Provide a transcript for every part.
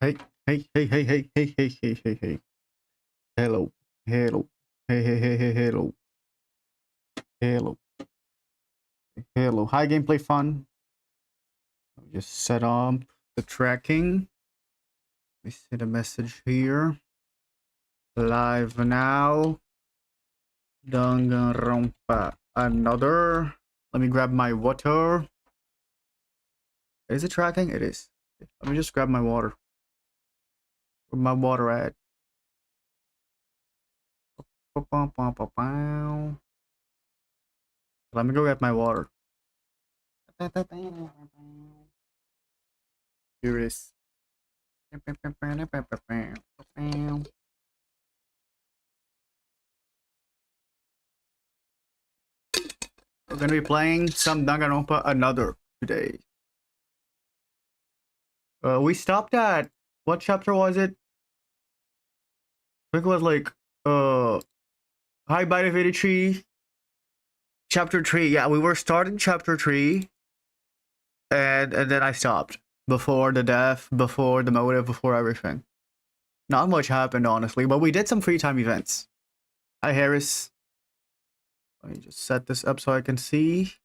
Hey, hey, hey, hey, hey, hey, hey, hey, hey, hey. Hello, hello, hey, hey, hey, hey, hello, hello, hello. Hi, gameplay fun. Just set up the tracking. Let me see the message here. Live now. Danganronpa Another. Let me grab my water. Is it tracking? It is. Let me just grab my water. Where's my water at? Let me go get my water. Here it is. We're gonna be playing some Danganronpa Another today. We stopped at what chapter was it? I think it was like Hi Bye to Vidi Tree. Chapter 3. Yeah, we were starting chapter 3 and then I stopped. Before the death, before the motive, before everything. Not much happened honestly, but we did some free time events. Hi Harris. Let me just set this up so I can see.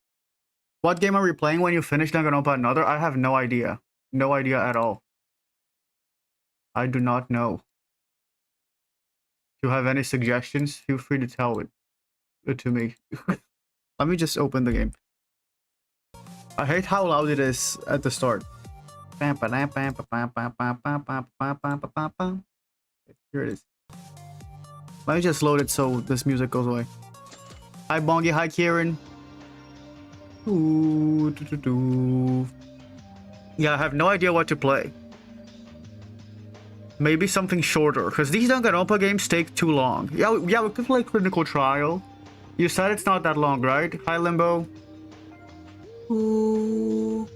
What game are we playing when you finish Danganronpa Another? I have no idea. No idea at all. I do not know. If you have any suggestions, feel free to tell it to me. Let me just open the game. I hate how loud it is at the start. Here it is. Let me just load it so this music goes away. Hi Bongi, hi Kieran. Yeah, I have no idea what to play. Maybe something shorter, because these Danganronpa games take too long. Yeah, we could play Clinical Trial. You said it's not that long, right? Hi Limbo. Ooh.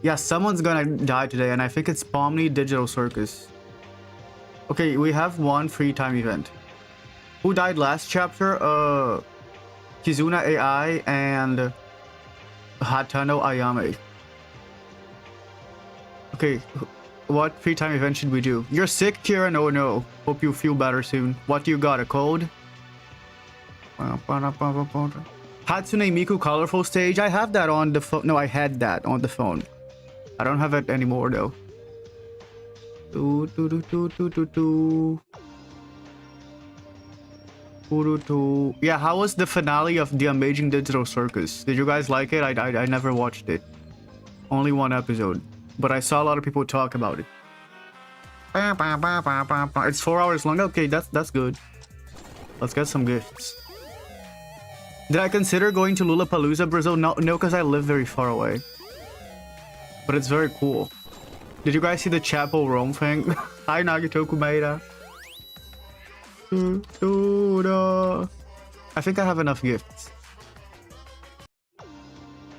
Yeah, someone's gonna die today, and I think it's Pomni Digital Circus. Okay, we have one free time event. Who died last chapter? Kizuna AI and Hatano Ayame. Okay, what free time event should we do? You're sick, Kieran? Oh no. Hope you feel better soon. What do you got? A cold? Hatsune Miku Colorful Stage. I have that on the phone. No, I had that on the phone. I don't have it anymore though. Yeah, how was the finale of The Amazing Digital Circus? Did you guys like it? I never watched it. Only one episode. But I saw a lot of people talk about it. It's 4 hours long. Okay, that's good. Let's get some gifts. Did I consider going to Lollapalooza, Brazil? No, because I live very far away. But it's very cool. Did you guys see the Chapel Rome thing? Hi, Nagitoku Maeda. I think I have enough gifts.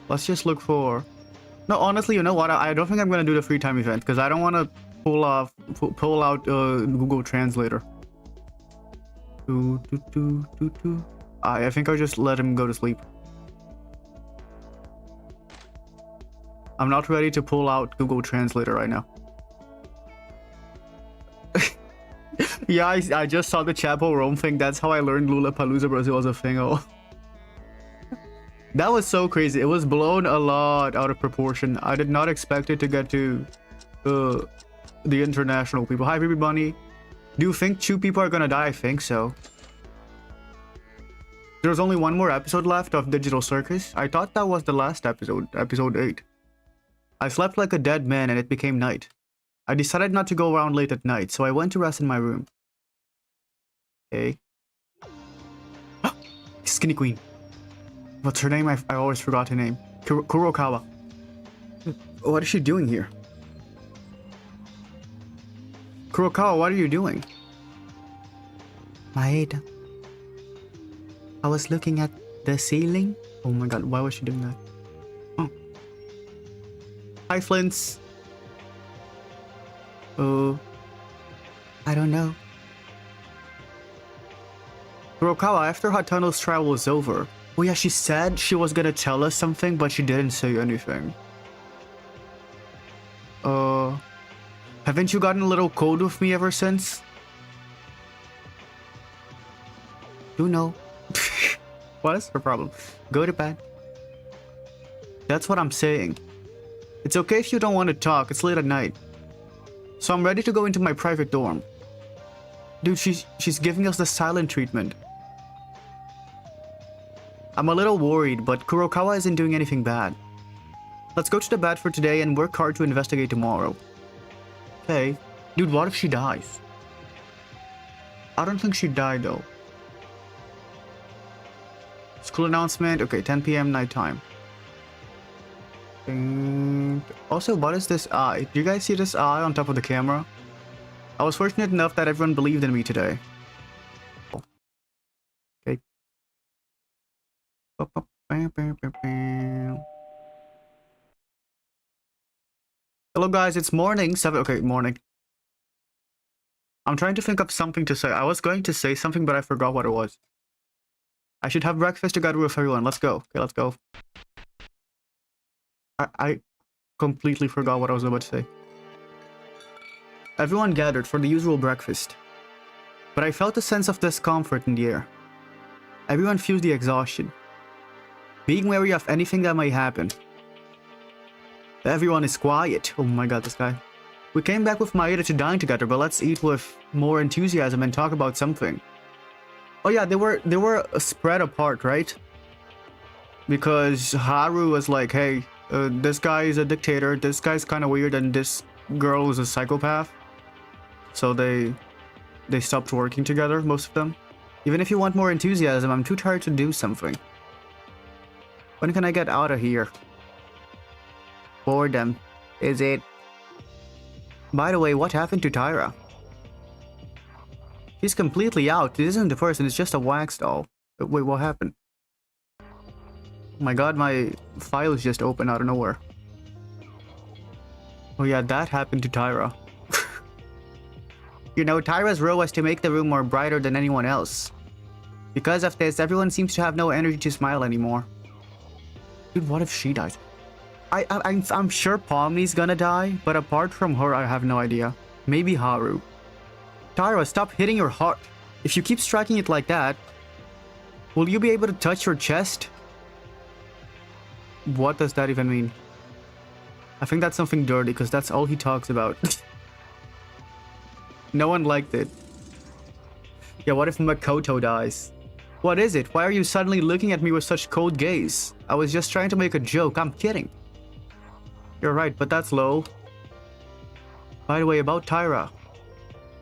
Let's just look for... No, honestly, you know what? I don't think I'm gonna do the free time event because I don't want to pull out Google Translator. I think I'll just let him go to sleep. I'm not ready to pull out Google Translator right now. Yeah, I just saw the Chapel Rome thing. That's how I learned Lollapalooza Brazil was a thing. Oh. That was so crazy. It was blown a lot out of proportion. I did not expect it to get to the international people. Hi, Baby Bunny. Do you think 2 people are gonna die? I think so. There's only one more episode left of Digital Circus. I thought that was the last episode, episode 8. I slept like a dead man and it became night. I decided not to go around late at night, so I went to rest in my room. Okay. Skinny Queen. What's her name? I always forgot her name. Kurokawa. What is she doing here? Kurokawa, what are you doing? Maeda. I was looking at the ceiling. Oh my god, why was she doing that? Oh. Hi, Flints. I don't know. Kurokawa, after Hatano's trial was over. Oh yeah, she said she was gonna tell us something, but she didn't say anything. Haven't you gotten a little cold with me ever since? You know. What is your problem? Go to bed. That's what I'm saying. It's okay if you don't want to talk. It's late at night. So I'm ready to go into my private dorm. Dude, she's giving us the silent treatment. I'm a little worried, but Kurokawa isn't doing anything bad. Let's go to the bed for today and work hard to investigate tomorrow. Okay. Dude, what if she dies? I don't think she'd die though. School announcement. Okay, 10 p.m. nighttime. And also, what is this eye? Do you guys see this eye on top of the camera? I was fortunate enough that everyone believed in me today. Okay. Hello guys, it's morning. Okay, morning. I'm trying to think of something to say. I was going to say something, but I forgot what it was. I should have breakfast together with everyone. Let's go. Okay, let's go. I completely forgot what I was about to say. Everyone gathered for the usual breakfast. But I felt a sense of discomfort in the air. Everyone feels the exhaustion. Being wary of anything that may happen. Everyone is quiet. Oh my god, this guy. We came back with Maeda to dine together, but let's eat with more enthusiasm and talk about something. Oh yeah, they were spread apart, right? Because Haru was like, hey, this guy is a dictator, this guy's kind of weird, and this girl is a psychopath. So they stopped working together, most of them. Even if you want more enthusiasm, I'm too tired to do something. When can I get out of here? Boredom. Is it? By the way, what happened to Tyra? She's completely out. This isn't the person, it's just a wax doll. Wait, what happened? Oh my god, my files just opened out of nowhere. Oh yeah, that happened to Tyra. You know, Tyra's role was to make the room more brighter than anyone else. Because of this, everyone seems to have no energy to smile anymore. Dude, what if she dies? I'm sure Pomni's gonna die, but apart from her, I have no idea. Maybe Haru. Tyra, stop hitting your heart. If you keep striking it like that, will you be able to touch your chest? What does that even mean? I think that's something dirty, because that's all he talks about. No one liked it. Yeah, what if Makoto dies? What is it? Why are you suddenly looking at me with such cold gaze? I was just trying to make a joke. I'm kidding. You're right, but that's low. By the way, about Tyra.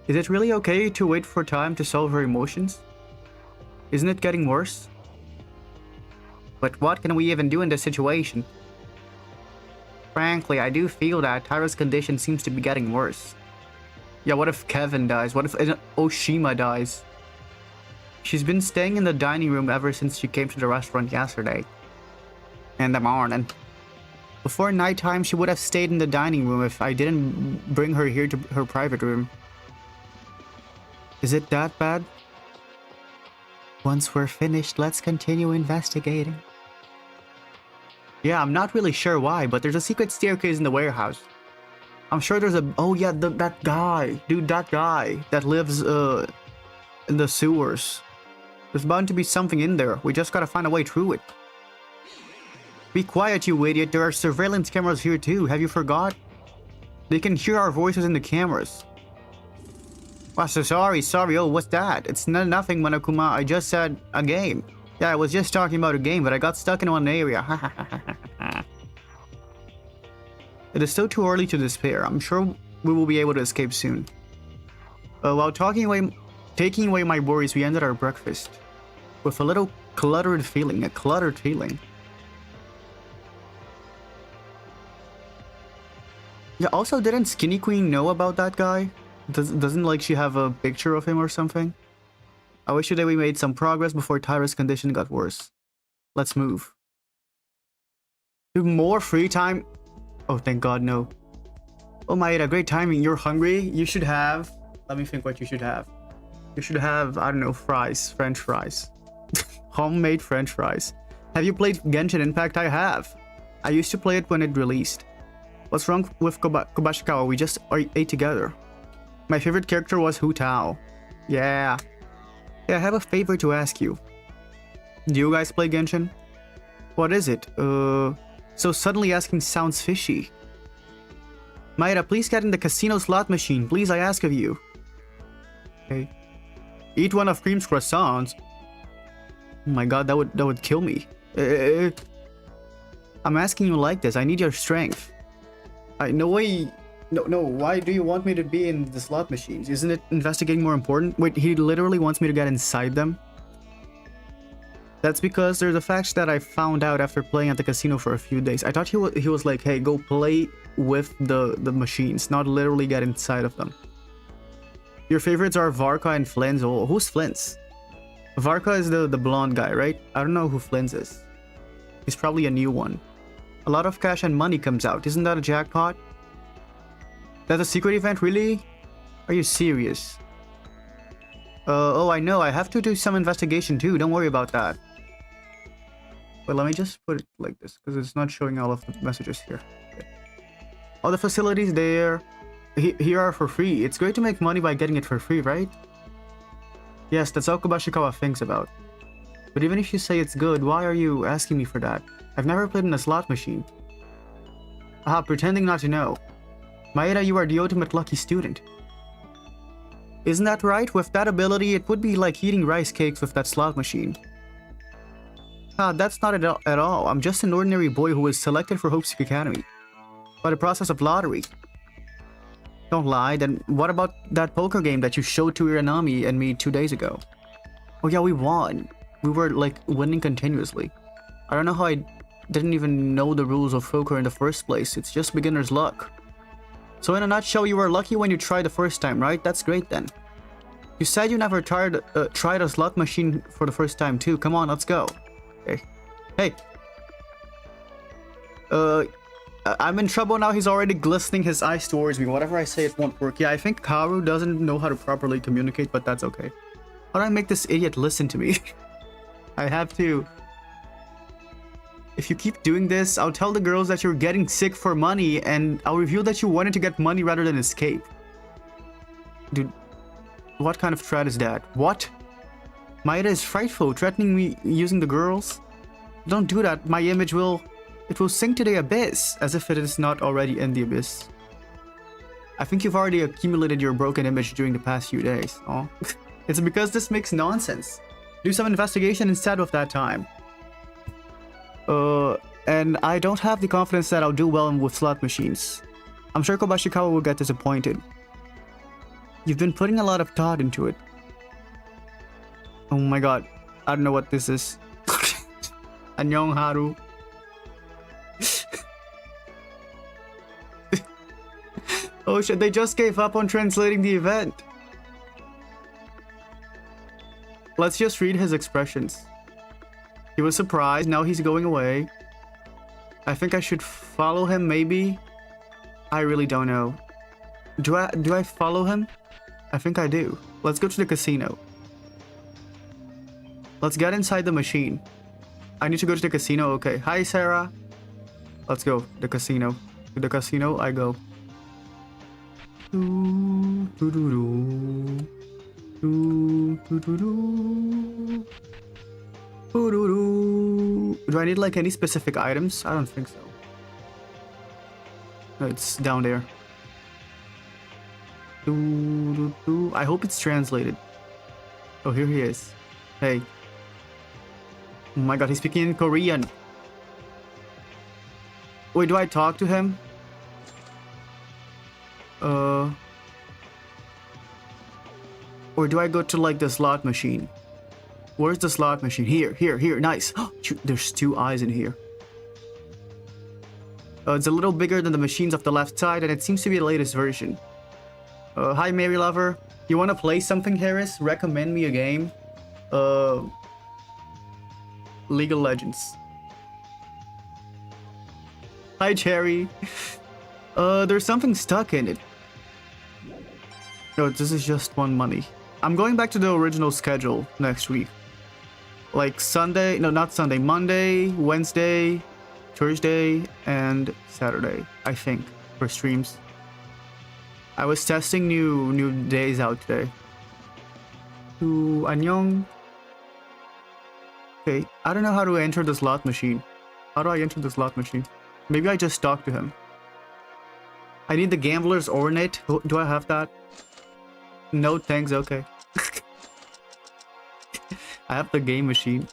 Is it really okay to wait for time to solve her emotions? Isn't it getting worse? But what can we even do in this situation? Frankly, I do feel that Tyra's condition seems to be getting worse. Yeah, what if Kevin dies? What if Oshima dies? She's been staying in the dining room ever since she came to the restaurant yesterday. In the morning. Before nighttime, she would have stayed in the dining room if I didn't bring her here to her private room. Is it that bad? Once we're finished, let's continue investigating. Yeah, I'm not really sure why, but there's a secret staircase in the warehouse. I'm sure there's a... Oh yeah, that guy. Dude, that guy that lives in the sewers. There's bound to be something in there. We just gotta find a way through it. Be quiet, you idiot. There are surveillance cameras here too. Have you forgot? They can hear our voices in the cameras. Oh, so sorry. Oh, what's that? It's nothing, Monokuma. I just said a game. Yeah, I was just talking about a game, but I got stuck in one area. It is still too early to despair. I'm sure we will be able to escape soon. While taking away my worries, we ended our breakfast with a little cluttered feeling. Yeah, also, didn't Skinny Queen know about that guy? Doesn't like she have a picture of him or something? I wish today we made some progress before Tyra's condition got worse. Let's move. Do more free time? Oh, thank God, no. Oh, Maeda, great timing. You're hungry? You should have... Let me think what you should have. You should have, I don't know, fries. French fries. Homemade French fries. Have you played Genshin Impact? I have. I used to play it when it released. What's wrong with Kobashikawa? We just ate together. My favorite character was Hu Tao. Yeah. Yeah, I have a favor to ask you. Do you guys play Genshin? What is it? So suddenly asking sounds fishy. Maeda, please get in the casino slot machine. Please, I ask of you. Okay. Eat one of Cream's croissants. Oh my god, that would kill me. I'm asking you like this. I need your strength. No way. No, why do you want me to be in the slot machines? Isn't it investigating more important? Wait, he literally wants me to get inside them? That's because there's a fact that I found out after playing at the casino for a few days. I thought he was like, hey, go play with the machines, not literally get inside of them. Your favorites are Varka and Flins. Oh, who's Flins? Varka is the blonde guy, right? I don't know who Flins is. He's probably a new one. A lot of cash and money comes out. Isn't that a jackpot? That's a secret event, really? Are you serious? Oh, I know. I have to do some investigation too. Don't worry about that. But let me just put it like this, because it's not showing all of the messages here. Okay. All the facilities there here are for free. It's great to make money by getting it for free, right? Yes, that's how Kobashikawa thinks about. But even if you say it's good, why are you asking me for that? I've never played in a slot machine. Aha, pretending not to know. Maeda, you are the ultimate lucky student. Isn't that right? With that ability, it would be like eating rice cakes with that slot machine. Ah, that's not it at all. I'm just an ordinary boy who was selected for Hope's Academy. By the process of lottery. Don't lie, then what about that poker game that you showed to Iranami and me 2 days ago? Oh yeah, we won. We were like winning continuously. I don't know how I didn't even know the rules of poker in the first place. It's just beginner's luck. So in a nutshell, you were lucky when you tried the first time, right? That's great then. You said you never tried a slot machine for the first time too. Come on, let's go. Okay. Hey. I'm in trouble now. He's already glistening his eyes towards me. Whatever I say, it won't work. Yeah, I think Kaoru doesn't know how to properly communicate, but that's okay. How do I make this idiot listen to me? I have to. If you keep doing this, I'll tell the girls that you're getting sick for money, and I'll reveal that you wanted to get money rather than escape. Dude, what kind of threat is that? What? Maeda is frightful, threatening me using the girls. Don't do that. My image will... It will sink to the abyss, as if it is not already in the abyss. I think you've already accumulated your broken image during the past few days. Oh, it's because this makes nonsense. Do some investigation instead of that time. And I don't have the confidence that I'll do well with slot machines. I'm sure Kobashikawa will get disappointed. You've been putting a lot of thought into it. Oh my god. I don't know what this is. Annyeong Haru. Oh shit, they just gave up on translating the event. Let's just read his expressions. He was surprised, now he's going away. I think I should follow him, maybe? I really don't know. Do I follow him? I think I do. Let's go to the casino. Let's get inside the machine. I need to go to the casino, okay. Hi, Sarah. Let's go, the casino. To the casino, I go. Do I need like any specific items? I don't think so. No, it's down there. I hope it's translated. Oh, here he is. Hey. Oh my god, he's speaking in Korean. Wait, do I talk to him? Or do I go to like the slot machine? Where's the slot machine? Here, nice. There's 2 eyes in here. It's a little bigger than the machines of the left side, and it seems to be the latest version. Hi, Mary Lover. You want to play something, Harris? Recommend me a game. League of Legends. Hi, Cherry. There's something stuck in it. No, this is just 1 money. I'm going back to the original schedule next week. Like Sunday, no, not Sunday, Monday, Wednesday, Thursday, and Saturday, I think. for streams. I was testing new days out today. To Annyeong. Okay, I don't know how to enter the slot machine. How do I enter the slot machine? Maybe I just talk to him. I need the gambler's ornate. Do I have that? No thanks, okay. I have the game machine.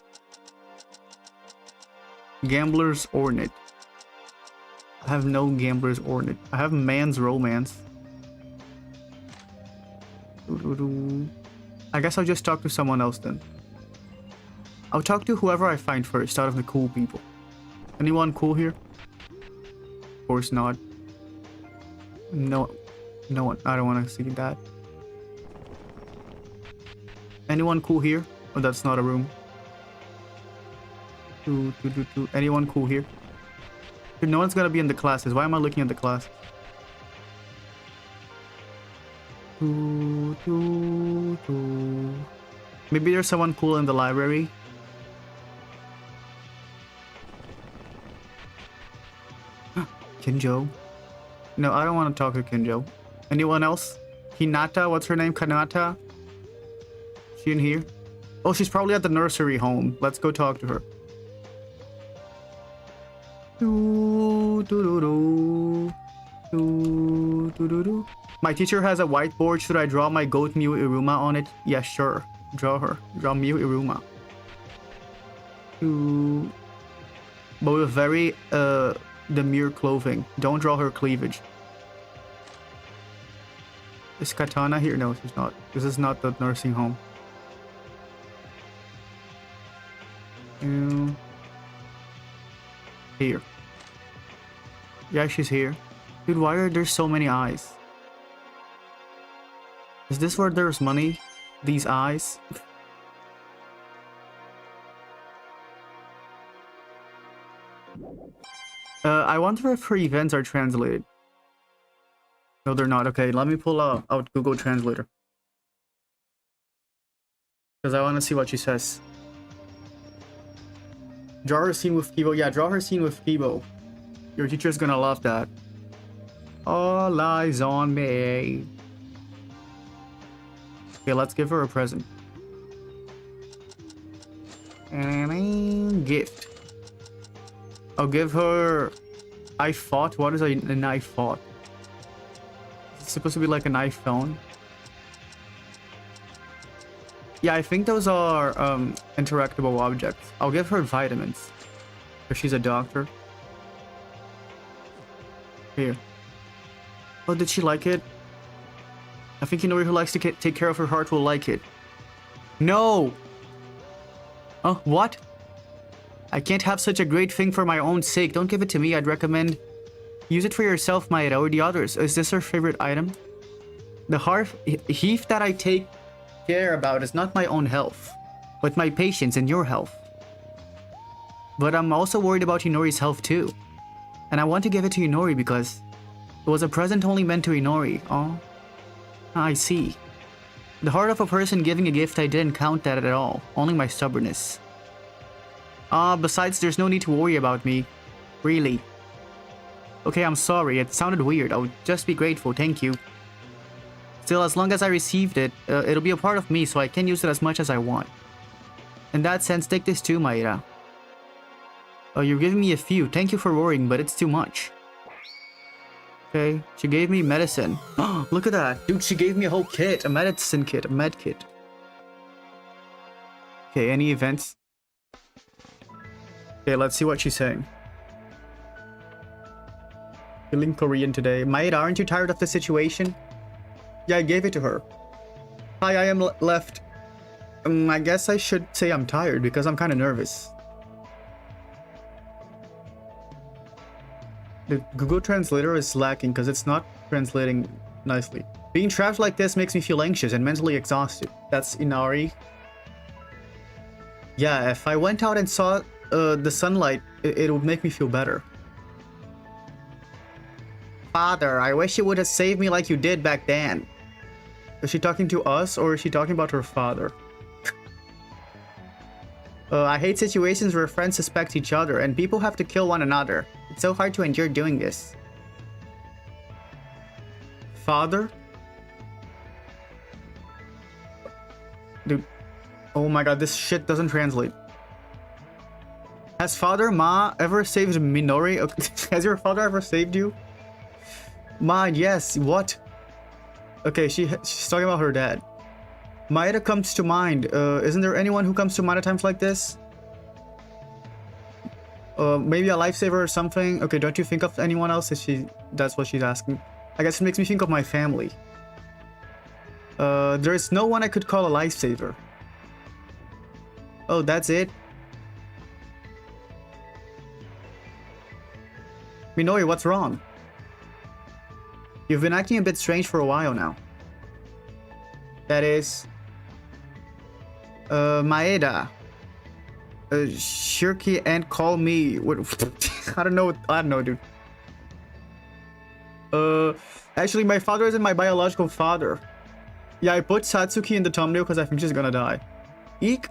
Gambler's ornate. I have no gambler's ornate. I have man's romance. I guess I'll just talk to someone else then. I'll talk to whoever I find first out of the cool people. Anyone cool here? Of course not. No one. I don't want to see that. Anyone cool here? Oh, that's not a room. Anyone cool here? No one's gonna be in the classes. Why am I looking at the class? Maybe there's someone cool in the library. Kinjo. No, I don't want to talk to Kinjo. Anyone else? Hinata? What's her name? Kanata? She in here? Oh, she's probably at the nursery home. Let's go talk to her. My teacher has a whiteboard. Should I draw my goat Mew Iruma on it? Yeah, sure. Draw her. Draw Mew Iruma. But with very demure clothing. Don't draw her cleavage. Is Katana here? No, she's not. This is not the nursing home. Here. Yeah, she's here. Dude, why are there so many eyes? Is this where there's money? These eyes? I wonder if her events are translated. No, they're not. Okay, let me pull out Google Translator. Because I want to see what she says. Draw her scene with Kibo. Yeah, draw her scene with Kibo. Your teacher's gonna love that. All eyes on me. Okay, let's give her a present. And a gift. I'll give her... I fought? What is a knife fought? It's supposed to be like an iPhone. Yeah, I think those are interactable objects. I'll give her vitamins. If she's a doctor. Here. Oh, did she like it? I think Inori who likes to take care of her heart will like it. No! Oh, what? I can't have such a great thing for my own sake. Don't give it to me. I'd recommend use it for yourself, Maeda, or the others. Is this her favorite item? The heart heaf that I take care about is not my own health, but my patience and your health. But I'm also worried about Inori's health too. And I want to give it to Inori because it was a present only meant to Inori. Oh, I see. The heart of a person giving a gift, I didn't count that at all. Only my stubbornness. Besides, there's no need to worry about me. Really. Okay, I'm sorry. It sounded weird. I would just be grateful. Thank you. Still, as long as I received it, it'll be a part of me, so I can use it as much as I want. In that sense, take this too, Maeda. Oh, you're giving me a few. Thank you for worrying, but it's too much. Okay, she gave me medicine. Oh, look at that. Dude, she gave me a whole kit. A medicine kit. A med kit. Okay, any events? Okay, let's see what she's saying. Feeling Korean today. Maeda, aren't you tired of the situation? Yeah, I gave it to her. Hi, I am left. I guess I should say I'm tired because I'm kind of nervous. The Google Translator is lacking because it's not translating nicely. Being trapped like this makes me feel anxious and mentally exhausted. That's Inari. Yeah, if I went out and saw the sunlight, it would make me feel better. Father, I wish you would have saved me like you did back then. Is she talking to us or is she talking about her father? I hate situations where friends suspect each other and people have to kill one another. It's so hard to endure doing this. Father? Dude. Oh my god, this shit doesn't translate. Has Father Ma ever saved Minori? Okay. Has your father ever saved you? Ma, yes. What? Okay, she's talking about her dad. Maeda comes to mind. Isn't there anyone who comes to mind at times like this? Maybe a lifesaver or something? Okay, don't you think of anyone else? That's what she's asking. I guess it makes me think of my family. There is no one I could call a lifesaver. Oh, that's it? Minori, what's wrong? You've been acting a bit strange for a while now. That is... Maeda. Shirky and call me. What? I don't know, dude. Actually, my father isn't my biological father. Yeah, I put Satsuki in the thumbnail because I think she's gonna die. Eek.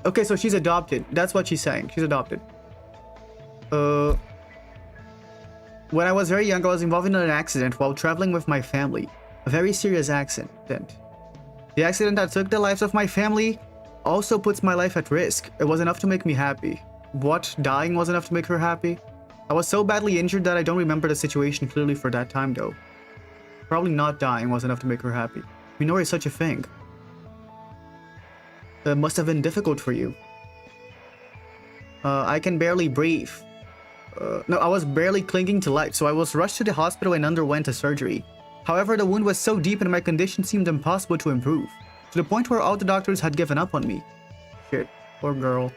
Okay, so she's adopted. That's what she's saying. She's adopted. When I was very young, I was involved in an accident while traveling with my family. A very serious accident. The accident that took the lives of my family also puts my life at risk. It was enough to make me happy. What? Dying was enough to make her happy? I was so badly injured that I don't remember the situation clearly for that time though. Probably not dying was enough to make her happy. Minori is such a thing. It must have been difficult for you. I can barely breathe. No, I was barely clinging to life, so I was rushed to the hospital and underwent a surgery. However, the wound was so deep and my condition seemed impossible to improve, to the point where all the doctors had given up on me. Shit, poor girl.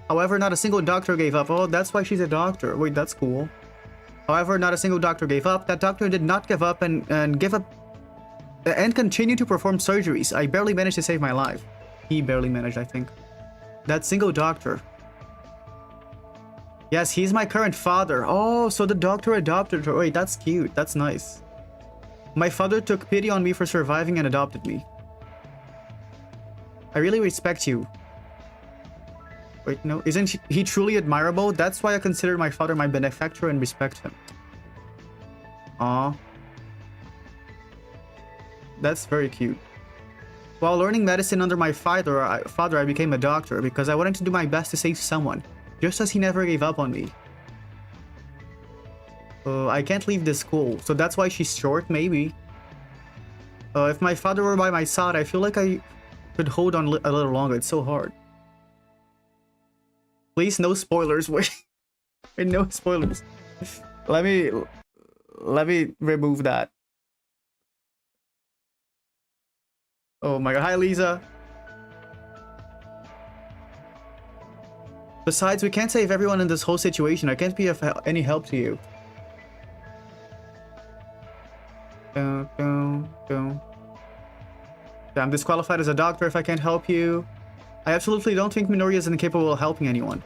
However, not a single doctor gave up. Oh, that's why she's a doctor. Wait, that's cool. However, not a single doctor gave up. That doctor did not give up and continue to perform surgeries. I barely managed to save my life. He barely managed, I think. That single doctor. Yes, he's my current father. Oh, so the doctor adopted her. Wait, that's cute. That's nice. My father took pity on me for surviving and adopted me. I really respect you. Wait, no. Isn't he truly admirable? That's why I consider my father my benefactor and respect him. Aww. That's very cute. While learning medicine under my father, I became a doctor because I wanted to do my best to save someone. Just as he never gave up on me. I can't leave this school, so that's why she's short, maybe. If my father were by my side, I feel like I could hold on a little longer. It's so hard. Please, no spoilers. Wait, no spoilers. Let me remove that. Oh my god. Hi, Lisa. Besides, we can't save everyone in this whole situation. I can't be of any help to you. I'm disqualified as a doctor if I can't help you. I absolutely don't think Minori is incapable of helping anyone.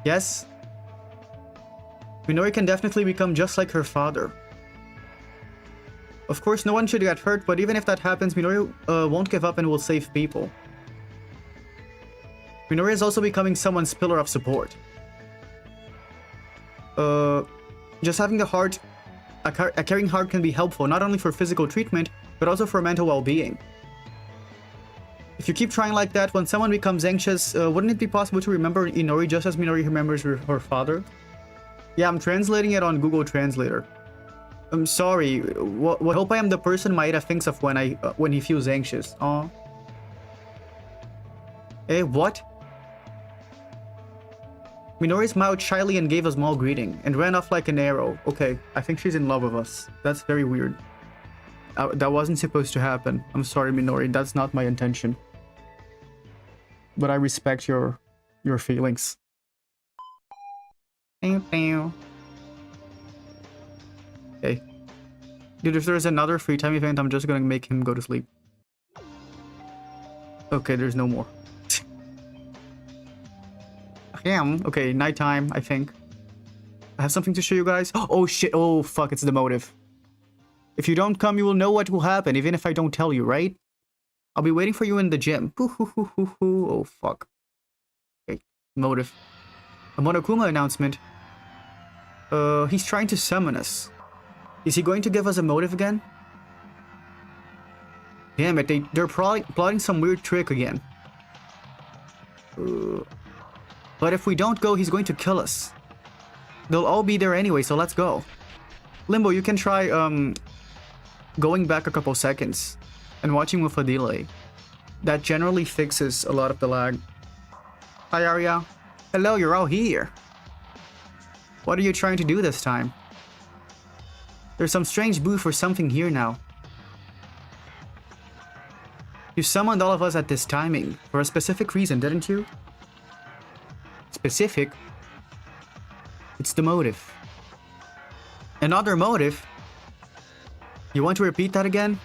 Yes? Minori can definitely become just like her father. Of course, no one should get hurt, but even if that happens, Minori won't give up and will save people. Minori is also becoming someone's pillar of support. Just having a caring heart can be helpful, not only for physical treatment, but also for mental well-being. If you keep trying like that, when someone becomes anxious, wouldn't it be possible to remember Inori just as Minori remembers her father? Yeah, I'm translating it on Google Translator. I'm sorry. I hope I am the person Maeda thinks of when he feels anxious. Aw. Eh, what? Minori smiled shyly and gave a small greeting, and ran off like an arrow. Okay, I think she's in love with us. That's very weird. That wasn't supposed to happen. I'm sorry, Minori. That's not my intention. But I respect your feelings. Okay. Dude, if there's another free time event, I'm just gonna make him go to sleep. Okay, there's no more. Okay, nighttime, I think. I have something to show you guys. Oh shit, oh fuck, it's the motive. If you don't come, you will know what will happen, even if I don't tell you, right? I'll be waiting for you in the gym. Oh fuck. Okay, motive. A Monokuma announcement. He's trying to summon us. Is he going to give us a motive again? Damn it, they're plotting some weird trick again. But if we don't go, he's going to kill us. They'll all be there anyway, so let's go. Limbo, you can try going back a couple seconds and watching with a delay. That generally fixes a lot of the lag. Hi, Arya. Hello, you're all here. What are you trying to do this time? There's some strange booth or something here now. You summoned all of us at this timing for a specific reason, didn't you? Specific? It's the motive. Another motive? You want to repeat that again?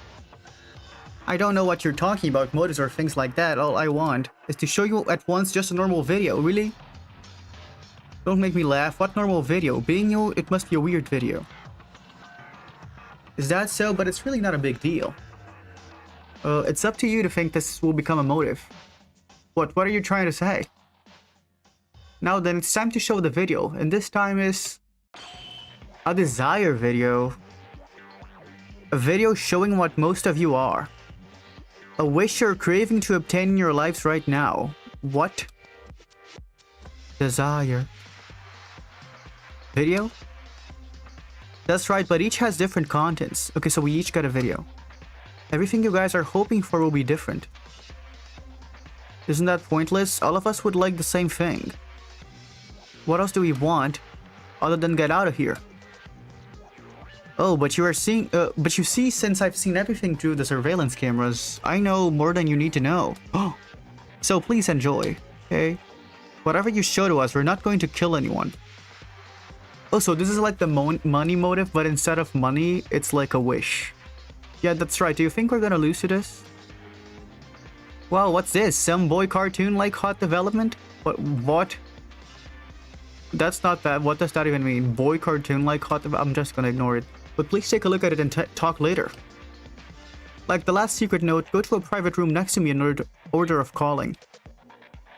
I don't know what you're talking about, motives or things like that. All I want is to show you at once just a normal video, really? Don't make me laugh. What normal video? Being you, it must be a weird video. Is that so? But it's really not a big deal. It's up to you to think this will become a motive. What are you trying to say? Now then, it's time to show the video, and this time is a desire video. A video showing what most of you are. A wish you're craving to obtain in your lives right now. What? Desire. Video? That's right, but each has different contents. Okay, so we each got a video. Everything you guys are hoping for will be different. Isn't that pointless? All of us would like the same thing. What else do we want other than get out of here? Oh, but you see, since I've seen everything through the surveillance cameras, I know more than you need to know. Oh, so please enjoy, okay? Whatever you show to us, we're not going to kill anyone. Oh, so this is like the money motive, but instead of money, it's like a wish. Yeah, that's right. Do you think we're gonna lose to this? Wow, what's this? Some boy cartoon like hot development? What? That's not bad. What does that even mean? Boy cartoon like hot development? I'm just gonna ignore it. But please take a look at it and talk later. Like the last secret note, go to a private room next to me in order of calling.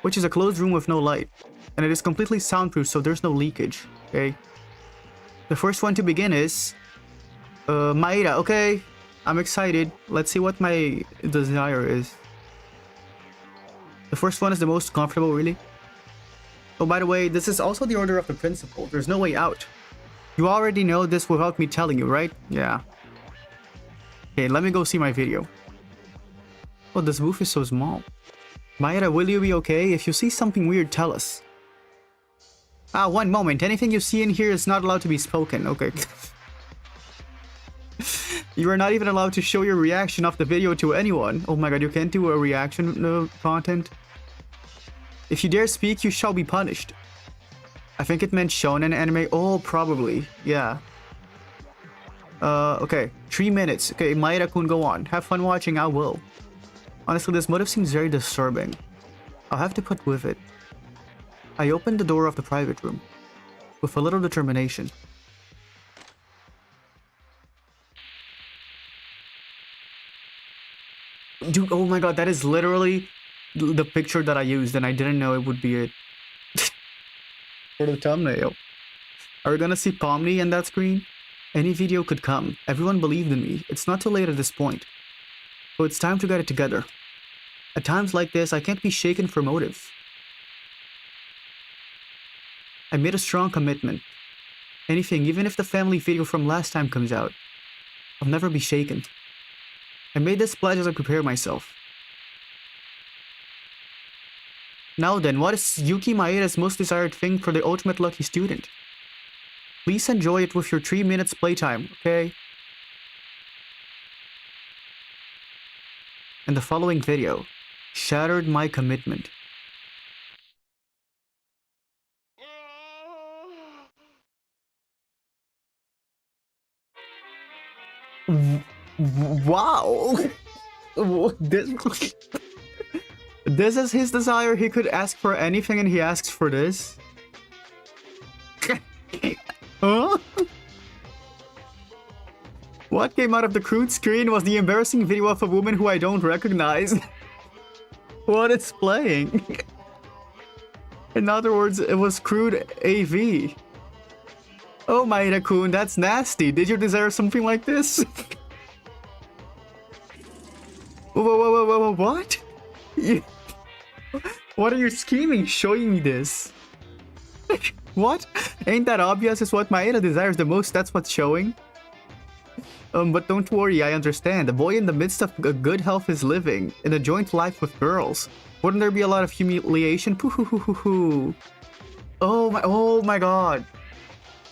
Which is a closed room with no light. And it is completely soundproof, so there's no leakage. Okay? The first one to begin is... Maeda. Okay, I'm excited. Let's see what my desire is. The first one is the most comfortable, really. Oh, by the way, this is also the order of the principal. There's no way out. You already know this without me telling you, right? Yeah. Okay, let me go see my video. Oh, this booth is so small. Maeda, will you be okay? If you see something weird, tell us. Ah, one moment. Anything you see in here is not allowed to be spoken. Okay. You are not even allowed to show your reaction of the video to anyone. Oh my god, you can't do a reaction content. If you dare speak, you shall be punished. I think it meant shonen anime. Oh, probably. Yeah. Okay. 3 minutes. Okay, Maeda-kun, go on. Have fun watching, I will. Honestly, this motive seems very disturbing. I'll have to put with it. I opened the door of the private room. With a little determination. Dude, oh my god, that is literally the picture that I used, and I didn't know it would be it. For the thumbnail. Are we gonna see Pomni in that screen? Any video could come. Everyone believed in me. It's not too late at this point. So it's time to get it together. At times like this, I can't be shaken for motive. I made a strong commitment. Anything, even if the family video from last time comes out, I'll never be shaken. I made this pledge as I prepare myself. Now then, what is Yuki Maeda's most desired thing for the ultimate lucky student? Please enjoy it with your 3 minutes playtime, okay? In the following video, shattered my commitment. Wow! This is his desire. He could ask for anything and he asks for this. Huh? What came out of the crude screen was the embarrassing video of a woman who I don't recognize. What is playing? In other words, it was crude AV. Oh, Maeda-kun, that's nasty. Did you desire something like this? Whoa, what? What are you scheming showing me this? What? Ain't that obvious? Is what Maeda desires the most, that's what's showing? But don't worry, I understand. The boy in the midst of a good health is living in a joint life with girls. Wouldn't there be a lot of humiliation? Poo-hoo-hoo-hoo-hoo. Oh my god.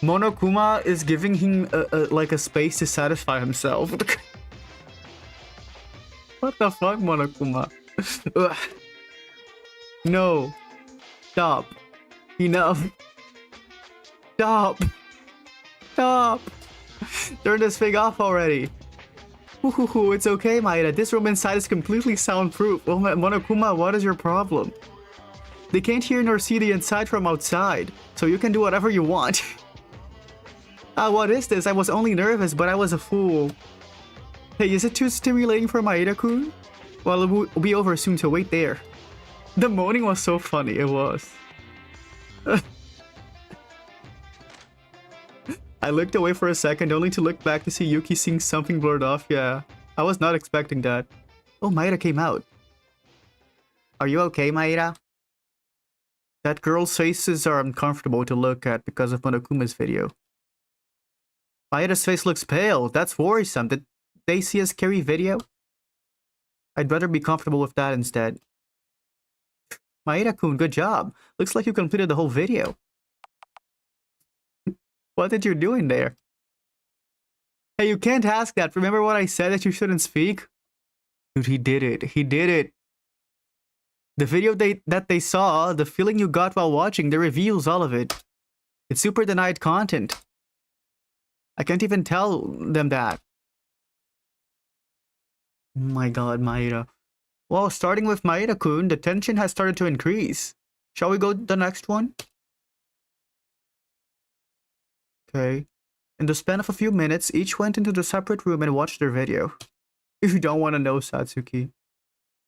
Monokuma is giving him like a space to satisfy himself. What the fuck, Monokuma? No. Stop. Enough. Stop. Stop. Turn this thing off already. It's okay, Maeda. This room inside is completely soundproof. Oh, Monokuma, what is your problem? They can't hear nor see the inside from outside, so you can do whatever you want. What is this? I was only nervous, but I was a fool. Hey, is it too stimulating for Maeda-kun? Well, it will be over soon, so wait there. The moaning was so funny, it was. I looked away for a second, only to look back to see Yuki seeing something blurred off. Yeah, I was not expecting that. Oh, Maeda came out. Are you okay, Maeda? That girl's faces are uncomfortable to look at because of Monokuma's video. Maeda's face looks pale. That's worrisome. Did they see a scary video? I'd better be comfortable with that instead. Maeda-kun, good job. Looks like you completed the whole video. What did you do in there? Hey, you can't ask that. Remember what I said that you shouldn't speak? Dude, he did it. He did it. The video that they saw, the feeling you got while watching, the reveals all of it. It's super denied content. I can't even tell them that. Oh my god, Maeda. Well, starting with Maeda-kun, the tension has started to increase. Shall we go to the next one? Okay. In the span of a few minutes, each went into the separate room and watched their video. If you don't want to know, Satsuki.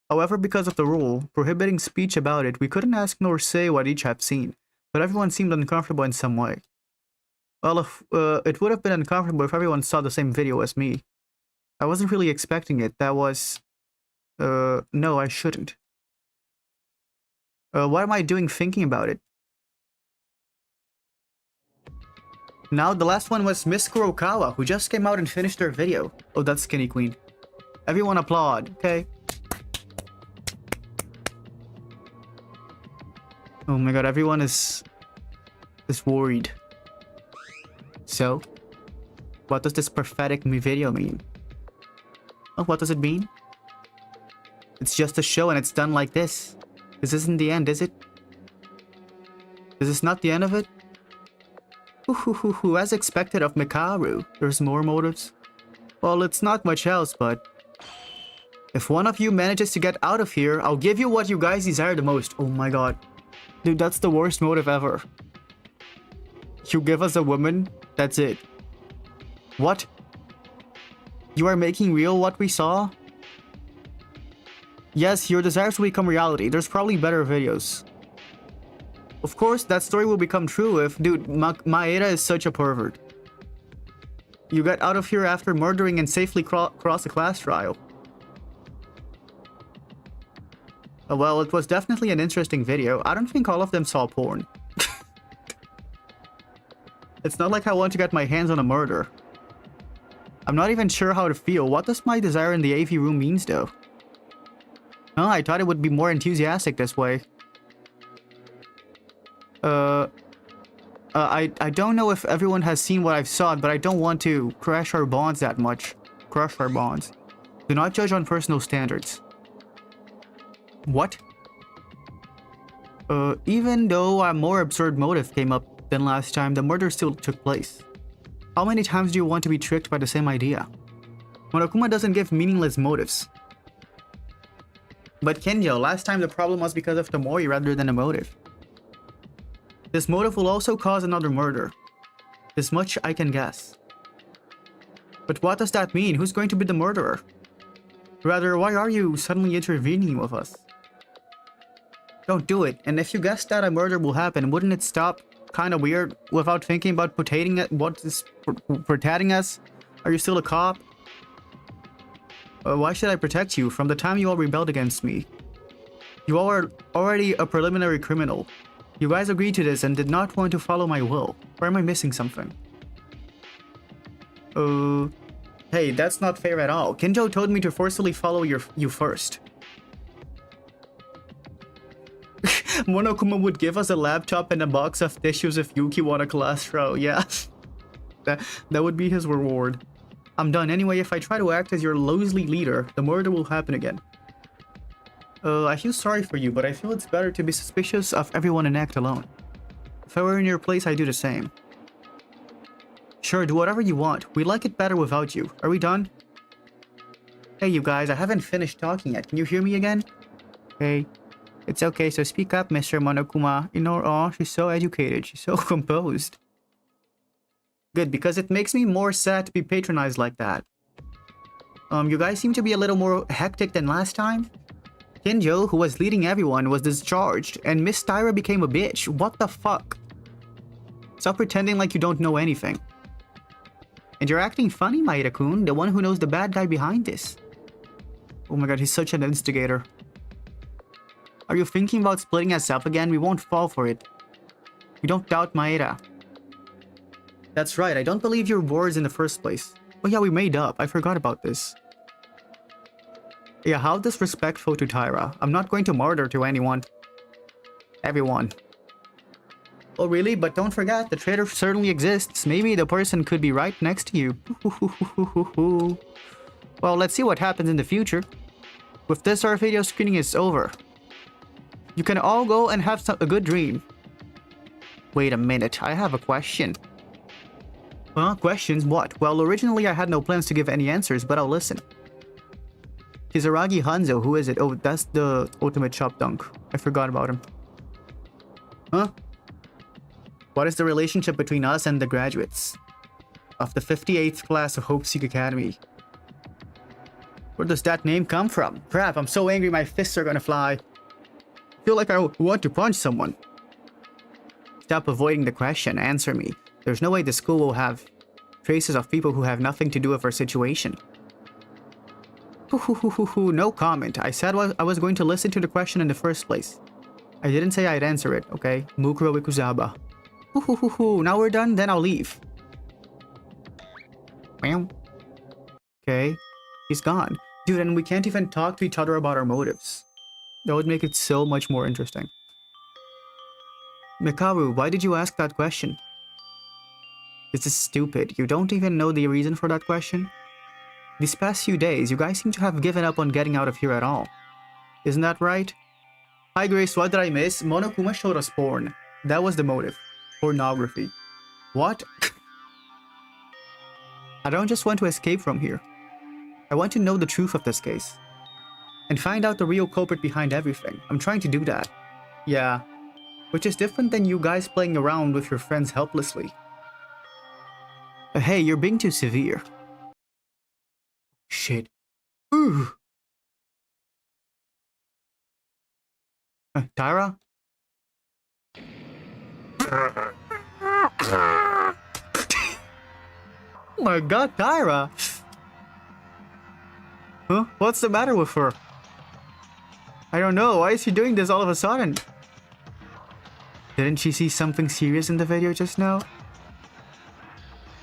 However, because of the rule prohibiting speech about it, we couldn't ask nor say what each have seen, but everyone seemed uncomfortable in some way. Well, it would have been uncomfortable if everyone saw the same video as me. I wasn't really expecting it. That was... no, I shouldn't. What am I doing thinking about it? Now, the last one was Miss Kurokawa, who just came out and finished their video. Oh, that's Skinny Queen. Everyone applaud, okay? Oh my god, everyone is worried. So, what does this prophetic video mean? Oh, what does it mean? It's just a show and it's done like this. This isn't the end, is it? Is this not the end of it? As expected of Mikaru, there's more motives. Well, it's not much else, but... if one of you manages to get out of here, I'll give you what you guys desire the most. Oh my god. Dude, that's the worst motive ever. You give us a woman, that's it. What? You are making real what we saw? Yes, your desires will become reality. There's probably better videos. Of course, that story will become true if... dude, Maeda is such a pervert. You got out of here after murdering and safely cross a class trial. Well, it was definitely an interesting video. I don't think all of them saw porn. It's not like I want to get my hands on a murder. I'm not even sure how to feel. What does my desire in the AV room means though? Oh, I thought it would be more enthusiastic this way. I don't know if everyone has seen what I've saw, but I don't want to crash our bonds that much. Crush our bonds. Do not judge on personal standards. What? Even though a more absurd motive came up than last time, the murder still took place. How many times do you want to be tricked by the same idea? Monokuma doesn't give meaningless motives. But Kenjo, last time the problem was because of the Mori rather than a motive. This motive will also cause another murder. This much I can guess. But what does that mean? Who's going to be the murderer? Rather, why are you suddenly intervening with us? Don't do it, and if you guess that a murder will happen, wouldn't it stop kind of weird without thinking about pertaining at what is pertaining us? Are you still a cop? Why should I protect you? From the time you all rebelled against me, you all are already a preliminary criminal. You guys agreed to this and did not want to follow my will. Or am I missing something? Hey, that's not fair at all. Kinjo told me to forcefully follow you first. Monokuma would give us a laptop and a box of tissues if Yuki won a class row. Yeah. that would be his reward. I'm done. Anyway, if I try to act as your loosely leader, the murder will happen again. I feel sorry for you, but I feel it's better to be suspicious of everyone and act alone. If I were in your place, I'd do the same. Sure, do whatever you want. We like it better without you. Are we done? Hey, you guys, I haven't finished talking yet. Can you hear me again? Hey. It's okay, so speak up, Mr. Monokuma. You know, oh, she's so educated. She's so composed. Good, because it makes me more sad to be patronized like that. You guys seem to be a little more hectic than last time. Kinjo, who was leading everyone, was discharged, and Miss Tyra became a bitch. What the fuck? Stop pretending like you don't know anything. And you're acting funny, Maeda-kun, the one who knows the bad guy behind this. Oh my god, he's such an instigator. Are you thinking about splitting us up again? We won't fall for it. We don't doubt Maeda. That's right, I don't believe your words in the first place. Oh yeah, we made up. I forgot about this. Yeah, how disrespectful to Tyra. I'm not going to martyr to anyone. Everyone. Oh really? But don't forget, the traitor certainly exists. Maybe the person could be right next to you. Well, let's see what happens in the future. With this, our video screening is over. You can all go and have a good dream. Wait a minute, I have a question. Huh? Questions? What? Well, originally I had no plans to give any answers, but I'll listen. Kizaragi Hanzo, who is it? Oh, that's the ultimate chop dunk. I forgot about him. Huh? What is the relationship between us and the graduates of the 58th class of Hopeseek Academy? Where does that name come from? Crap, I'm so angry my fists are gonna fly. I feel like I want to punch someone. Stop avoiding the question. Answer me. There's no way the school will have traces of people who have nothing to do with our situation. No comment. I said I was going to listen to the question in the first place. I didn't say I'd answer it, okay? Mukuro Ikuzaba. Now we're done, then I'll leave. Okay. He's gone. Dude, and we can't even talk to each other about our motives. That would make it so much more interesting. Mikaru, why did you ask that question? This is stupid. You don't even know the reason for that question? These past few days, you guys seem to have given up on getting out of here at all. Isn't that right? Hi Grace, what did I miss? Monokuma showed us porn. That was the motive. Pornography. What? I don't just want to escape from here. I want to know the truth of this case. And find out the real culprit behind everything. I'm trying to do that. Yeah. Which is different than you guys playing around with your friends helplessly. Hey, you're being too severe. Shit. Ooh. Tyra? Oh my god, Tyra! Huh? What's the matter with her? I don't know. Why is she doing this all of a sudden? Didn't she see something serious in the video just now?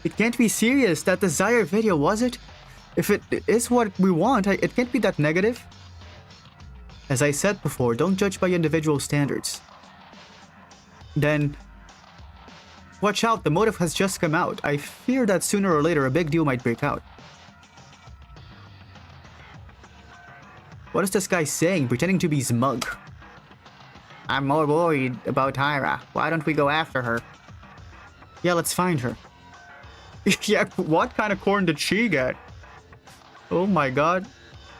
It can't be serious. That desire video, was it? If it is what we want, it can't be that negative. As I said before, don't judge by individual standards. Then, watch out, the motive has just come out. I fear that sooner or later a big deal might break out. What is this guy saying, pretending to be smug? I'm more worried about Tyra. Why don't we go after her? Yeah, let's find her. Yeah, what kind of corn did she get? Oh my god.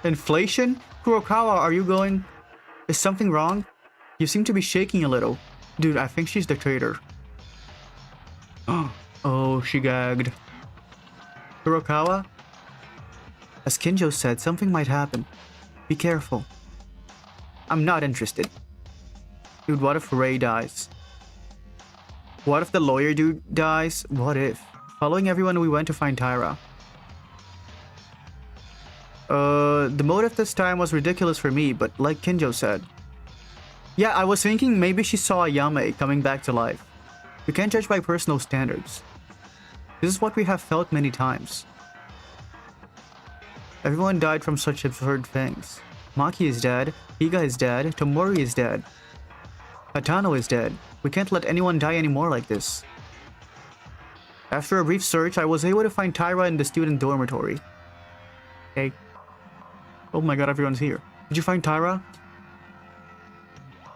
Inflation? Kurokawa, are you going? Is something wrong? You seem to be shaking a little. Dude, I think she's the traitor. Oh, she gagged. Kurokawa? As Kinjo said, something might happen. Be careful. I'm not interested. Dude, what if Ray dies? What if the lawyer dude dies? What if? Following everyone, we went to find Tyra. The motive this time was ridiculous for me, but like Kinjo said. Yeah, I was thinking maybe she saw Ayame coming back to life. We can't judge by personal standards. This is what we have felt many times. Everyone died from such absurd things. Maki is dead, Higa is dead, Tomori is dead. Hatano is dead. We can't let anyone die anymore like this. After a brief search, I was able to find Tyra in the student dormitory. Okay. Oh my god, everyone's here. Did you find Tyra?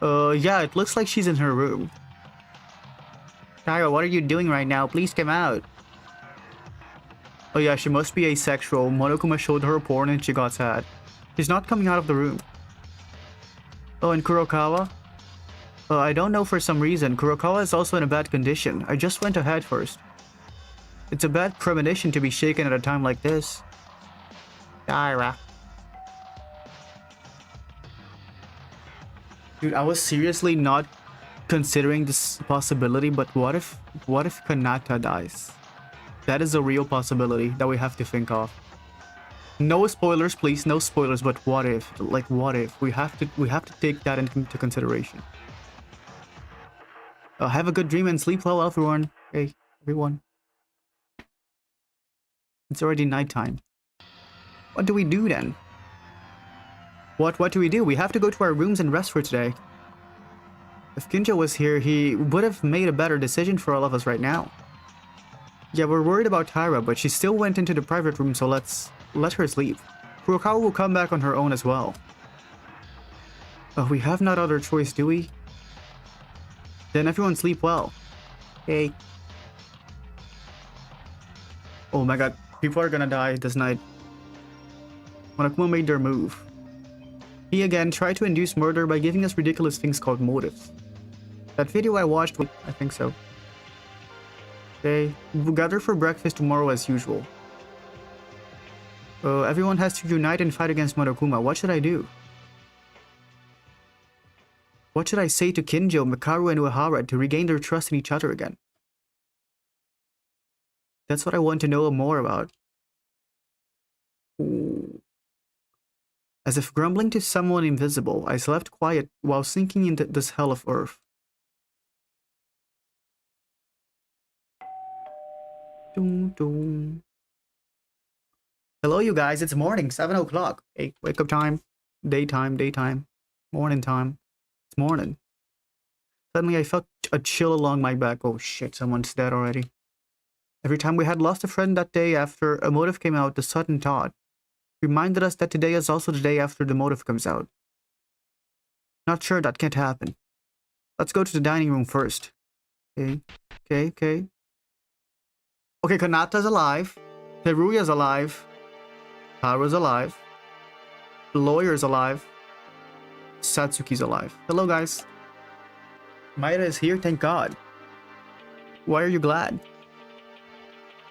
Yeah, it looks like she's in her room. Tyra, what are you doing right now? Please come out. Oh yeah, she must be asexual. Monokuma showed her porn and she got sad. She's not coming out of the room. Oh, and Kurokawa? I don't know for some reason. Kurokawa is also in a bad condition. I just went ahead first. It's a bad premonition to be shaken at a time like this. Tyra. Dude, I was seriously not considering this possibility, but what if Kanata dies? That is a real possibility that we have to think of. No spoilers, please, no spoilers, but what if? Like, what if? We have to take that into consideration. Have a good dream and sleep well, everyone. Hey, everyone. It's already nighttime. What do we do then? What do we do? We have to go to our rooms and rest for today. If Kinjo was here, he would have made a better decision for all of us right now. Yeah, we're worried about Tyra, but she still went into the private room, so let's let her sleep. Kurokawa will come back on her own as well. We have not other choice, do we? Then everyone sleep well. Hey. Oh my god, people are gonna die this night. Monokuma made their move. He again tried to induce murder by giving us ridiculous things called motives. That video I watched, I think so. Okay, we'll gather for breakfast tomorrow as usual. Everyone has to unite and fight against Monokuma. What should I do? What should I say to Kinjo, Mikaru, and Uehara to regain their trust in each other again? That's what I want to know more about. Ooh. As if grumbling to someone invisible, I slept quiet while sinking into this hell of earth. Doom, doom. Hello, you guys. It's morning, 7 o'clock. Hey, wake up time. Daytime. Morning time. It's morning. Suddenly, I felt a chill along my back. Oh shit, someone's dead already. Every time we had lost a friend that day after a motive came out, the sudden thought reminded us that today is also the day after the motive comes out. Not sure, that can't happen. Let's go to the dining room first. Okay. Okay, Kanata's alive. Teruya's alive. Haru's alive. The lawyer's alive. Satsuki's alive. Hello, guys. Maida is here, thank God. Why are you glad?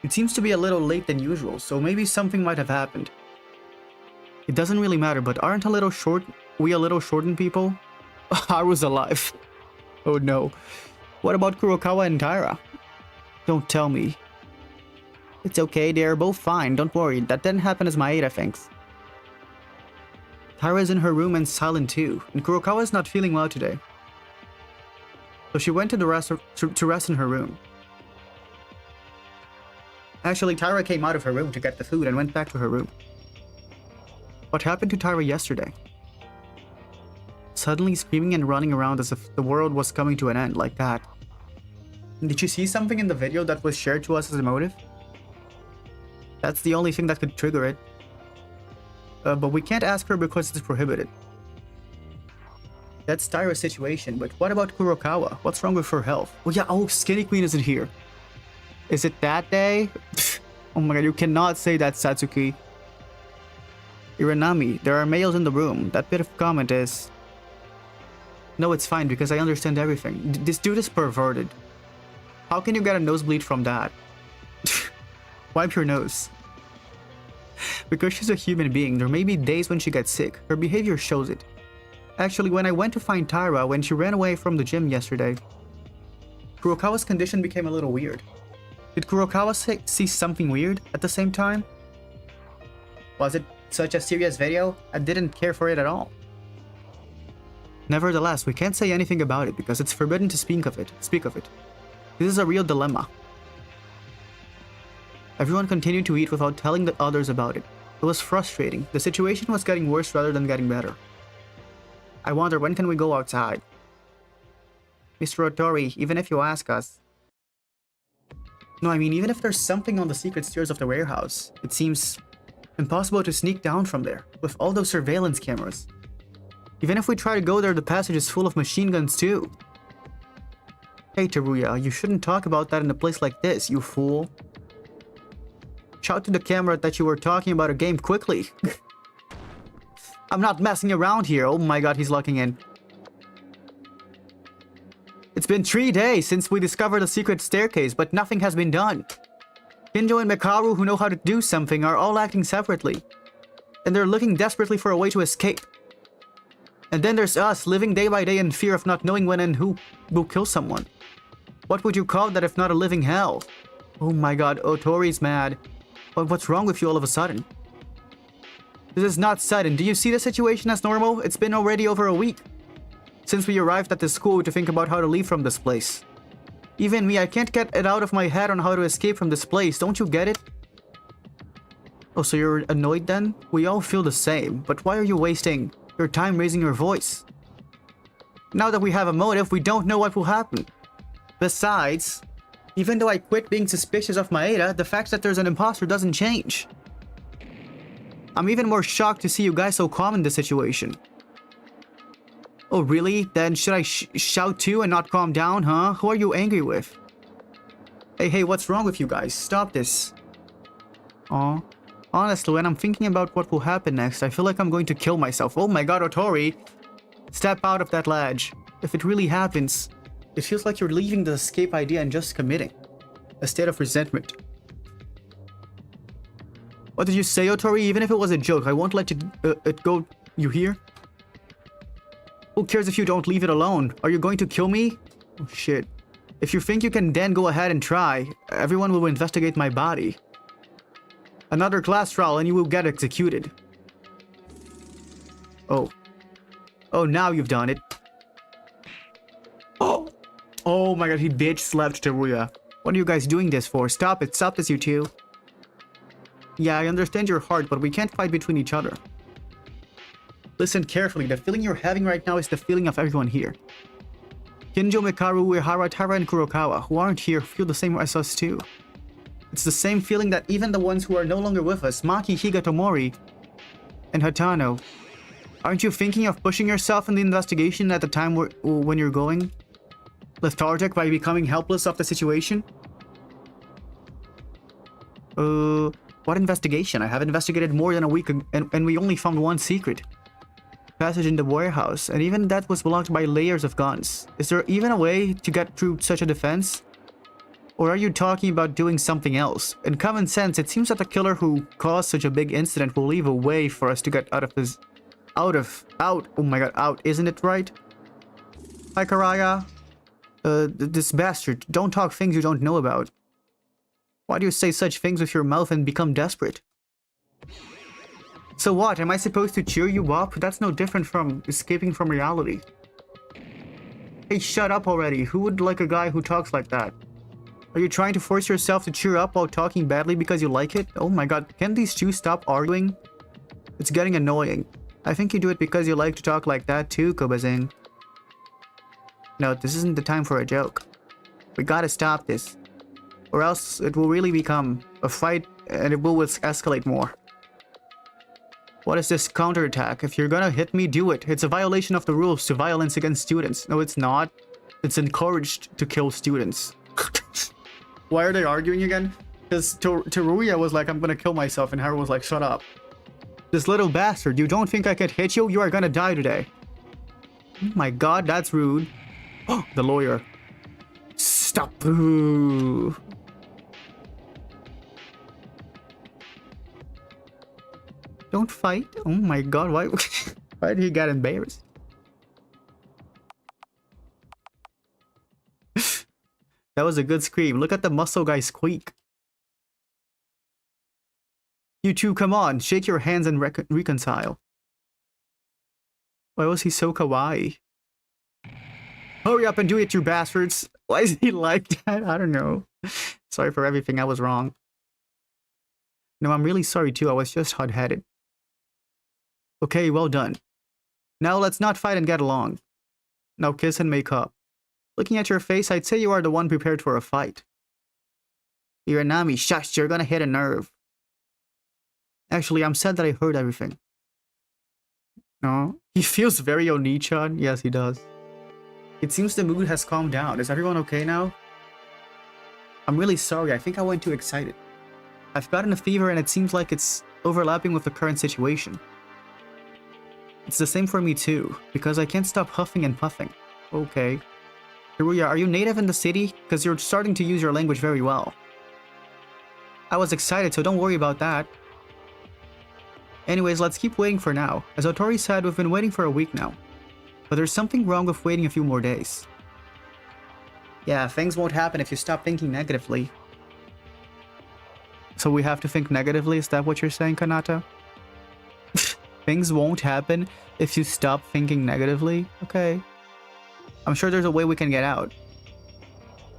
It seems to be a little late than usual, so maybe something might have happened. It doesn't really matter, but aren't we a little shortened people? Haru's alive. Oh no. What about Kurokawa and Tyra? Don't tell me. It's okay, they're both fine, don't worry. That didn't happen as Maeda thinks. Tyra is in her room and silent too, and Kurokawa is not feeling well today. So she went to rest in her room. Actually, Tyra came out of her room to get the food and went back to her room. What happened to Tyra yesterday? Suddenly screaming and running around as if the world was coming to an end like that. Did you see something in the video that was shared to us as a motive? That's the only thing that could trigger it. But we can't ask her because it's prohibited. That's Tyra's situation, but what about Kurokawa? What's wrong with her health? Oh yeah, Skinny Queen isn't here. Is it that day? Oh my god, you cannot say that, Satsuki. Iranami, there are males in the room. That bit of comment is... No, it's fine because I understand everything. This dude is perverted. How can you get a nosebleed from that? Wipe your nose. Because she's a human being, there may be days when she gets sick. Her behavior shows it. Actually, when I went to find Tyra when she ran away from the gym yesterday, Kurokawa's condition became a little weird. Did Kurokawa see something weird at the same time? Was it such a serious video? I didn't care for it at all. Nevertheless, we can't say anything about it because it's forbidden to speak of it. This is a real dilemma. Everyone continued to eat without telling the others about it. It was frustrating. The situation was getting worse rather than getting better. I wonder, when can we go outside? Mr. Otori, even if you ask us. No, I mean, even if there's something on the secret stairs of the warehouse, it seems impossible to sneak down from there, with all those surveillance cameras. Even if we try to go there, the passage is full of machine guns too. Hey Teruya, you shouldn't talk about that in a place like this, you fool. Shout to the camera that you were talking about a game quickly. I'm not messing around here. Oh my god, he's locking in. It's been 3 days since we discovered a secret staircase, but nothing has been done. Kinjo and Mekaru, who know how to do something, are all acting separately. And they're looking desperately for a way to escape. And then there's us, living day by day in fear of not knowing when and who will kill someone. What would you call that if not a living hell? Oh my god, Otori's mad. But what's wrong with you all of a sudden? This is not sudden. Do you see the situation as normal? It's been already over a week since we arrived at the school to think about how to leave from this place. Even me, I can't get it out of my head on how to escape from this place. Don't you get it? Oh, so you're annoyed then? We all feel the same, but why are you wasting your time raising your voice? Now that we have a motive, we don't know what will happen. Besides, even though I quit being suspicious of Maeda, the fact that there's an imposter doesn't change. I'm even more shocked to see you guys so calm in this situation. Oh really? Then should I shout too and not calm down, huh? Who are you angry with? Hey, what's wrong with you guys? Stop this. Aw. Honestly, when I'm thinking about what will happen next, I feel like I'm going to kill myself. Oh my god, Otori! Step out of that ledge. If it really happens, it feels like you're leaving the escape idea and just committing a state of resentment. What did you say, Otori? Even if it was a joke, I won't let it go. You hear? Who cares if you don't leave it alone? Are you going to kill me? Oh shit. If you think you can, then go ahead and try. Everyone will investigate my body. Another class trial and you will get executed. Oh. Oh, now you've done it. Oh! Oh my god, he bitch slapped Teruya. What are you guys doing this for? Stop it. Stop this, you two. Yeah, I understand your heart, but we can't fight between each other. Listen carefully. The feeling you're having right now is the feeling of everyone here. Kinjo, Mekaru, Uehara, Tara, and Kurokawa, who aren't here, feel the same as us too. It's the same feeling that even the ones who are no longer with us, Maki, Higatomori, and Hatano. Aren't you thinking of pushing yourself in the investigation at the time when you're going lethargic by becoming helpless of the situation? What investigation? I have investigated more than a week and we only found one secret passage in the warehouse, and even that was blocked by layers of guns. Is there even a way to get through such a defense? Or are you talking about doing something else? In common sense, it seems that the killer who caused such a big incident will leave a way for us to get out of this... Out. Oh my god, out. Isn't it right? Hi, Karaya. This bastard. Don't talk things you don't know about. Why do you say such things with your mouth and become desperate? So what? Am I supposed to cheer you up? That's no different from escaping from reality. Hey, shut up already. Who would like a guy who talks like that? Are you trying to force yourself to cheer up while talking badly because you like it? Oh my god, can these two stop arguing? It's getting annoying. I think you do it because you like to talk like that too, Kobazin. No, this isn't the time for a joke. We gotta stop this. Or else it will really become a fight and it will escalate more. What is this counterattack? If you're gonna hit me, do it. It's a violation of the rules to violence against students. No, it's not. It's encouraged to kill students. Why are they arguing again? Because Teruya was like, I'm gonna kill myself, and Haru was like, shut up. This little bastard, you don't think I could hit you? You are gonna die today. Oh my god, that's rude. Oh, the lawyer. Stop. Ooh. Don't fight. Oh my god, why why did he get embarrassed? That was a good scream. Look at the muscle guy squeak. You two, come on. Shake your hands and reconcile. Why was he so kawaii? Hurry up and do it, you bastards. Why is he like that? I don't know. Sorry for everything. I was wrong. No, I'm really sorry too. I was just hot-headed. Okay, well done. Now let's not fight and get along. Now kiss and make up. Looking at your face, I'd say you are the one prepared for a fight. Iranami, shush, you're gonna hit a nerve. Actually, I'm sad that I heard everything. No, he feels very Oni-chan. Yes, he does. It seems the mood has calmed down. Is everyone okay now? I'm really sorry. I think I went too excited. I've gotten a fever and it seems like it's overlapping with the current situation. It's the same for me too, because I can't stop huffing and puffing. Okay. Hiruya, are you native in the city? Because you're starting to use your language very well. I was excited, so don't worry about that. Anyways, let's keep waiting for now. As Otori said, we've been waiting for a week now. But there's something wrong with waiting a few more days. Yeah, things won't happen if you stop thinking negatively. So we have to think negatively? Is that what you're saying, Kanata? Things won't happen if you stop thinking negatively? Okay. I'm sure there's a way we can get out.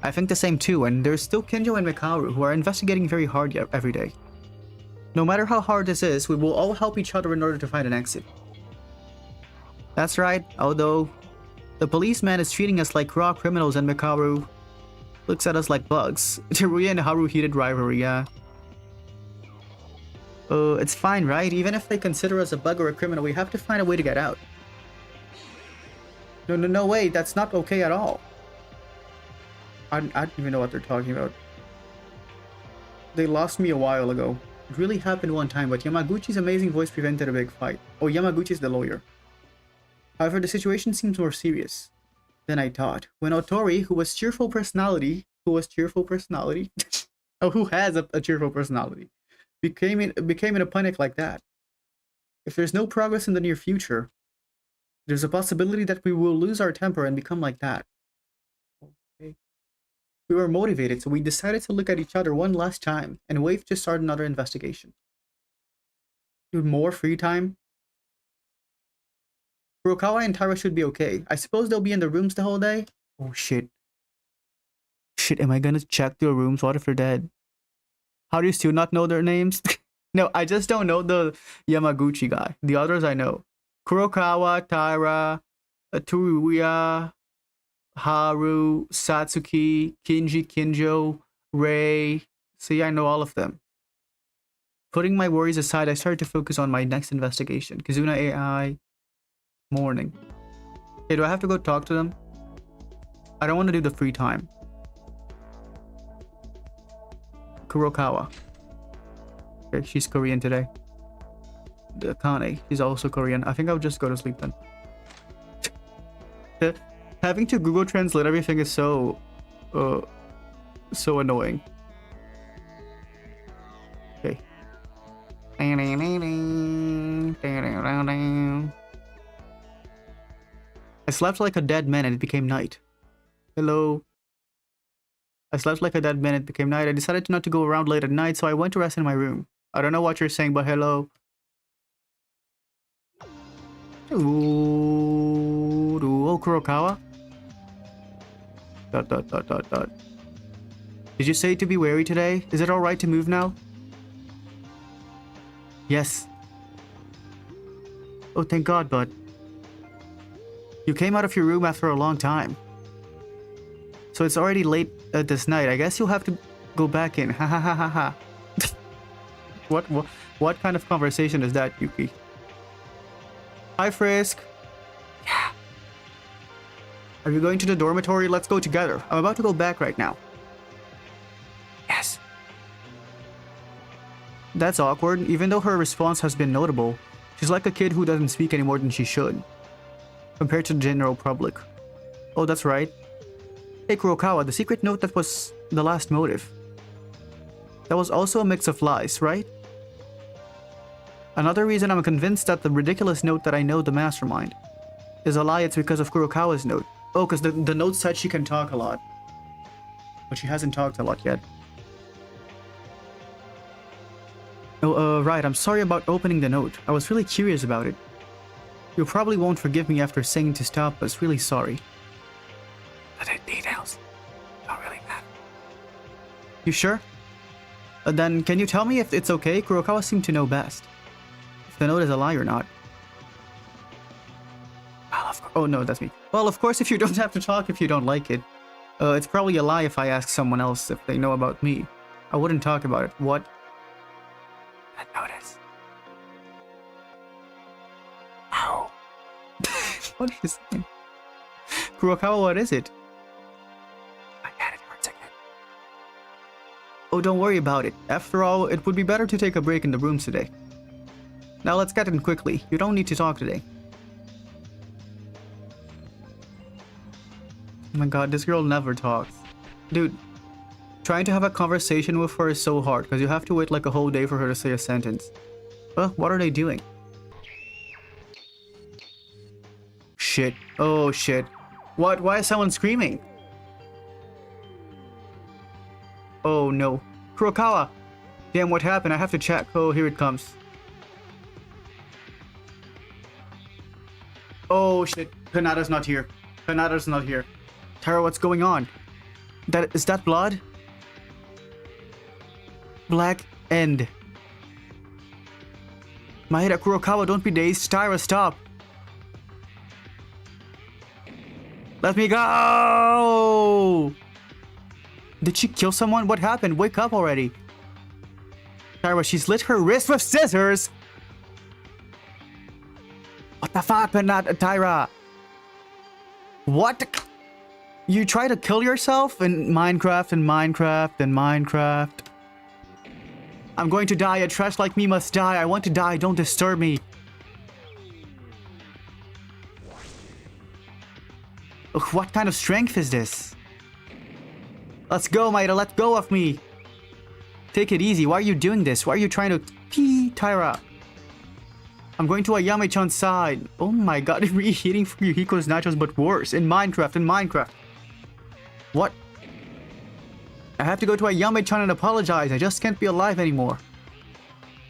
I think the same too, and there's still Kinjo and Mikaru who are investigating very hard every day. No matter how hard this is, we will all help each other in order to find an exit. That's right, although the policeman is treating us like raw criminals and Mikaru looks at us like bugs. Teruya and Haru heated rivalry, yeah. It's fine, right? Even if they consider us a bug or a criminal, we have to find a way to get out. No way, that's not okay at all. I don't even know what they're talking about. They lost me a while ago. It really happened one time, but Yamaguchi's amazing voice prevented a big fight. Oh, Yamaguchi's the lawyer. However, the situation seems more serious than I thought. When Otori, who has a cheerful personality, became in a panic like that. If there's no progress in the near future, there's a possibility that we will lose our temper and become like that. Okay. We were motivated, so we decided to look at each other one last time and wait to start another investigation. Dude, more free time? Kurokawa and Taira should be okay. I suppose they'll be in the rooms the whole day? Oh shit. Shit, am I gonna check their rooms? What if they're dead? How do you still not know their names? No, I just don't know the Yamaguchi guy. The others I know. Kurokawa, Taira, Teruya, Haru, Satsuki, Kinjo, Rei. See, I know all of them. Putting my worries aside, I started to focus on my next investigation. Kizuna AI. Morning. Okay, do I have to go talk to them? I don't want to do the free time. Kurokawa. Okay, she's Korean today. The Kane, she's also Korean. I think I'll just go to sleep then. Having to Google Translate everything is so annoying. Okay. I slept like a dead man and it became night. Hello. I slept like a dead man and it became night. I decided not to go around late at night, so I went to rest in my room. I don't know what you're saying, but hello. Ooh, Kurokawa? ... Did you say to be wary today? Is it alright to move now? Yes. Oh, thank God, bud. You came out of your room after a long time. So it's already late this night. I guess you'll have to go back in. Ha ha ha ha ha. What kind of conversation is that, Yuki? Hi, Frisk. Yeah. Are you going to the dormitory? Let's go together. I'm about to go back right now. Yes. That's awkward. Even though her response has been notable, she's like a kid who doesn't speak any more than she should, compared to the general public. Oh, that's right. Hey, Kurokawa, the secret note that was the last motive. That was also a mix of lies, right? Another reason I'm convinced that the ridiculous note that I know the mastermind is a lie, it's because of Kurokawa's note. Oh, because the note said she can talk a lot. but she hasn't talked a lot yet. Oh, right, I'm sorry about opening the note. I was really curious about it. You probably won't forgive me after saying to stop, but really sorry. The details don't really matter. You sure? Then can you tell me if it's okay? Kurokawa seemed to know best. If the note is a lie or not. Oh no, that's me. Well, of course, if you don't have to talk if you don't like it. It's probably a lie if I ask someone else if they know about me. I wouldn't talk about it. What? That notice. Ow. What is it? Kurokawa, what is it? My head, it hurts again. Oh, don't worry about it. After all, it would be better to take a break in the rooms today. Now let's get in quickly. You don't need to talk today. Oh my god, this girl never talks. Dude, trying to have a conversation with her is so hard because you have to wait like a whole day for her to say a sentence. What are they doing? Shit. Oh shit. What? Why is someone screaming? Oh no. Kurokawa! Damn, what happened? I have to check. Oh, here it comes. Oh shit. Kanada's not here. Kanada's not here. Tara, what's going on? Is that blood? Black end. Maeda, Kurokawa, don't be dazed. Tyra, stop. Let me go! Did she kill someone? What happened? Wake up already. Tyra, she slit her wrist with scissors! What the fuck, Tyra? What? You try to kill yourself in Minecraft and Minecraft and Minecraft. I'm going to die. A trash like me must die. I want to die. Don't disturb me. Ugh, what kind of strength is this? Let's go, Maeda. Let go of me. Take it easy. Why are you doing this? Why are you trying to pee, Tyra? I'm going to Ayame-chan's side. Oh my god, reheating Yukiko's nachos, but worse. In Minecraft. What? I have to go to Ayame-chan and apologize. I just can't be alive anymore.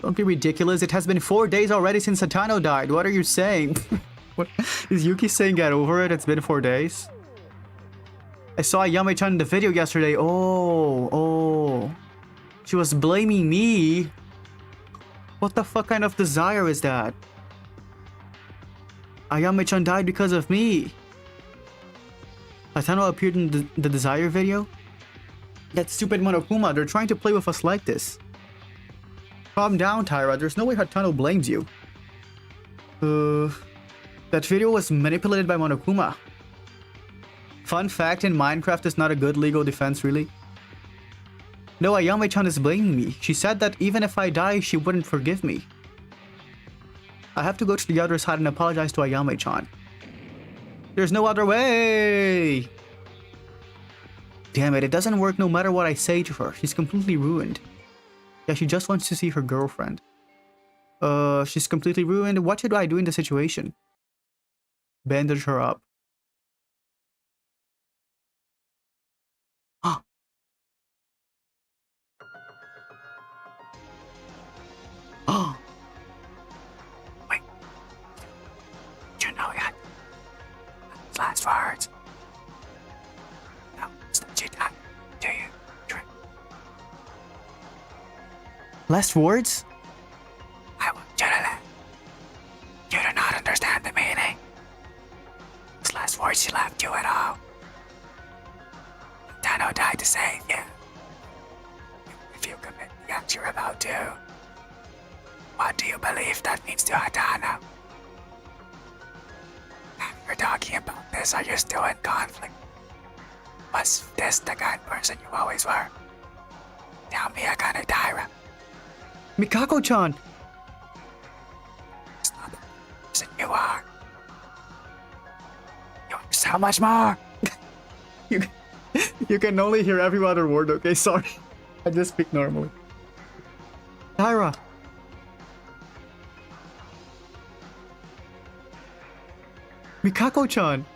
Don't be ridiculous. It has been 4 days already since Satano died. What are you saying? What? Is Yuki saying get over it? It's been 4 days? I saw Ayame-chan in the video yesterday. Oh. She was blaming me. What the fuck kind of desire is that? Ayame-chan died because of me. Hatano appeared in the Desire video? That stupid Monokuma, they're trying to play with us like this. Calm down, Tyra. There's no way Hatano blames you. That video was manipulated by Monokuma. Fun fact, in Minecraft is not a good legal defense, really. No, Ayame-chan is blaming me. She said that even if I die, she wouldn't forgive me. I have to go to the other side and apologize to Ayame-chan. There's no other way! Damn it, it doesn't work no matter what I say to her. She's completely ruined. Yeah, she just wants to see her girlfriend. She's completely ruined. What should I do in the situation? Bandage her up. Wait. Do you know yet? Last words. No, it's not you done. Do you? Drink. Last words? I want you to let. You do not understand the meaning. Those last words she left you at all. Tano died to save you. If you commit the act you're about to, what do you believe that means to Hatano? You're talking about this, are you still in conflict? Was this the kind person you always were? Tell me again, Tyra. Mikako-chan! It's not the person you are. You are so much more! You can only hear every other word, okay? Sorry. I just speak normally. Tyra! Mikako-chan!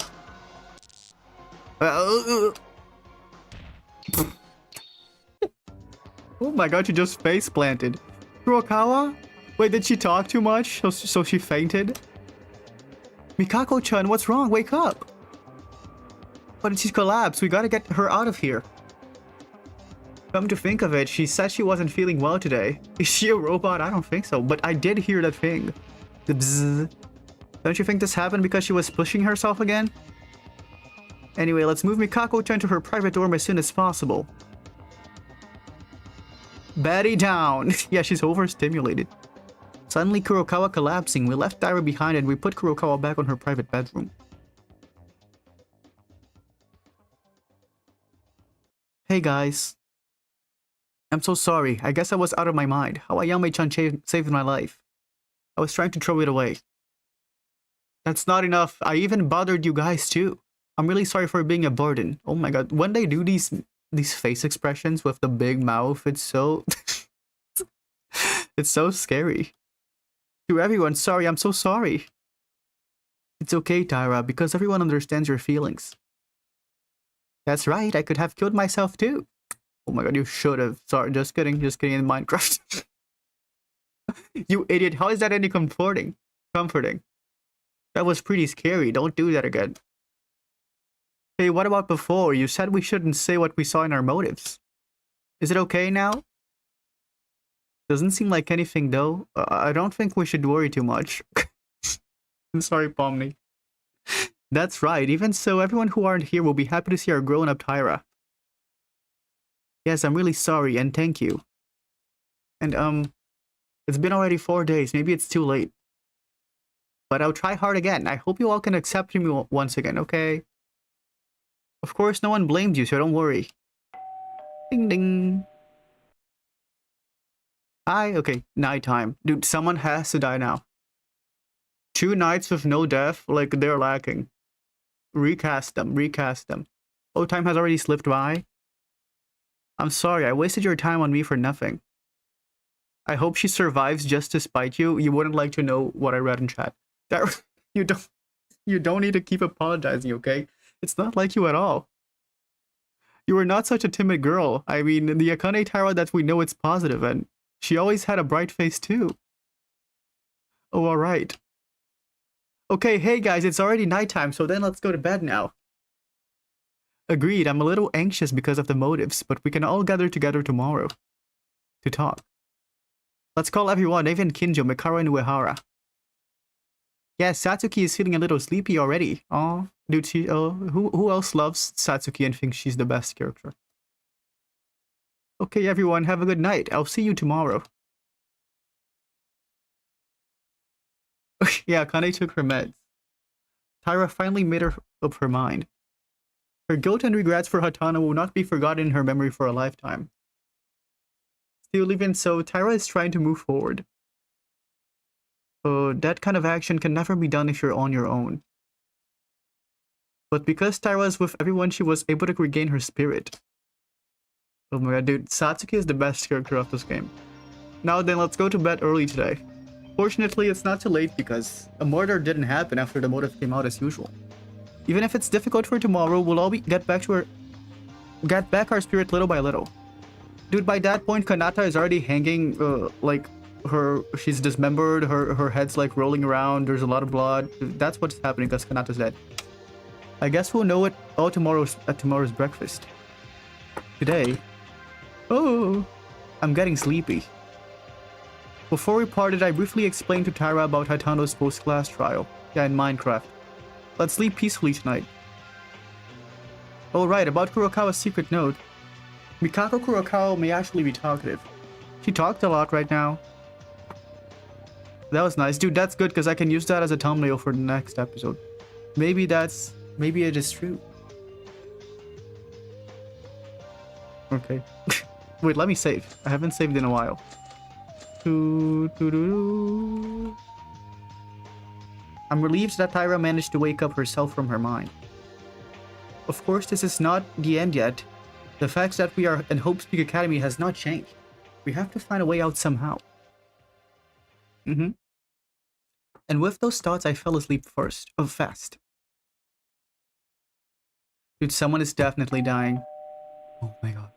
my god, she just face planted. Kurokawa? Wait, did she talk too much? So she fainted? Mikako-chan, what's wrong? Wake up! But did she collapse? We gotta get her out of here. Come to think of it, she said she wasn't feeling well today. Is she a robot? I don't think so, but I did hear that thing. The bzzz. Don't you think this happened because she was pushing herself again? Anyway, let's move Mikako-chan to her private dorm as soon as possible. Betty down! Yeah, she's overstimulated. Suddenly Kurokawa collapsing. We left Taira behind and we put Kurokawa back on her private bedroom. Hey guys. I'm so sorry. I guess I was out of my mind. How Ayame-chan saved my life. I was trying to throw it away. That's not enough. I even bothered you guys too. I'm really sorry for being a burden. Oh my god. When they do these face expressions with the big mouth, it's so... it's so scary. To everyone, sorry, I'm so sorry. It's okay, Taira, because everyone understands your feelings. That's right, I could have killed myself too. Oh my god, you should have. Sorry, just kidding in Minecraft. You idiot, how is that any comforting? That was pretty scary, don't do that again. Hey, what about before? You said we shouldn't say what we saw in our motives. Is it okay now? Doesn't seem like anything though. I don't think we should worry too much. I'm sorry, Pomni. That's right, even so, everyone who aren't here will be happy to see our grown-up Taira. Yes, I'm really sorry, and thank you. And, it's been already 4 days, maybe it's too late. But I'll try hard again. I hope you all can accept me once again, okay? Of course, no one blamed you, so don't worry. Ding ding. Hi, okay, nighttime. Dude, someone has to die now. 2 nights with no death, like they're lacking. Recast them. Oh, time has already slipped by. I'm sorry, I wasted your time on me for nothing. I hope she survives just to spite you. You wouldn't like to know what I read in chat. That you don't need to keep apologizing, okay? It's not like you at all. You were not such a timid girl. I mean, the Akane Taira that we know it's positive, and she always had a bright face too. Oh, alright. Okay, hey guys, it's already nighttime, so then let's go to bed now. Agreed, I'm a little anxious because of the motives, but we can all gather together tomorrow to talk. Let's call everyone, even Kinjo, Mikara, and Uehara. Yes, Satsuki is feeling a little sleepy already. Aw, dude, who else loves Satsuki and thinks she's the best character? Okay, everyone, have a good night. I'll see you tomorrow. Yeah, Kane took her meds. Taira finally made up her mind. Her guilt and regrets for Hatano will not be forgotten in her memory for a lifetime. Still, even so, Taira is trying to move forward. That kind of action can never be done if you're on your own. But because Taira is with everyone, she was able to regain her spirit. Oh my god, dude, Satsuki is the best character of this game. Now then, let's go to bed early today. Fortunately, it's not too late because a murder didn't happen after the motive came out as usual. Even if it's difficult for tomorrow, we'll all get back our spirit little by little. Dude, by that point, Kanata is already hanging, like, she's dismembered, her head's like rolling around, there's a lot of blood. That's what's happening because Kanata's dead. I guess we'll know it all at tomorrow's breakfast. Today, oh, I'm getting sleepy. Before we parted, I briefly explained to Taira about Hatano's post-class trial. Yeah, in Minecraft. Let's sleep peacefully tonight. Oh right, about Kurokawa's secret note. Mikako Kurokawa may actually be talkative. She talked a lot right now. That was nice. Dude, that's good because I can use that as a thumbnail for the next episode. Maybe it is true. Okay. Wait, let me save. I haven't saved in a while. I'm relieved that Taira managed to wake up herself from her mind. Of course, this is not the end yet. The fact that we are in Hope's Peak Academy has not changed. We have to find a way out somehow. And with those thoughts, I fell asleep fast. Dude, someone is definitely dying. Oh my god.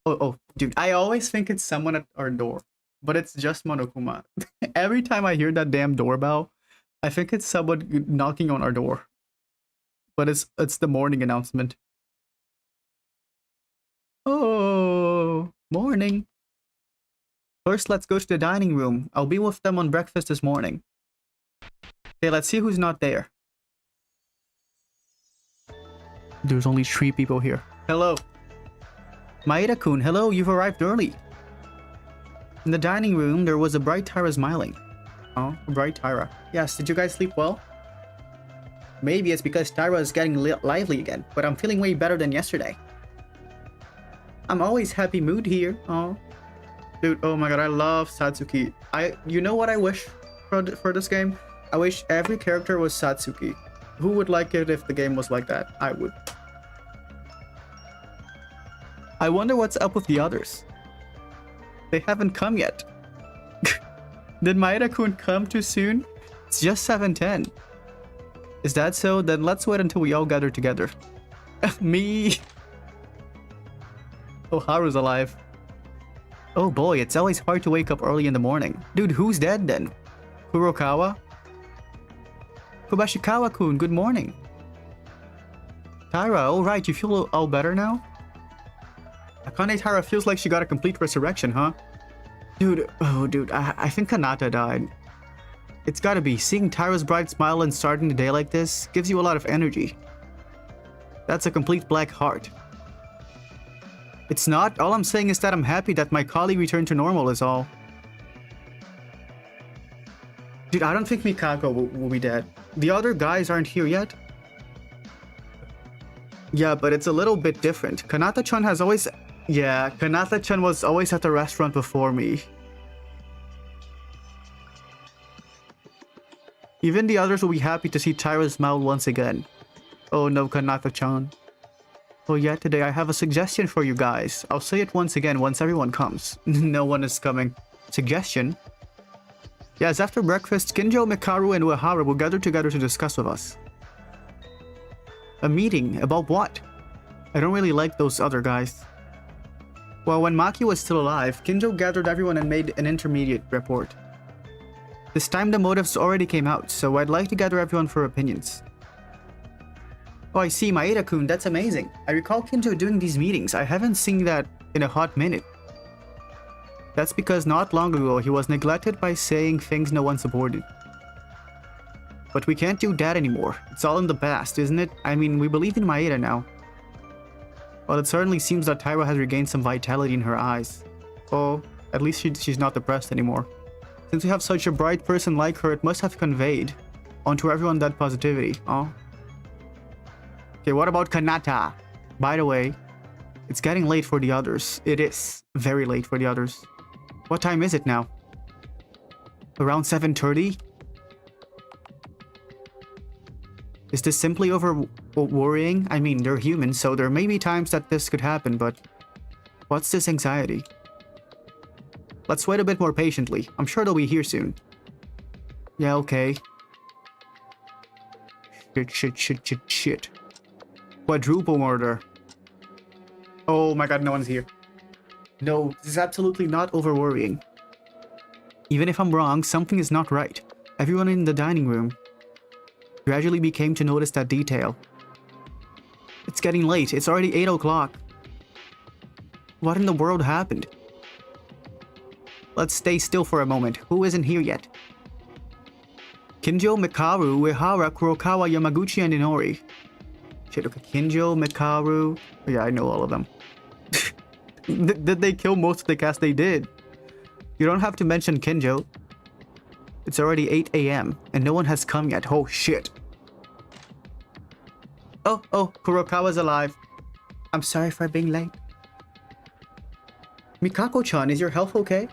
Oh, dude, I always think it's someone at our door, but it's just Monokuma. Every time I hear that damn doorbell, I think it's someone knocking on our door. But it's the morning announcement. Oh, morning. First, let's go to the dining room. I'll be with them on breakfast this morning. Okay, let's see who's not there. There's only 3 people here. Hello. Maeda-kun, hello, you've arrived early. In the dining room, there was a bright Tyra smiling. Oh, a bright Tyra. Yes, did you guys sleep well? Maybe it's because Tyra is getting lively again, but I'm feeling way better than yesterday. I'm always happy mood here. Oh, dude, oh my god, I love Satsuki. You know what I wish for this game? I wish every character was Satsuki. Who would like it if the game was like that? I would. I wonder what's up with the others. They haven't come yet. Did Maeda-kun come too soon? It's just 7:10. Is that so? Then let's wait until we all gather together. Me. Oh, Haru's alive. Oh boy, it's always hard to wake up early in the morning. Dude, who's dead then? Kurokawa? Kubashikawa-kun, good morning. Tyra, alright, you feel all better now? Akane Tyra feels like she got a complete resurrection, huh? Dude, oh dude, I think Kanata died. It's gotta be. Seeing Tyra's bright smile and starting the day like this gives you a lot of energy. That's a complete black heart. It's not. All I'm saying is that I'm happy that my colleague returned to normal is all. Dude, I don't think Mikako will be dead. The other guys aren't here yet. Yeah, but it's a little bit different. Kanata-chan has always... Yeah, Kanata-chan was always at the restaurant before me. Even the others will be happy to see Tyra smile once again. Oh no, Kanata-chan. Oh yeah, today I have a suggestion for you guys. I'll say it once again once everyone comes. No one is coming. Suggestion? Yes, after breakfast, Kinjo, Mikaru, and Uehara will gather together to discuss with us. A meeting? About what? I don't really like those other guys. Well, when Maki was still alive, Kinjo gathered everyone and made an intermediate report. This time the motives already came out, so I'd like to gather everyone for opinions. Oh, I see, Maeda-kun, that's amazing. I recall Kinjo doing these meetings. I haven't seen that in a hot minute. That's because not long ago he was neglected by saying things no one supported. But we can't do that anymore. It's all in the past, isn't it? I mean, we believe in Maeda now. Well, it certainly seems that Tyra has regained some vitality in her eyes. Oh, at least she's not depressed anymore. Since we have such a bright person like her, it must have conveyed onto everyone that positivity. Oh. Okay, what about Kanata? By the way, it's getting late for the others. It is very late for the others. What time is it now? Around 7:30? Is this simply over worrying? I mean, they're human, so there may be times that this could happen, but what's this anxiety? Let's wait a bit more patiently. I'm sure they'll be here soon. Yeah, okay. Shit. Quadruple murder. Oh my god, no one's here. No, this is absolutely not over worrying. Even if I'm wrong, something is not right. Everyone in the dining room gradually became to notice that detail. It's getting late. It's already 8 o'clock. What in the world happened? Let's stay still for a moment. Who isn't here yet? Kinjo, Mikaru, Uehara, Kurokawa, Yamaguchi, and Inori. Shit, okay. Kinjo, Mikaru... Yeah, I know all of them. Did they kill most of the cast? They did. You don't have to mention Kinjo. It's already 8 AM, and no one has come yet. Oh, shit. Oh, Kurokawa's alive. I'm sorry for being late. Mikako-chan, is your health okay?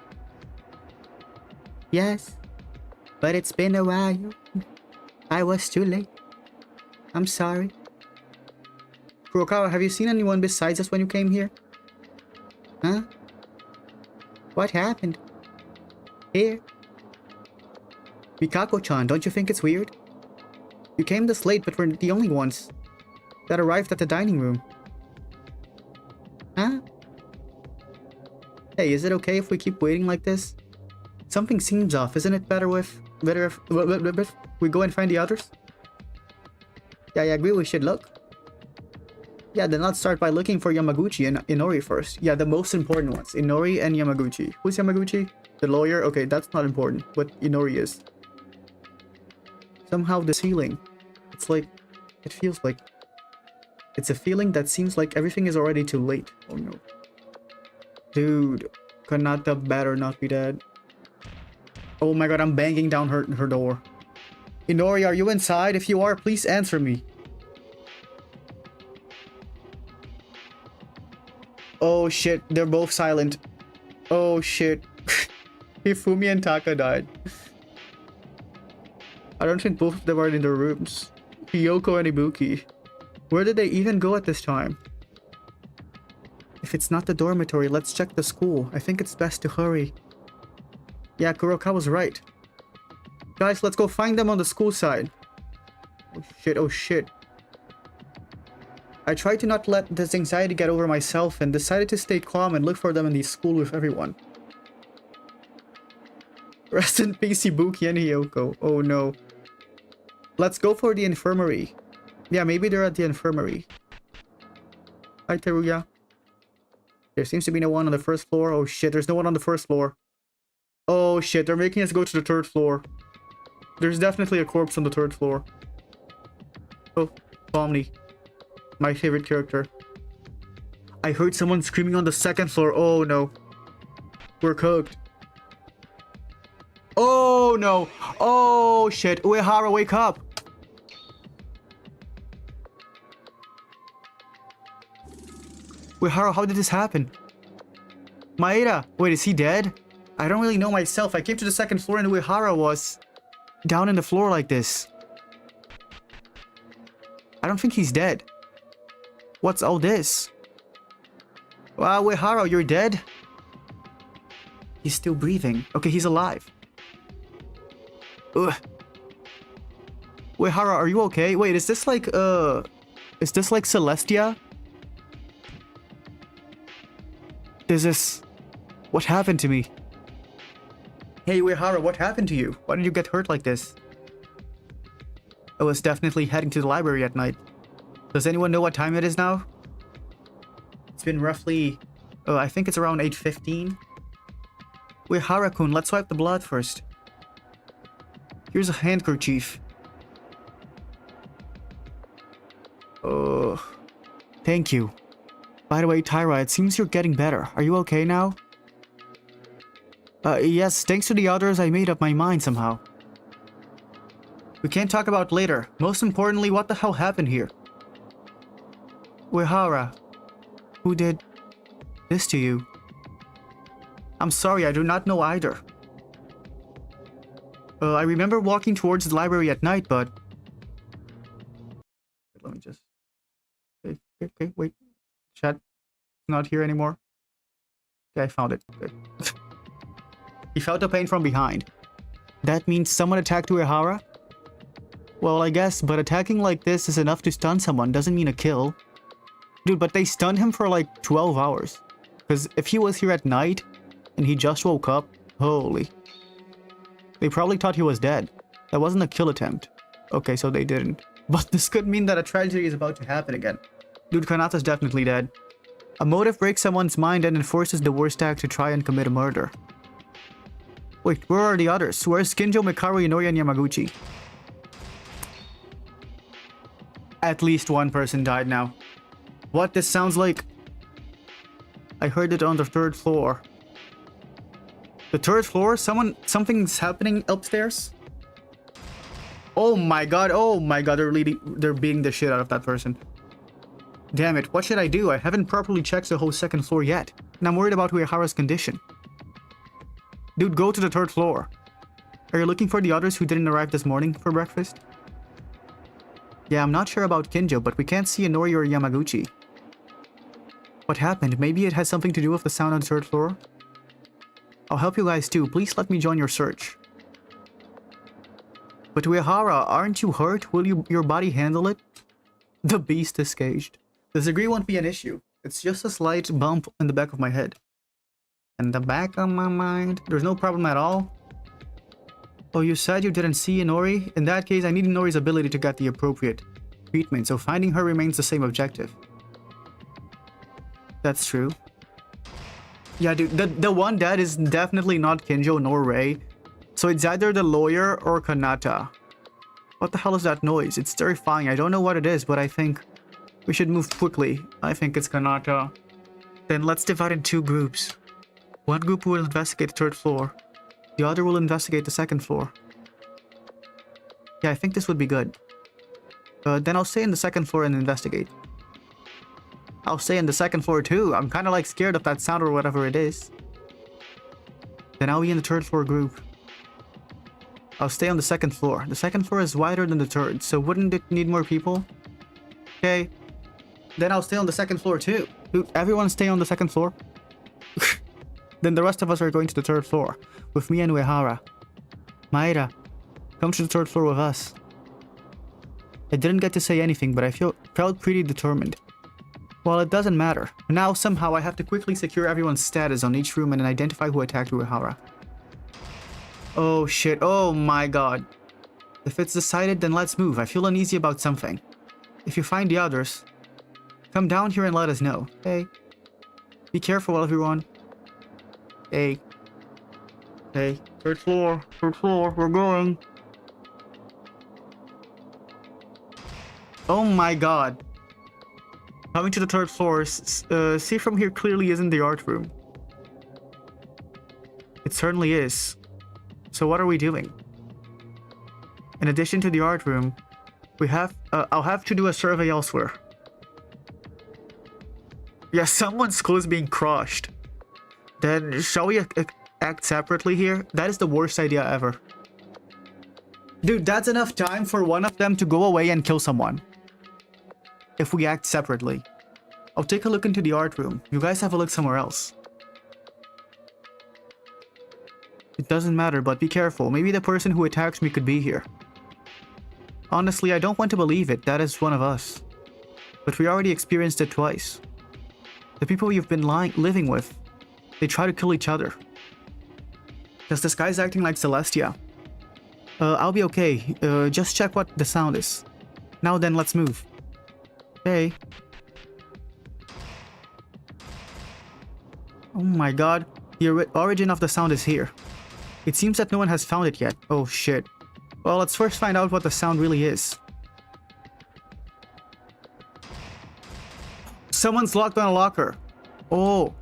Yes, but it's been a while. I was too late. I'm sorry. Kurokawa, have you seen anyone besides us when you came here? Huh? What happened? Here? Mikako-chan, don't you think it's weird? You came this late, but we're the only ones that arrived at the dining room. Huh? Hey, is it okay if we keep waiting like this? Something seems off. Isn't it better if we go and find the others? Yeah, I agree we should look. Yeah, then let's start by looking for Yamaguchi and Inori first. Yeah, the most important ones. Inori and Yamaguchi. Who's Yamaguchi? The lawyer? Okay, that's not important, but Inori is. Somehow this feeling, it's like, it feels like, it's a feeling that seems like everything is already too late. Oh no. Dude, Kanata better not be dead. Oh my god, I'm banging down her door. Inori, are you inside? If you are, please answer me. Oh shit, they're both silent. Oh shit. Hifumi and Taka died. I don't think both of them are in their rooms. Hiyoko and Ibuki. Where did they even go at this time? If it's not the dormitory, let's check the school. I think it's best to hurry. Yeah, Kuroka was right. Guys, let's go find them on the school side. Oh shit, oh shit. I tried to not let this anxiety get over myself and decided to stay calm and look for them in the school with everyone. Rest in peace, Ibuki and Hiyoko. Oh no. Let's go for the infirmary. Yeah, maybe they're at the infirmary. Hi, Teruya. There seems to be no one on the first floor. Oh shit, there's no one on the first floor. Oh shit, they're making us go to the third floor. There's definitely a corpse on the third floor. Oh, Pomni. My favorite character. I heard someone screaming on the second floor. Oh no. We're cooked. Oh no. Oh shit. Uehara, wake up. Uehara, how did this happen? Maeda. Wait, is he dead? I don't really know myself. I came to the second floor and Uehara was down in the floor like this. I don't think he's dead. What's all this? Wow, Uehara, you're dead? He's still breathing. Okay, he's alive. Ugh. Uehara, are you okay? Wait, is this like Celestia? Is this... What happened to me? Hey, Uehara, what happened to you? Why did you get hurt like this? I was definitely heading to the library at night. Does anyone know what time it is now? It's been roughly... I think it's around 8:15. Uehara-kun, let's wipe the blood first. Here's a handkerchief. Thank you. By the way, Tyra, it seems you're getting better. Are you okay now? Yes, thanks to the others, I made up my mind somehow. We can't talk about later. Most importantly, what the hell happened here? Uehara, who did this to you? I'm sorry, I do not know either. I remember walking towards the library at night, but... Let me just... Okay, wait. Chat. Not here anymore. Okay, I found it. Okay. He felt the pain from behind. That means someone attacked Uehara? Well, I guess, but attacking like this is enough to stun someone, doesn't mean a kill. Dude, but they stunned him for like 12 hours. Because if he was here at night, and he just woke up, holy. They probably thought he was dead. That wasn't a kill attempt. Okay, so they didn't. But this could mean that a tragedy is about to happen again. Dude, Kanata's definitely dead. A motive breaks someone's mind and enforces the worst act to try and commit a murder. Wait, where are the others? Where's Kinjo, Mikaru, Inori, and Yamaguchi? At least one person died now. What? This sounds like... I heard it on the third floor. The third floor? Something's happening upstairs? Oh my god, they're beating the shit out of that person. Damn it, what should I do? I haven't properly checked the whole second floor yet. And I'm worried about Uehara's condition. Dude, go to the third floor. Are you looking for the others who didn't arrive this morning for breakfast? Yeah, I'm not sure about Kinjo, but we can't see Inori or Yamaguchi. What happened? Maybe it has something to do with the sound on the third floor? I'll help you guys too. Please let me join your search. But Uehara, aren't you hurt? Will your body handle it? The beast is caged. Disagree won't be an issue. It's just a slight bump in the back of my head. In the back of my mind, there's no problem at all. Oh, you said you didn't see Inori? In that case, I need Inori's ability to get the appropriate treatment, so finding her remains the same objective. That's true. Yeah, dude, the one dead is definitely not Kinjo nor Rei. So it's either the lawyer or Kanata. What the hell is that noise? It's terrifying. I don't know what it is, but I think we should move quickly. I think it's Kanata. Then let's divide in two groups. One group will investigate the third floor. The other will investigate the second floor. Yeah, I think this would be good. Then I'll stay in the second floor and investigate. I'll stay in the second floor too. I'm kind of like scared of that sound or whatever it is. Then I'll be in the third floor group. I'll stay on the second floor. The second floor is wider than the third, so wouldn't it need more people? Okay. Then I'll stay on the second floor too. Everyone stay on the second floor? Then the rest of us are going to the third floor, with me and Uehara. Maeda, come to the third floor with us. I didn't get to say anything, but I felt pretty determined. Well, it doesn't matter. Now, somehow, I have to quickly secure everyone's status on each room and identify who attacked Uehara. Oh shit, oh my god. If it's decided, then let's move. I feel uneasy about something. If you find the others, come down here and let us know, okay? Be careful, everyone. Hey. Hey. Third floor, we're going. Oh my god. Coming to the third floor, see from here clearly isn't the art room. It certainly is. So what are we doing? In addition to the art room, I'll have to do a survey elsewhere. Yeah, someone's skull is being crushed. Then shall we act separately here? That is the worst idea ever. Dude, that's enough time for one of them to go away and kill someone. If we act separately. I'll take a look into the art room. You guys have a look somewhere else. It doesn't matter, but be careful. Maybe the person who attacks me could be here. Honestly, I don't want to believe it. That is one of us. But we already experienced it twice. The people you've been living with, they try to kill each other. Because this guy's acting like Celestia. I'll be okay. Just check what the sound is. Now then, let's move. Okay. Oh my god. The origin of the sound is here. It seems that no one has found it yet. Oh shit. Well, let's first find out what the sound really is. Someone's locked on a locker. Oh.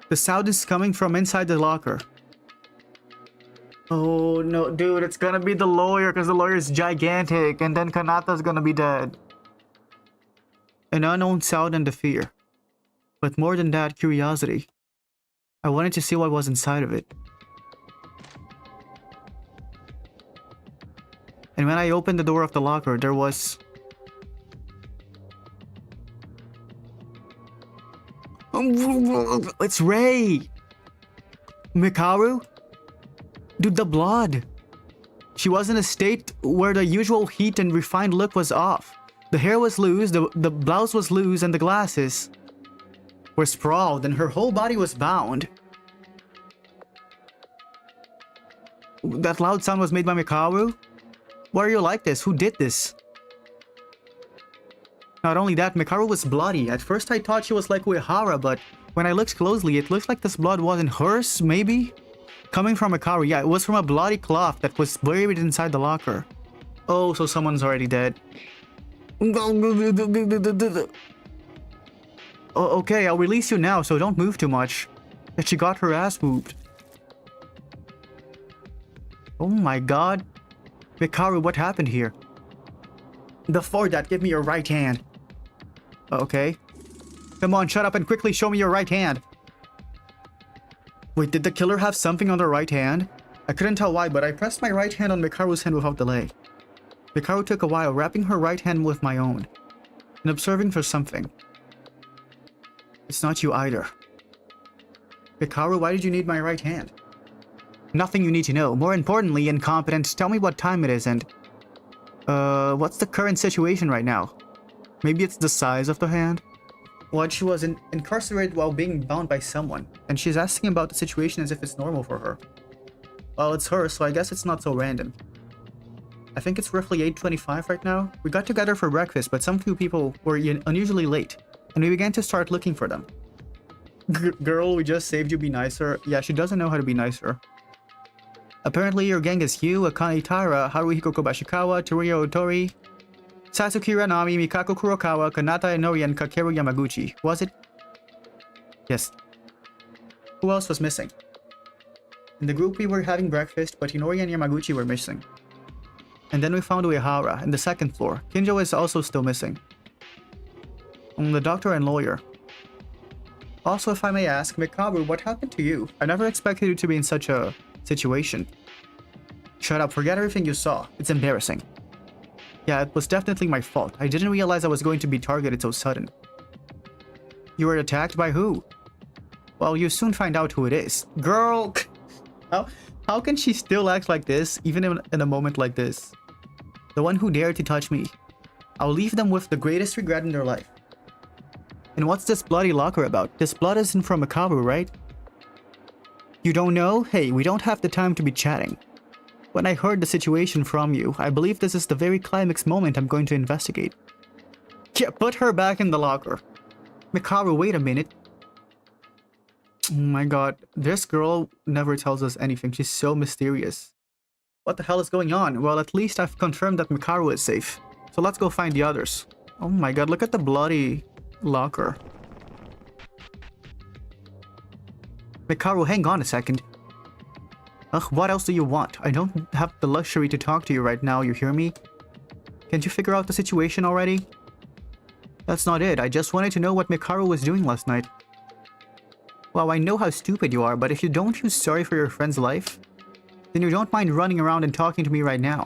The sound is coming from inside the locker. Oh no, dude, it's gonna be the lawyer because the lawyer is gigantic and then Kanata's gonna be dead. An unknown sound and a fear. But more than that, curiosity. I wanted to see what was inside of it. And when I opened the door of the locker, there was... It's Rei! Mikaru? Dude, the blood! She was in a state where the usual heat and refined look was off. The hair was loose, the blouse was loose, and the glasses were sprawled, and her whole body was bound. That loud sound was made by Mikaru? Why are you like this? Who did this? Not only that, Mikaru was bloody. At first I thought she was like Uehara, but when I looked closely, it looks like this blood wasn't hers, maybe? Coming from Mikaru, yeah, it was from a bloody cloth that was buried inside the locker. Oh, so someone's already dead. Oh, okay, I'll release you now, so don't move too much. That she got her ass whooped. Oh my god. Mikaru, what happened here? Before that, give me your right hand. Okay. Come on, shut up and quickly show me your right hand. Wait, did the killer have something on their right hand? I couldn't tell why, but I pressed my right hand on Mikaru's hand without delay. Mikaru took a while, wrapping her right hand with my own, and observing for something. It's not you either. Mikaru, why did you need my right hand? Nothing you need to know. More importantly, incompetent, tell me what time it is and... what's the current situation right now? Maybe it's the size of the hand? What, she was incarcerated while being bound by someone, and she's asking about the situation as if it's normal for her. Well, it's her, so I guess it's not so random. I think it's roughly 8:25 right now. We got together for breakfast, but some few people were unusually late, and we began to start looking for them. Girl, we just saved you, be nicer. Yeah, she doesn't know how to be nicer. Apparently, your gang is Hyu, Akane Taira, Haruhiko Kobashikawa, Teruya Otori, Satsuki Ranami, Mikako Kurokawa, Kanata Inori, and Kakeru Yamaguchi. Was it? Yes. Who else was missing? In the group we were having breakfast, but Inori and Yamaguchi were missing. And then we found Uehara in the second floor. Kinjo is also still missing. And the doctor and lawyer. Also, if I may ask, Mikaru, what happened to you? I never expected you to be in such a situation. Shut up, forget everything you saw. It's embarrassing. Yeah, it was definitely my fault. I didn't realize I was going to be targeted so sudden. You were attacked by who? Well, you soon find out who it is. Girl! How can she still act like this, even in a moment like this? The one who dared to touch me. I'll leave them with the greatest regret in their life. And what's this bloody locker about? This blood isn't from Mikaru, right? You don't know? Hey, we don't have the time to be chatting. When I heard the situation from you, I believe this is the very climax moment I'm going to investigate. Yeah, put her back in the locker. Mikaru, wait a minute. Oh my god, this girl never tells us anything. She's so mysterious. What the hell is going on? Well, at least I've confirmed that Mikaru is safe. So let's go find the others. Oh my god, look at the bloody locker. Mikaru, hang on a second. Ugh, what else do you want? I don't have the luxury to talk to you right now, you hear me? Can't you figure out the situation already? That's not it, I just wanted to know what Mikaru was doing last night. Well, I know how stupid you are, but if you don't feel sorry for your friend's life, then you don't mind running around and talking to me right now.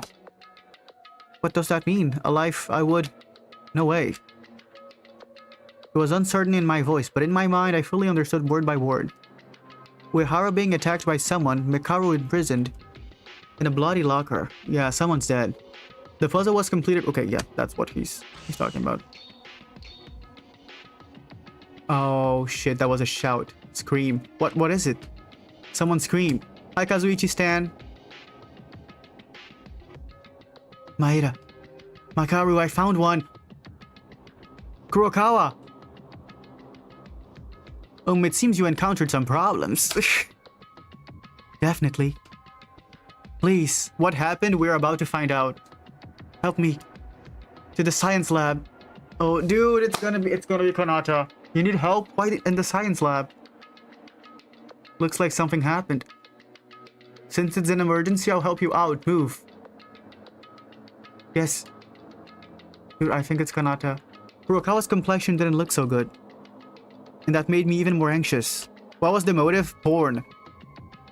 What does that mean? A life I would... No way. It was uncertain in my voice, but in my mind I fully understood word by word. Uehara being attacked by someone, Mikaru imprisoned, in a bloody locker. Yeah, someone's dead. The puzzle was completed. Okay, yeah, that's what he's talking about. Oh shit, that was a shout. Scream. What is it? Someone scream. Hi, Kazuichi-stan. Maeda. Makaru, I found one. Kurokawa. It seems you encountered some problems. Definitely. Please, what happened? We're about to find out. Help me. To the science lab. Oh, dude, it's gonna be Kanata. You need help? Why in the science lab? Looks like something happened. Since it's an emergency, I'll help you out. Move. Yes. Dude, I think it's Kanata. Kurokawa's complexion didn't look so good. And that made me even more anxious. What was the motive? Porn.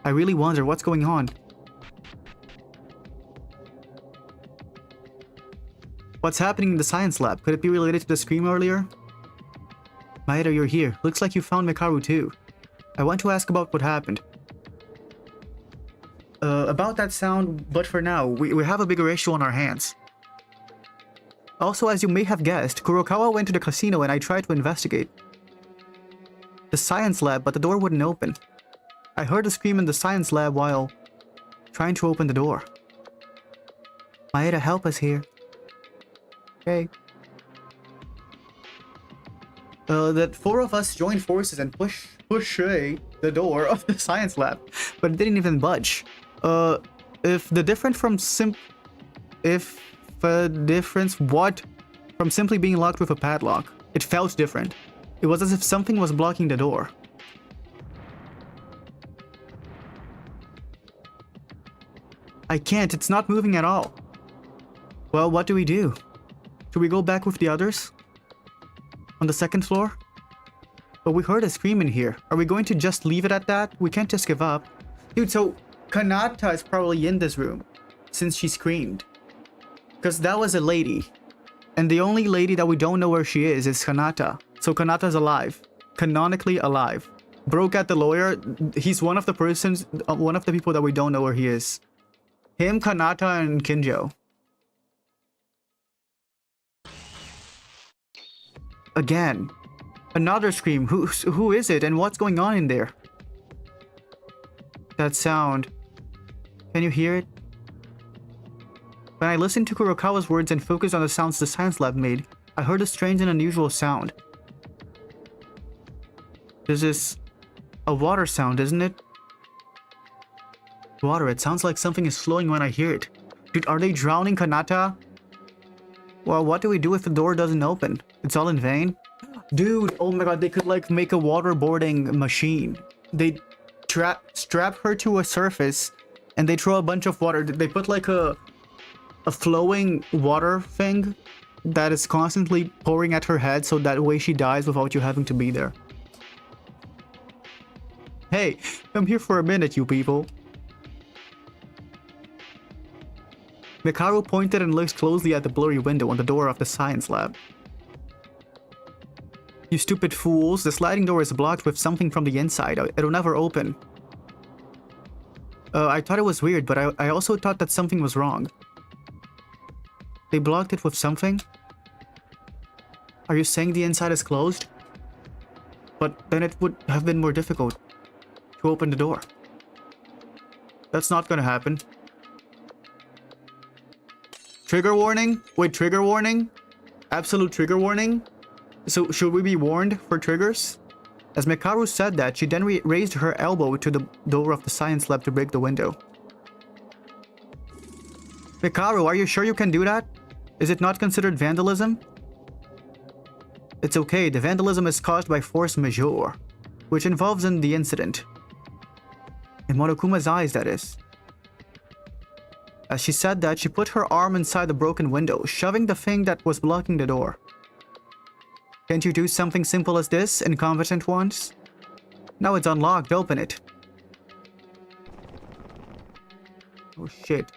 I really wonder what's going on. What's happening in the science lab? Could it be related to the scream earlier? Maeda, you're here. Looks like you found Mikaru too. I want to ask about what happened. About that sound, but for now, we have a bigger issue on our hands. Also, as you may have guessed, Kurokawa went to the casino and I tried to investigate the science lab, but the door wouldn't open. I heard a scream in the science lab while trying to open the door. Maeda, help us here. Okay. That four of us joined forces and push the door of the science lab, but it didn't even budge. If the difference from from simply being locked with a padlock, it felt different. It was as if something was blocking the door. I can't, it's not moving at all. Well, what do we do? Should we go back with the others? On the second floor? But we heard a scream in here. Are we going to just leave it at that? We can't just give up. Dude, so Kanata is probably in this room since she screamed. Because that was a lady. And the only lady that we don't know where she is Kanata. So Kanata's alive. Canonically alive. Brokat the lawyer, he's one of the people that we don't know where he is. Him, Kanata, and Kinjo. Again. Another scream. Who is it and what's going on in there? That sound. Can you hear it? When I listened to Kurokawa's words and focused on the sounds the science lab made, I heard a strange and unusual sound. This is a water sound, isn't it? Water, it sounds like something is flowing when I hear it. Dude, are they drowning Kanata? Well, what do we do if the door doesn't open? It's all in vain? Dude, oh my god, they could like make a waterboarding machine. They strap her to a surface and they throw a bunch of water. They put like a flowing water thing that is constantly pouring at her head so that way she dies without you having to be there. Hey, come here for a minute, you people. Mikaru pointed and looked closely at the blurry window on the door of the science lab. You stupid fools, the sliding door is blocked with something from the inside. It'll never open. I thought it was weird, but I also thought that something was wrong. They blocked it with something? Are you saying the inside is closed? But then it would have been more difficult to open the door. That's not gonna happen. Trigger warning? Wait, trigger warning? Absolute trigger warning? So, should we be warned for triggers? As Mikaru said that, she then raised her elbow to the door of the science lab to break the window. Mikaru, are you sure you can do that? Is it not considered vandalism? It's okay, the vandalism is caused by force majeure, which involves in the incident. In Monokuma's eyes, that is. As she said that, she put her arm inside the broken window, shoving the thing that was blocking the door. Can't you do something simple as this, incompetent ones? Now it's unlocked, open it. Oh shit.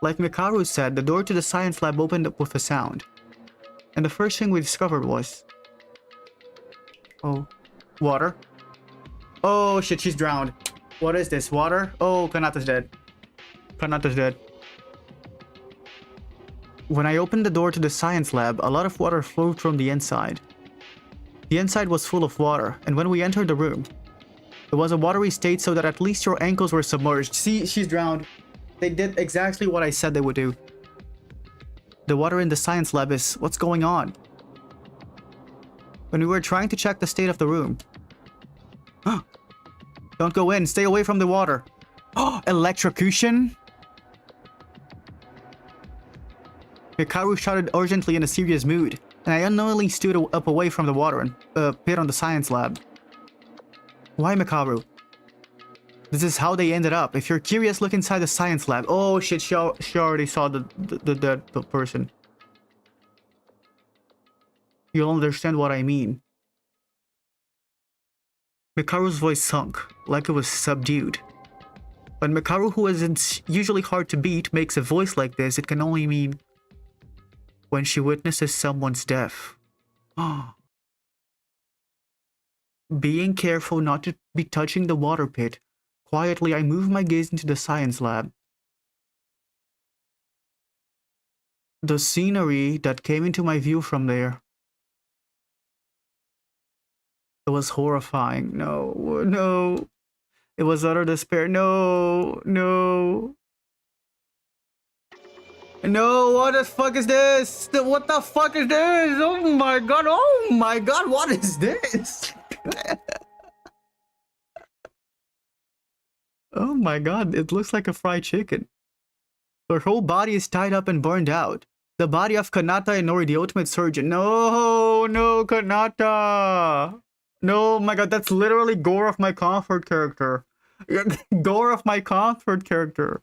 Like Mikaru said, the door to the science lab opened up with a sound. And the first thing we discovered was... Oh. Water. Oh shit, she's drowned. What is this? Water? Oh, Kanata's dead. Kanata's dead. When I opened the door to the science lab, a lot of water flowed from the inside. The inside was full of water, and when we entered the room, it was a watery state so that at least your ankles were submerged. See, she's drowned. They did exactly what I said they would do. The water in the science lab is... What's going on? When we were trying to check the state of the room... Don't go in. Stay away from the water. Electrocution? Mikaru shouted urgently in a serious mood, and I unknowingly stood up away from the water and pit on the science lab. Why, Mikaru? This is how they ended up. If you're curious, look inside the science lab. Oh shit, she already saw the dead person. You'll understand what I mean. Mikaru's voice sunk, like it was subdued. When Mikaru, who isn't usually hard to beat, makes a voice like this, it can only mean... when she witnesses someone's death. Being careful not to be touching the water pit, quietly I moved my gaze into the science lab. The scenery that came into my view from there. It was horrifying. No, no. It was utter despair. No, no. No, what the fuck is this? What the fuck is this? Oh my god, what is this? Oh my god, it looks like a fried chicken. Her whole body is tied up and burned out. The body of Kanata Inori, the ultimate surgeon. No, no, Kanata. No, my god, that's literally Gore of my comfort character. Gore of my comfort character.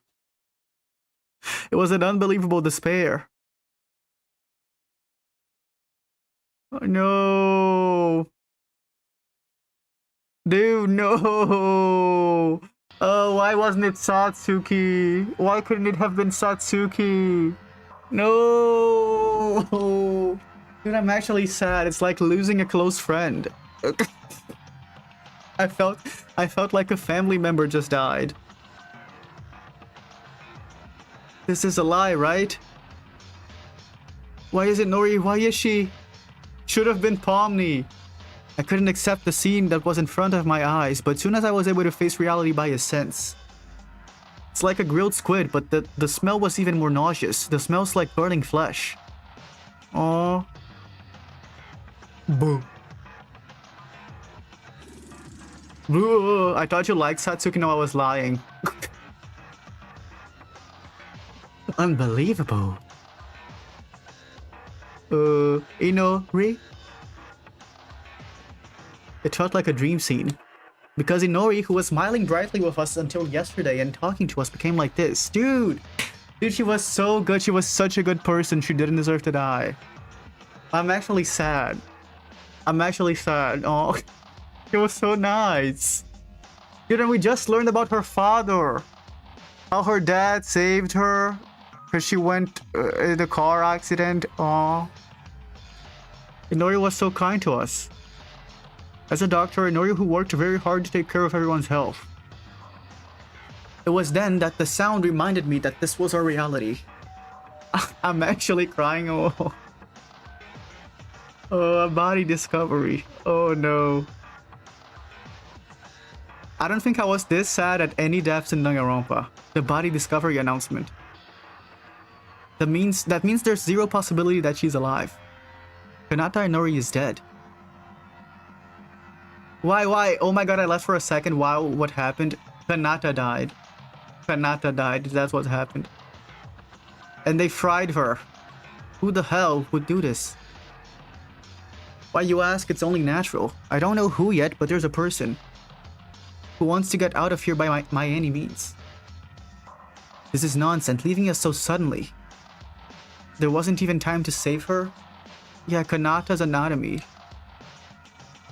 It was an unbelievable despair. Oh, no. Dude, no. Oh, why wasn't it Satsuki? Why couldn't it have been Satsuki? No. Dude, I'm actually sad. It's like losing a close friend. I felt like a family member just died. This is a lie, right? Why is it Nori? Why is she? Should have been Pomni. I couldn't accept the scene that was in front of my eyes, but soon as I was able to face reality by a sense. It's like a grilled squid, but the smell was even more nauseous. The smell's like burning flesh. Aww. Boo. Boo. I thought you liked Satsuki. No, I was lying. Unbelievable. Inori? It felt like a dream scene. Because Inori, who was smiling brightly with us until yesterday and talking to us, became like this. Dude, she was so good. She was such a good person. She didn't deserve to die. I'm actually sad. Oh, she was so nice. Dude, and we just learned about her father. How her dad saved her. Because she went in a car accident. Aw. Inori was so kind to us. As a doctor, Inori who worked very hard to take care of everyone's health. It was then that the sound reminded me that this was our reality. I'm actually crying. Oh, a body discovery. Oh no. I don't think I was this sad at any deaths in Danganronpa. The body discovery announcement. That means there's zero possibility that she's alive. Kanata Inori is dead. Why? Oh my god, I left for a second. Wow, what happened? Kanata died. That's what happened. And they fried her. Who the hell would do this? Why, you ask? It's only natural. I don't know who yet, but there's a person who wants to get out of here by any means. This is nonsense, leaving us so suddenly. There wasn't even time to save her? Yeah, Kanata's anatomy.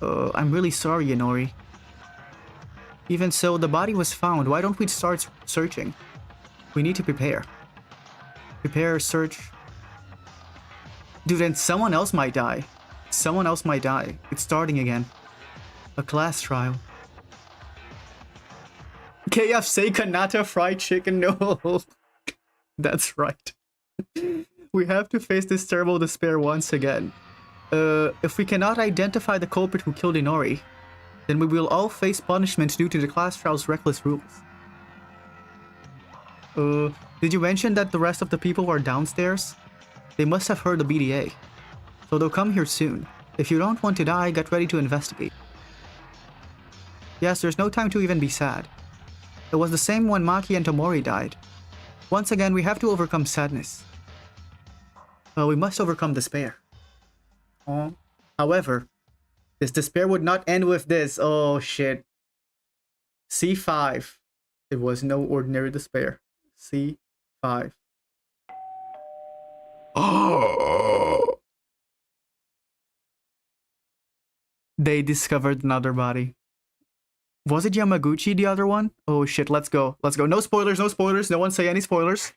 I'm really sorry, Inori. Even so, the body was found. Why don't we start searching? We need to prepare. Prepare, search. Dude, and someone else might die. It's starting again. A class trial. KFC Kanata fried chicken. No. That's right. We have to face this terrible despair once again. If we cannot identify the culprit who killed Inori, then we will all face punishment due to the class trial's reckless rules. Did you mention that the rest of the people are downstairs? They must have heard the BDA. So they'll come here soon. If you don't want to die, get ready to investigate. Yes, there's no time to even be sad. It was the same when Maki and Tomori died. Once again, we have to overcome sadness. We must overcome despair. However, this despair would not end with this. Oh shit. C5. It was no ordinary despair. C5. Oh. They discovered another body. Was it Yamaguchi, the other one? Oh shit, let's go. No spoilers. No one say any spoilers.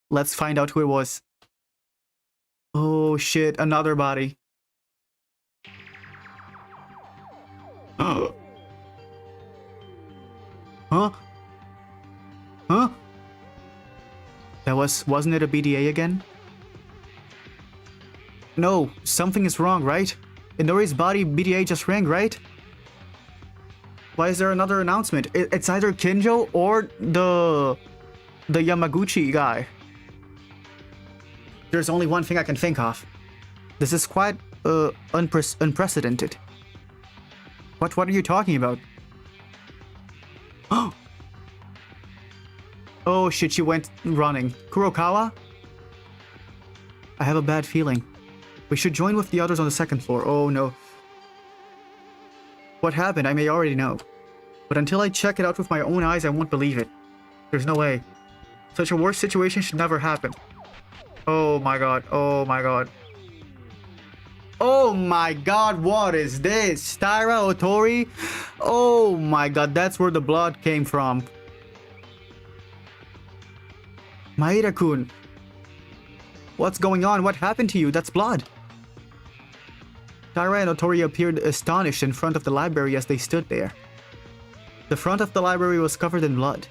Let's find out who it was. Oh shit, another body. Huh? Wasn't it a BDA again? No, something is wrong, right? Inori's body BDA just rang, right? Why is there another announcement? It's either Kinjo or the Yamaguchi guy. There's only one thing I can think of. This is quite unprecedented. What are you talking about? Oh shit, she went running. Kurokawa? I have a bad feeling. We should join with the others on the second floor. Oh no. What happened? I may already know. But until I check it out with my own eyes, I won't believe it. There's no way. Such a worse situation should never happen. Oh my god. Oh my god. Oh my god, what is this? Taira Otori? Oh my god, that's where the blood came from. Maeda-kun. What's going on? What happened to you? That's blood. Taira and Otori appeared astonished in front of the library as they stood there. The front of the library was covered in blood.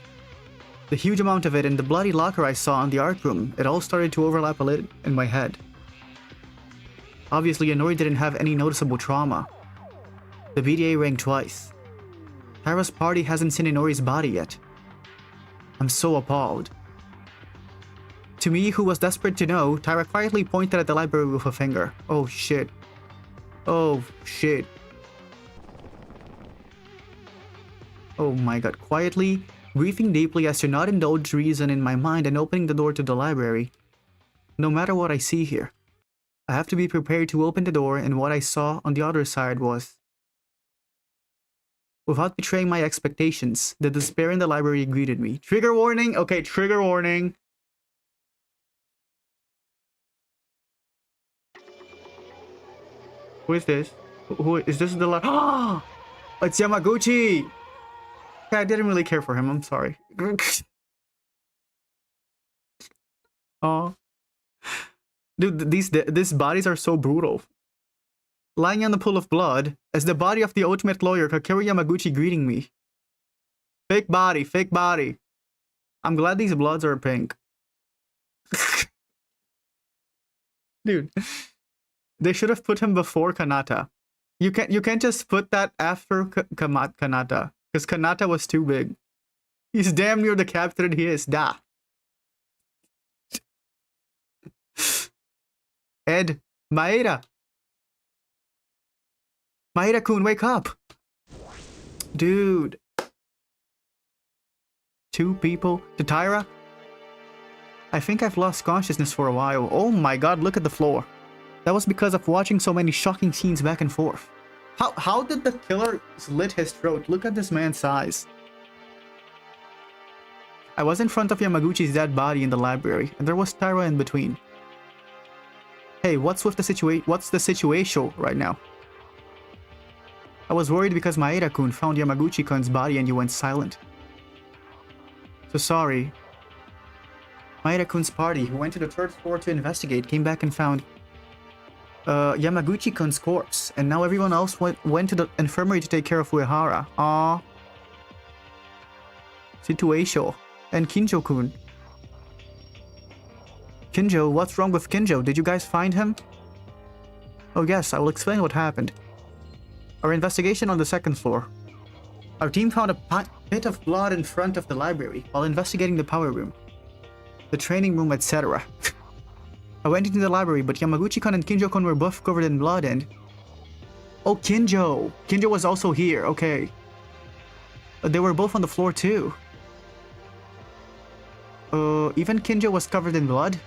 The huge amount of it and the bloody locker I saw in the art room, it all started to overlap a little in my head. Obviously, Inori didn't have any noticeable trauma. The BDA rang twice. Tyra's party hasn't seen Inori's body yet. I'm so appalled. To me, who was desperate to know, Tyra quietly pointed at the library with a finger. Oh shit. Oh shit. Oh my god. Quietly, breathing deeply as to not indulge reason in my mind and opening the door to the library. No matter what I see here, I have to be prepared to open the door, and what I saw on the other side was... Without betraying my expectations, the despair in the library greeted me. Trigger warning? Okay, trigger warning. Who is this? Who is this? The ah, it's Yamaguchi. Yeah, I didn't really care for him. I'm sorry. Oh, dude, these bodies are so brutal. Lying on the pool of blood, as the body of the ultimate lawyer, Kakeru Yamaguchi greeting me. Fake body, fake body. I'm glad these bloods are pink. Dude, they should have put him before Kanata. You can't just put that after Kanata, because Kanata was too big. He's damn near the captain he is. Da. Ed, Maeda. Maeda-kun, wake up! Dude. Two people? To Tyra? I think I've lost consciousness for a while. Oh my god, look at the floor. That was because of watching so many shocking scenes back and forth. How did the killer slit his throat? Look at this man's size. I was in front of Yamaguchi's dead body in the library, and there was Tyra in between. Hey, what's the situation right now? I was worried because Maeda-kun found Yamaguchi-kun's body and you went silent. So sorry. Maeda-kun's party, who went to the 3rd floor to investigate, came back and found Yamaguchi-kun's corpse, and now everyone else went to the infirmary to take care of Uehara. Aww. Situation. And Kinjo-kun. Kinjo, what's wrong with Kinjo? Did you guys find him? Oh yes, I will explain what happened. Our investigation on the 2nd floor. Our team found a pit of blood in front of the library while investigating the power room, the training room, etc. I went into the library, but Yamaguchi-kun and Kinjo-kun were both covered in blood and... Oh, Kinjo! Kinjo was also here, okay. They were both on the floor too. Even Kinjo was covered in blood?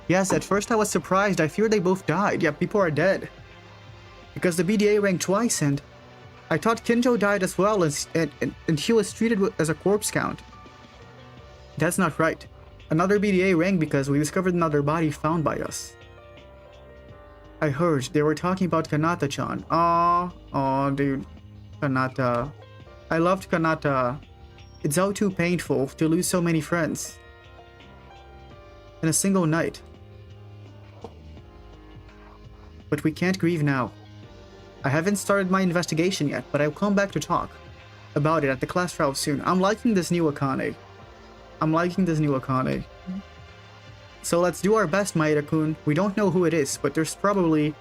Yes, at first I was surprised. I feared they both died. Yeah, people are dead. Because the BDA rang twice and... I thought Kinjo died as well and he was treated as a corpse count. That's not right. Another BDA rang because we discovered another body found by us. I heard they were talking about Kanata-chan. Aw, dude. Kanata. I loved Kanata. It's all too painful to lose so many friends. In a single night. But we can't grieve now. I haven't started my investigation yet, but I'll come back to talk about it at the class trial soon. I'm liking this new Akane. So let's do our best, Maeda-kun. We don't know who it is, but there's probably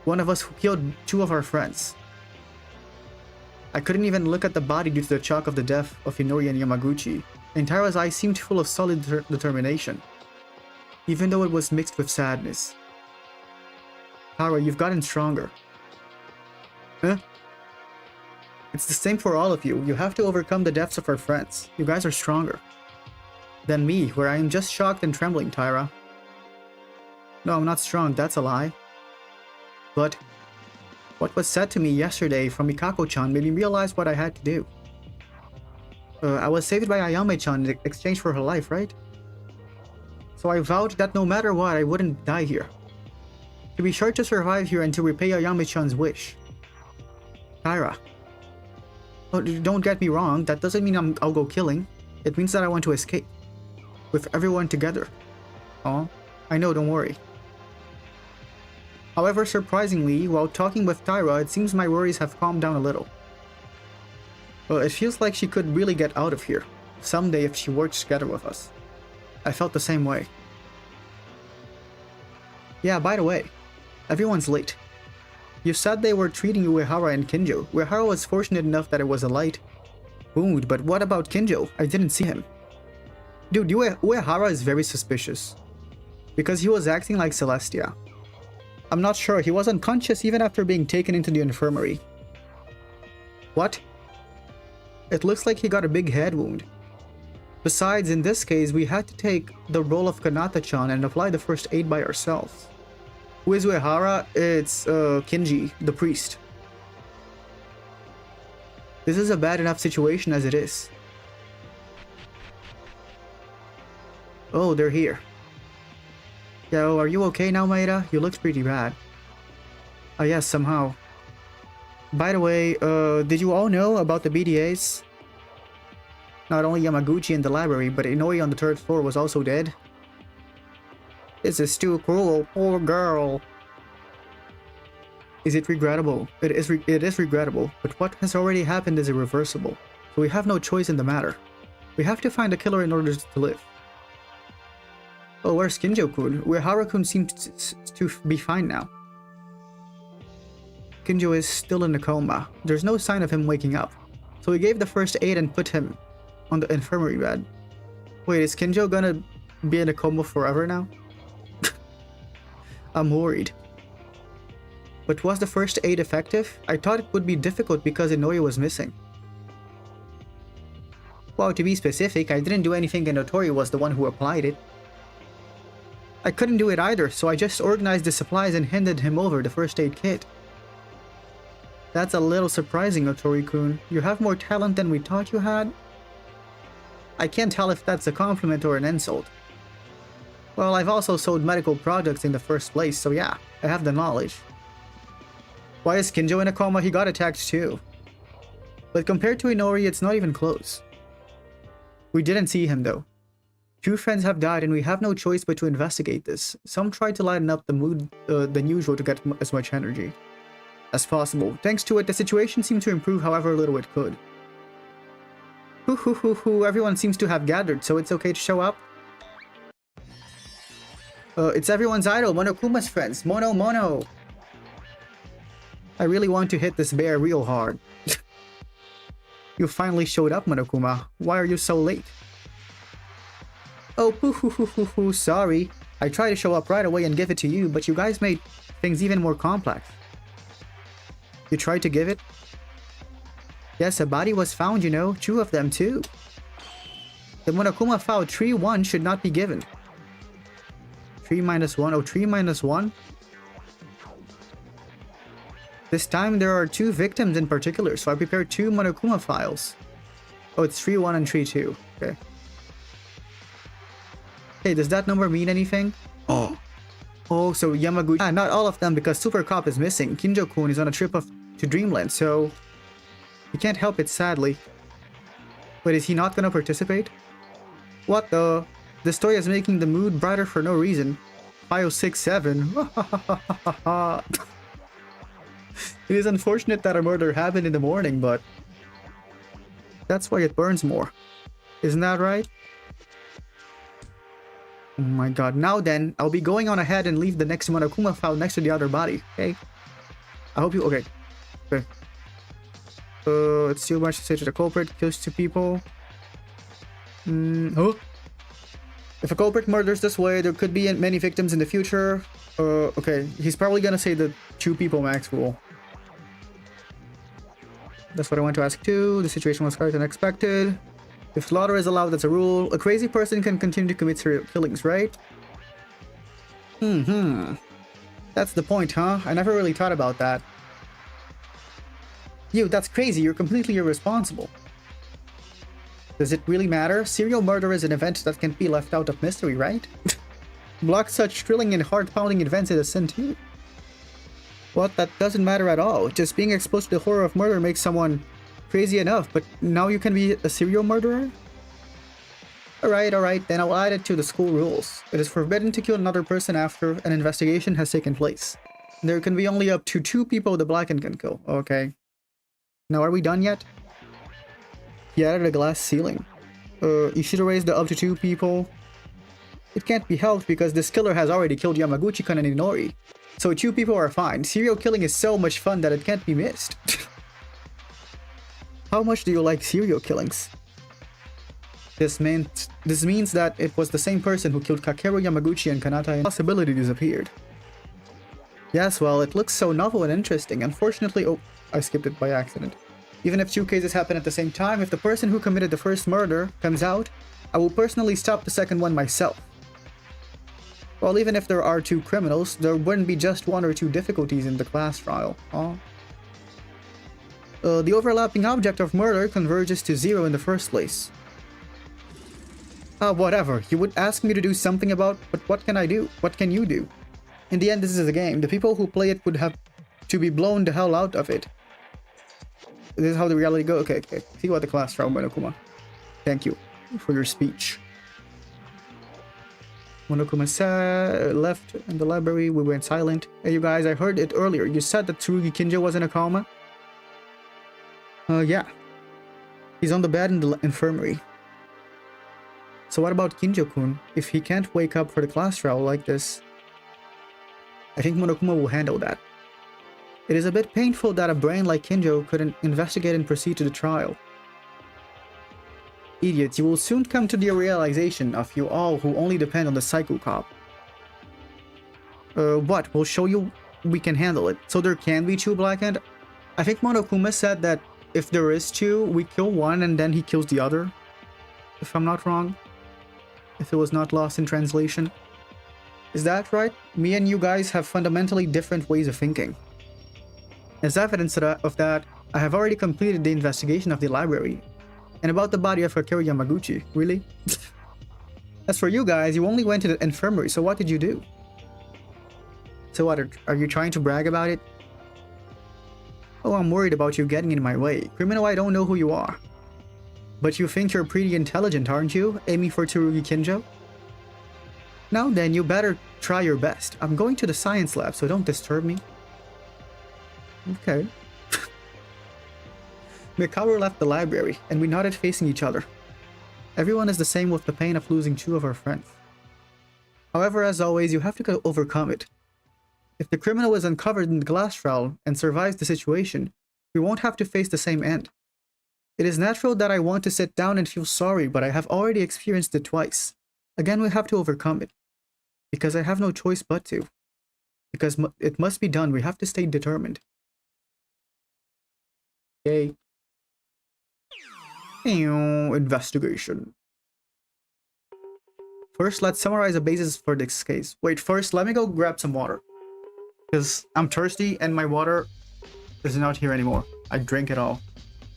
one of us who killed 2 of our friends. I couldn't even look at the body due to the shock of the death of Inori and Yamaguchi, and Tyra's eyes seemed full of solid determination, even though it was mixed with sadness. Tyra, you've gotten stronger. Huh? It's the same for all of you. You have to overcome the deaths of our friends. You guys are stronger than me, where I am just shocked and trembling, Tyra. No, I'm not strong, that's a lie. But what was said to me yesterday from Mikako-chan made me realize what I had to do. I was saved by Ayame-chan in exchange for her life, right? So I vowed that no matter what, I wouldn't die here. To be sure to survive here and to repay Ayame-chan's wish. Tyra. Oh, don't get me wrong, that doesn't mean I'll go killing. It means that I want to escape. With everyone together. Oh, I know, don't worry. However, surprisingly, while talking with Tyra, it seems my worries have calmed down a little. Well, it feels like she could really get out of here someday if she works together with us. I felt the same way. Yeah, by the way, everyone's late. You said they were treating Uehara and Kinjo. Uehara was fortunate enough that it was a light wound, but what about Kinjo? I didn't see him. Dude, Uehara is very suspicious. Because he was acting like Celestia. I'm not sure, he was unconscious even after being taken into the infirmary. What? It looks like he got a big head wound. Besides, in this case, we had to take the role of Kanata-chan and apply the first aid by ourselves. Who is Uehara? It's Kinji, the priest. This is a bad enough situation as it is. Oh, they're here. Yo, are you okay now, Maeda? You look pretty bad. Yes, somehow. By the way, did you all know about the BDAs? Not only Yamaguchi in the library, but Inoi on the 3rd floor was also dead. This is too cruel, poor girl. Is it regrettable? It is regrettable, but what has already happened is irreversible. So we have no choice in the matter. We have to find a killer in order to live. Oh, where's Kinjo-kun? Uehara-kun seems to be fine now. Kinjo is still in a coma. There's no sign of him waking up. So we gave the first aid and put him on the infirmary bed. Wait, is Kinjo gonna be in a coma forever now? I'm worried. But was the first aid effective? I thought it would be difficult because Inoi was missing. Well, to be specific, I didn't do anything and Notori was the one who applied it. I couldn't do it either, so I just organized the supplies and handed him over the first aid kit. That's a little surprising, Notori-kun. You have more talent than we thought you had? I can't tell if that's a compliment or an insult. Well, I've also sold medical products in the first place, so yeah, I have the knowledge. Why is Kinjo in a coma? He got attacked too. But compared to Inori, it's not even close. We didn't see him though. 2 friends have died and we have no choice but to investigate this. Some tried to lighten up the mood than usual to get as much energy as possible. Thanks to it, the situation seemed to improve however little it could. Everyone seems to have gathered, so it's okay to show up. It's everyone's idol, Monokuma's friends. Mono. I really want to hit this bear real hard. You finally showed up, Monokuma. Why are you so late? Oh, sorry. I tried to show up right away and give it to you, but you guys made things even more complex. You tried to give it? Yes, a body was found, you know. 2 of them, too. The Monokuma foul 3-1 should not be given. 3 minus 1. Oh, 3 minus 1? This time there are 2 victims in particular, so I prepared 2 Monokuma files. Oh, it's 3-1 and 3-2. Okay. Hey, does that number mean anything? Oh, so Yamaguchi... Ah, not all of them because Super Cop is missing. Kinjo-kun is on a trip to Dreamland, so... he can't help it, sadly. But is he not gonna participate? What the? The story is making the mood brighter for no reason. 5067. It is unfortunate that a murder happened in the morning, but... that's why it burns more. Isn't that right? Oh my god. Now then, I'll be going on ahead and leave the next Monokuma file next to the other body, okay? I hope you... okay. Okay. It's too much to say to the culprit. Kills 2 people. Huh? If a culprit murders this way, there could be many victims in the future. Okay. He's probably gonna say the 2 people max rule. That's what I want to ask too. The situation was quite unexpected. If slaughter is allowed, that's a rule. A crazy person can continue to commit serial killings, right? That's the point, huh? I never really thought about that. You, that's crazy. You're completely irresponsible. Does it really matter? Serial murder is an event that can't be left out of mystery, right? Block such thrilling and heart-pounding events is a sin too. What? That doesn't matter at all. Just being exposed to the horror of murder makes someone crazy enough, but now you can be a serial murderer? Alright, then I'll add it to the school rules. It is forbidden to kill another person after an investigation has taken place. There can be only up to 2 people the Blackened can kill. Okay. Now, are we done yet? He added a glass ceiling. You should have raised the up to 2 people. It can't be helped because this killer has already killed Yamaguchi-kun and Inori. So 2 people are fine. Serial killing is so much fun that it can't be missed. How much do you like serial killings? This means that it was the same person who killed Kakeru, Yamaguchi, and Kanata, and possibility disappeared. Yes, well, it looks so novel and interesting. Unfortunately, oh, I skipped it by accident. Even if 2 cases happen at the same time, if the person who committed the first murder comes out, I will personally stop the second one myself. Well, even if there are 2 criminals, there wouldn't be just 1 or 2 difficulties in the class trial. The overlapping object of murder converges to 0 in the first place. Whatever. You would ask me to do something about, but what can I do? What can you do? In the end, this is a game. The people who play it would have to be blown the hell out of it. This is how the reality goes. Okay. See what the class trial, Monokuma. Thank you for your speech. Monokuma left in the library. We went silent. Hey, you guys, I heard it earlier. You said that Tsurugi Kinjo was in a coma? Yeah. He's on the bed in the infirmary. So what about Kinjo-kun? If he can't wake up for the class trial like this, I think Monokuma will handle that. It is a bit painful that a brain like Kinjo couldn't investigate and proceed to the trial. Idiots, you will soon come to the realization of you all who only depend on the Psycho Cop. What? We'll show you we can handle it. So there can be 2 Blackhand? I think Monokuma said that if there is 2, we kill one and then he kills the other. If I'm not wrong. If it was not lost in translation. Is that right? Me and you guys have fundamentally different ways of thinking. As evidence of that, I have already completed the investigation of the library. And about the body of Kakeru Yamaguchi, really? As for you guys, you only went to the infirmary, so what did you do? So what, are you trying to brag about it? Oh, I'm worried about you getting in my way. Criminal, I don't know who you are. But you think you're pretty intelligent, aren't you? Aiming for Tsurugi Kinjo? Now then, you better try your best. I'm going to the science lab, so don't disturb me. Okay. Mikaru left the library, and we nodded facing each other. Everyone is the same with the pain of losing 2 of our friends. However, as always, you have to overcome it. If the criminal is uncovered in the glass trial and survives the situation, we won't have to face the same end. It is natural that I want to sit down and feel sorry, but I have already experienced it twice. Again, we have to overcome it. Because I have no choice but to. Because it must be done, we have to stay determined. Yay. Investigation. First, let's summarize the basis for this case. Wait, first, let me go grab some water. Because I'm thirsty and my water is not here anymore. I drank it all.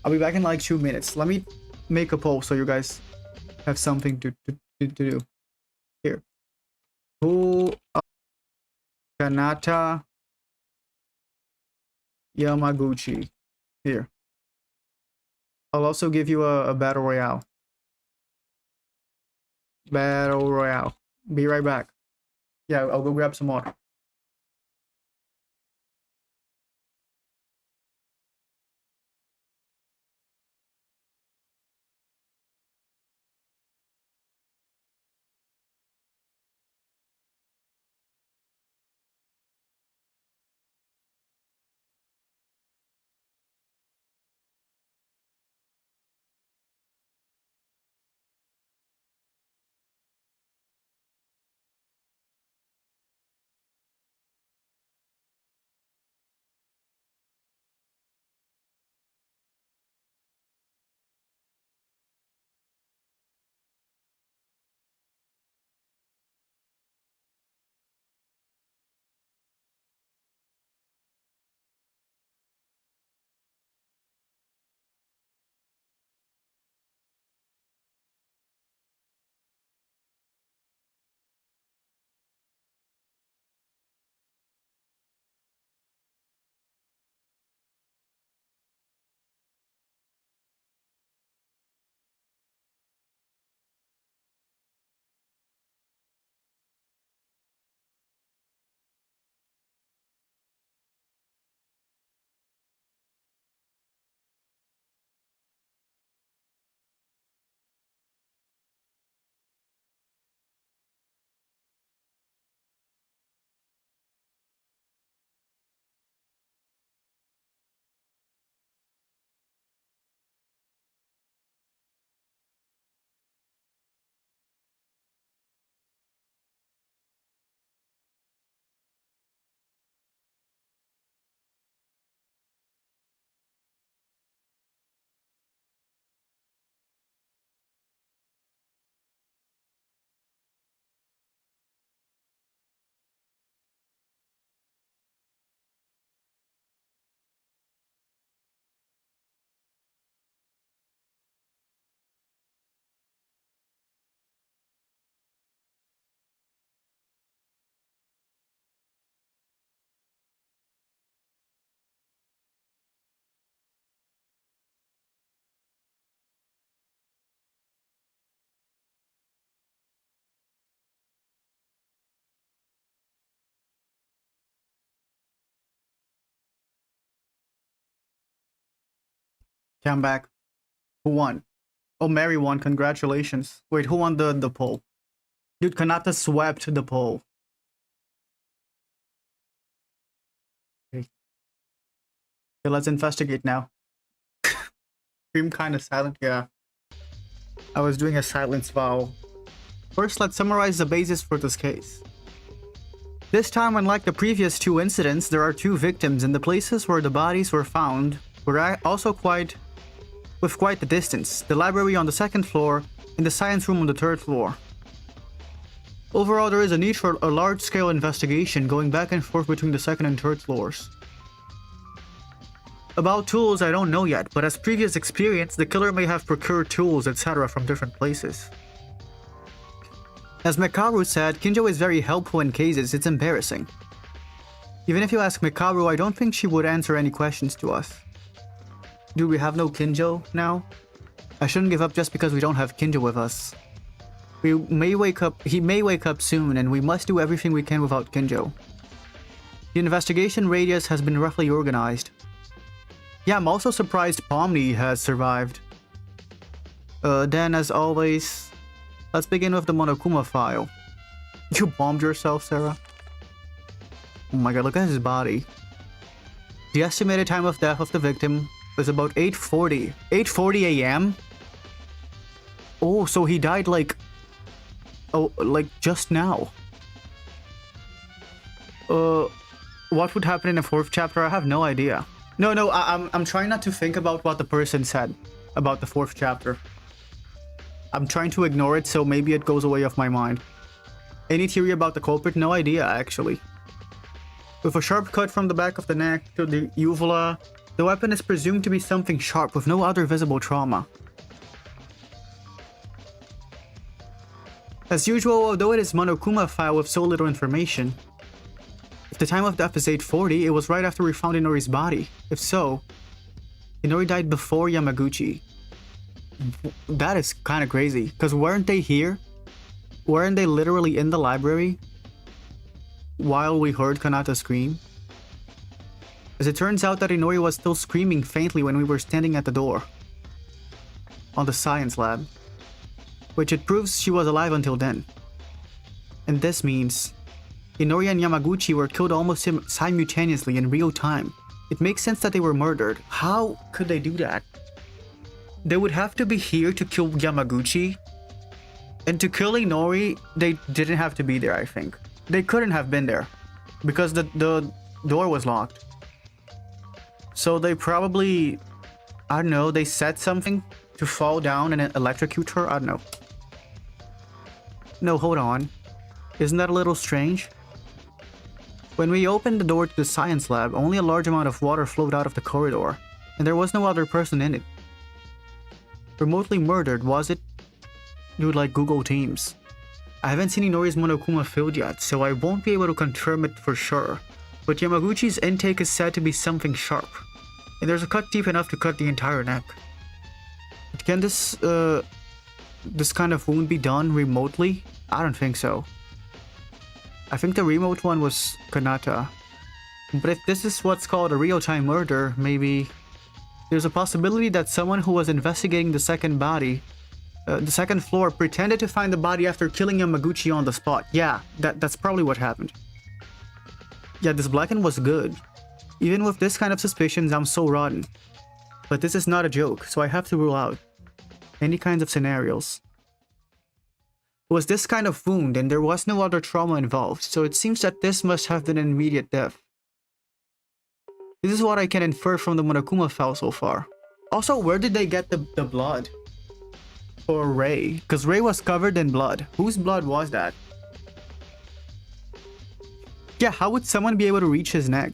I'll be back in like 2 minutes. Let me make a poll so you guys have something to do. Here. Who are Kanata Yamaguchi? Here. I'll also give you a battle royale. Battle royale. Be right back. Yeah, I'll go grab some water. Okay, I'm back. Who won? Oh, Mary won. Congratulations. Wait, who won the poll? Dude, Kanata swept the poll. Okay, let's investigate now. Stream kind of silent, yeah. I was doing a silence vow. First, let's summarize the basis for this case. This time, unlike the previous two incidents, there are two victims, and the places where the bodies were found were also quite the distance. The library on the second floor and the science room on the third floor. Overall, there is a need for a large-scale investigation going back and forth between the second and third floors. About tools, I don't know yet, but as previous experience, the killer may have procured tools, etc. from different places. As Mekaru said, Kinjo is very helpful in cases. It's embarrassing. Even if you ask Mekaru, I don't think she would answer any questions to us. Do we have no Kinjo now? I shouldn't give up just because we don't have Kinjo with us. He may wake up soon, and we must do everything we can without Kinjo. The investigation radius has been roughly organized. Yeah, I'm also surprised Pomni has survived. Then, as always, let's begin with the Monokuma file. You bombed yourself, Sarah? Oh my god, look at his body. The estimated time of death of the victim was about 8:40. 8:40 a.m.? Oh, so he died like... Oh, like just now. What would happen in the fourth chapter? I have no idea. No, I'm trying not to think about what the person said about the fourth chapter. I'm trying to ignore it, so maybe it goes away off my mind. Any theory about the culprit? No idea, actually. With a sharp cut from the back of the neck to the uvula, the weapon is presumed to be something sharp with no other visible trauma. As usual, although it is Monokuma file with so little information, if the time of death is 8:40, it was right after we found Inori's body. If so, Inori died before Yamaguchi. That is kind of crazy, because weren't they here? Weren't they literally in the library while we heard Kanata scream? As it turns out that Inori was still screaming faintly when we were standing at the door on the science lab, which it proves she was alive until then. And this means Inori and Yamaguchi were killed almost simultaneously in real time. It makes sense that they were murdered. How could they do that? They would have to be here to kill Yamaguchi, and to kill Inori, they didn't have to be there, I think. They couldn't have been there because the door was locked. So they probably, I don't know, they set something to fall down and electrocute her? I don't know. No, hold on. Isn't that a little strange? When we opened the door to the science lab, only a large amount of water flowed out of the corridor, and there was no other person in it. Remotely murdered, was it? Dude, like Google Teams. I haven't seen Inori's Monokuma filled yet, so I won't be able to confirm it for sure. But Yamaguchi's intake is said to be something sharp, and there's a cut deep enough to cut the entire neck. But can this kind of wound be done remotely? I don't think so. I think the remote one was Kanata. But if this is what's called a real-time murder, maybe there's a possibility that someone who was investigating the second body, the second floor, pretended to find the body after killing Yamaguchi on the spot. Yeah, that's probably what happened. Yeah, this Blacken was good. Even with this kind of suspicions, I'm so rotten. But this is not a joke, so I have to rule out any kinds of scenarios. It was this kind of wound, and there was no other trauma involved, so it seems that this must have been an immediate death. This is what I can infer from the Monokuma file so far. Also, where did they get the blood? For Rei? Because Rei was covered in blood. Whose blood was that? Yeah, how would someone be able to reach his neck?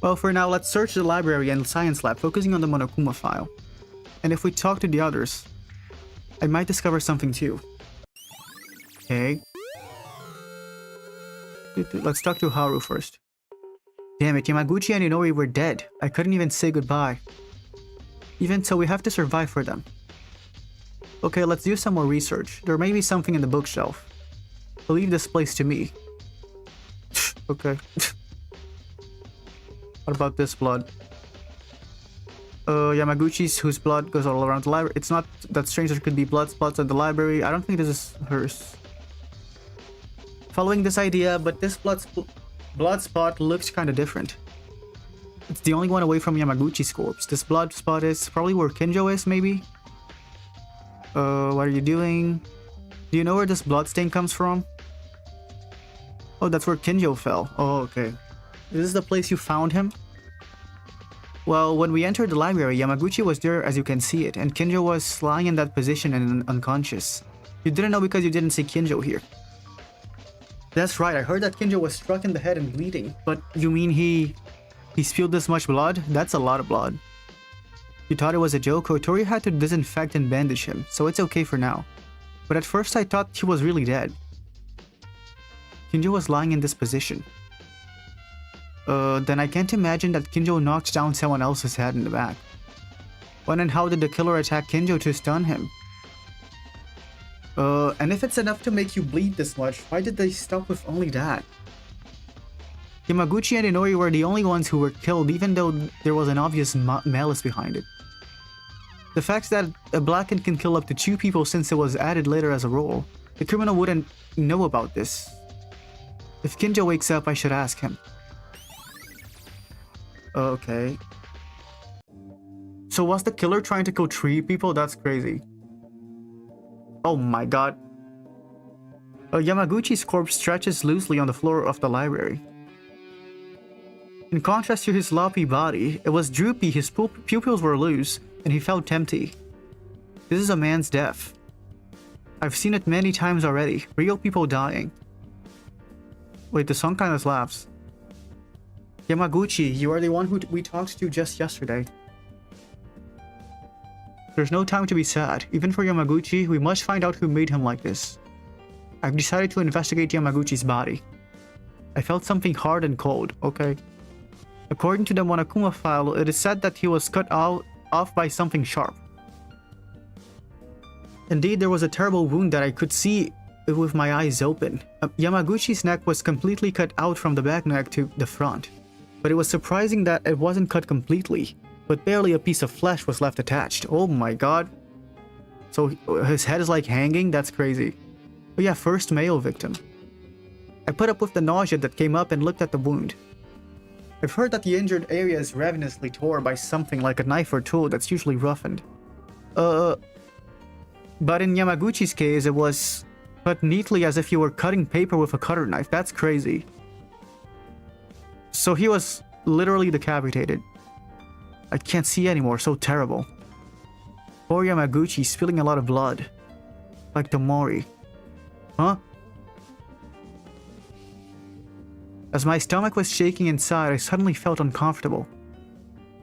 Well, for now, let's search the library and science lab, focusing on the Monokuma file. And if we talk to the others, I might discover something too. Okay. Let's talk to Haru first. Damn it, Yamaguchi and Inori were dead. I couldn't even say goodbye. Even so, we have to survive for them. Okay, let's do some more research. There may be something in the bookshelf. Leave this place to me. Okay. What about this blood? Yamaguchi's, whose blood goes all around the library. It's not that strange there could be blood spots at the library. I don't think this is hers. Following this idea, but this blood spot looks kind of different. It's the only one away from Yamaguchi's corpse. This blood spot is probably where Kinjo is, maybe? What are you doing? Do you know where this blood stain comes from? Oh, that's where Kinjo fell. Oh, okay. This is the place you found him? Well, when we entered the library, Yamaguchi was there as you can see it, and Kinjo was lying in that position and unconscious. You didn't know because you didn't see Kinjo here. That's right, I heard that Kinjo was struck in the head and bleeding. But you mean he spilled this much blood? That's a lot of blood. You thought it was a joke? Otori had to disinfect and bandage him, so it's okay for now. But at first I thought he was really dead. Kinjo was lying in this position. Then I can't imagine that Kinjo knocked down someone else's head in the back. When and how did the killer attack Kinjo to stun him? And if it's enough to make you bleed this much, why did they stop with only that? Yamaguchi and Inori were the only ones who were killed, even though there was an obvious malice behind it. The fact that a blackened can kill up to 2 people since it was added later as a rule, the criminal wouldn't know about this. If Kinjo wakes up, I should ask him. Okay. So was the killer trying to kill 3 people? That's crazy. Oh my god. Yamaguchi's corpse stretches loosely on the floor of the library. In contrast to his sloppy body, it was droopy, his pupils were loose, and he felt empty. This is a man's death. I've seen it many times already, real people dying. Wait, the song kinda slaps. Yamaguchi, you are the one who we talked to just yesterday. There's no time to be sad. Even for Yamaguchi, we must find out who made him like this. I've decided to investigate Yamaguchi's body. I felt something hard and cold, okay? According to the Monokuma file, it is said that he was cut off by something sharp. Indeed, there was a terrible wound that I could see with my eyes open. Yamaguchi's neck was completely cut out from the back neck to the front. But it was surprising that it wasn't cut completely, but barely a piece of flesh was left attached. Oh my god. So his head is like hanging? That's crazy. But yeah, first male victim. I put up with the nausea that came up and looked at the wound. I've heard that the injured area is ravenously torn by something like a knife or tool that's usually roughened. But in Yamaguchi's case, it was cut neatly as if you were cutting paper with a cutter knife. That's crazy. So he was literally decapitated. I can't see anymore, so terrible. Poor Yamaguchi spilling a lot of blood. Like the Mori. Huh? As my stomach was shaking inside, I suddenly felt uncomfortable.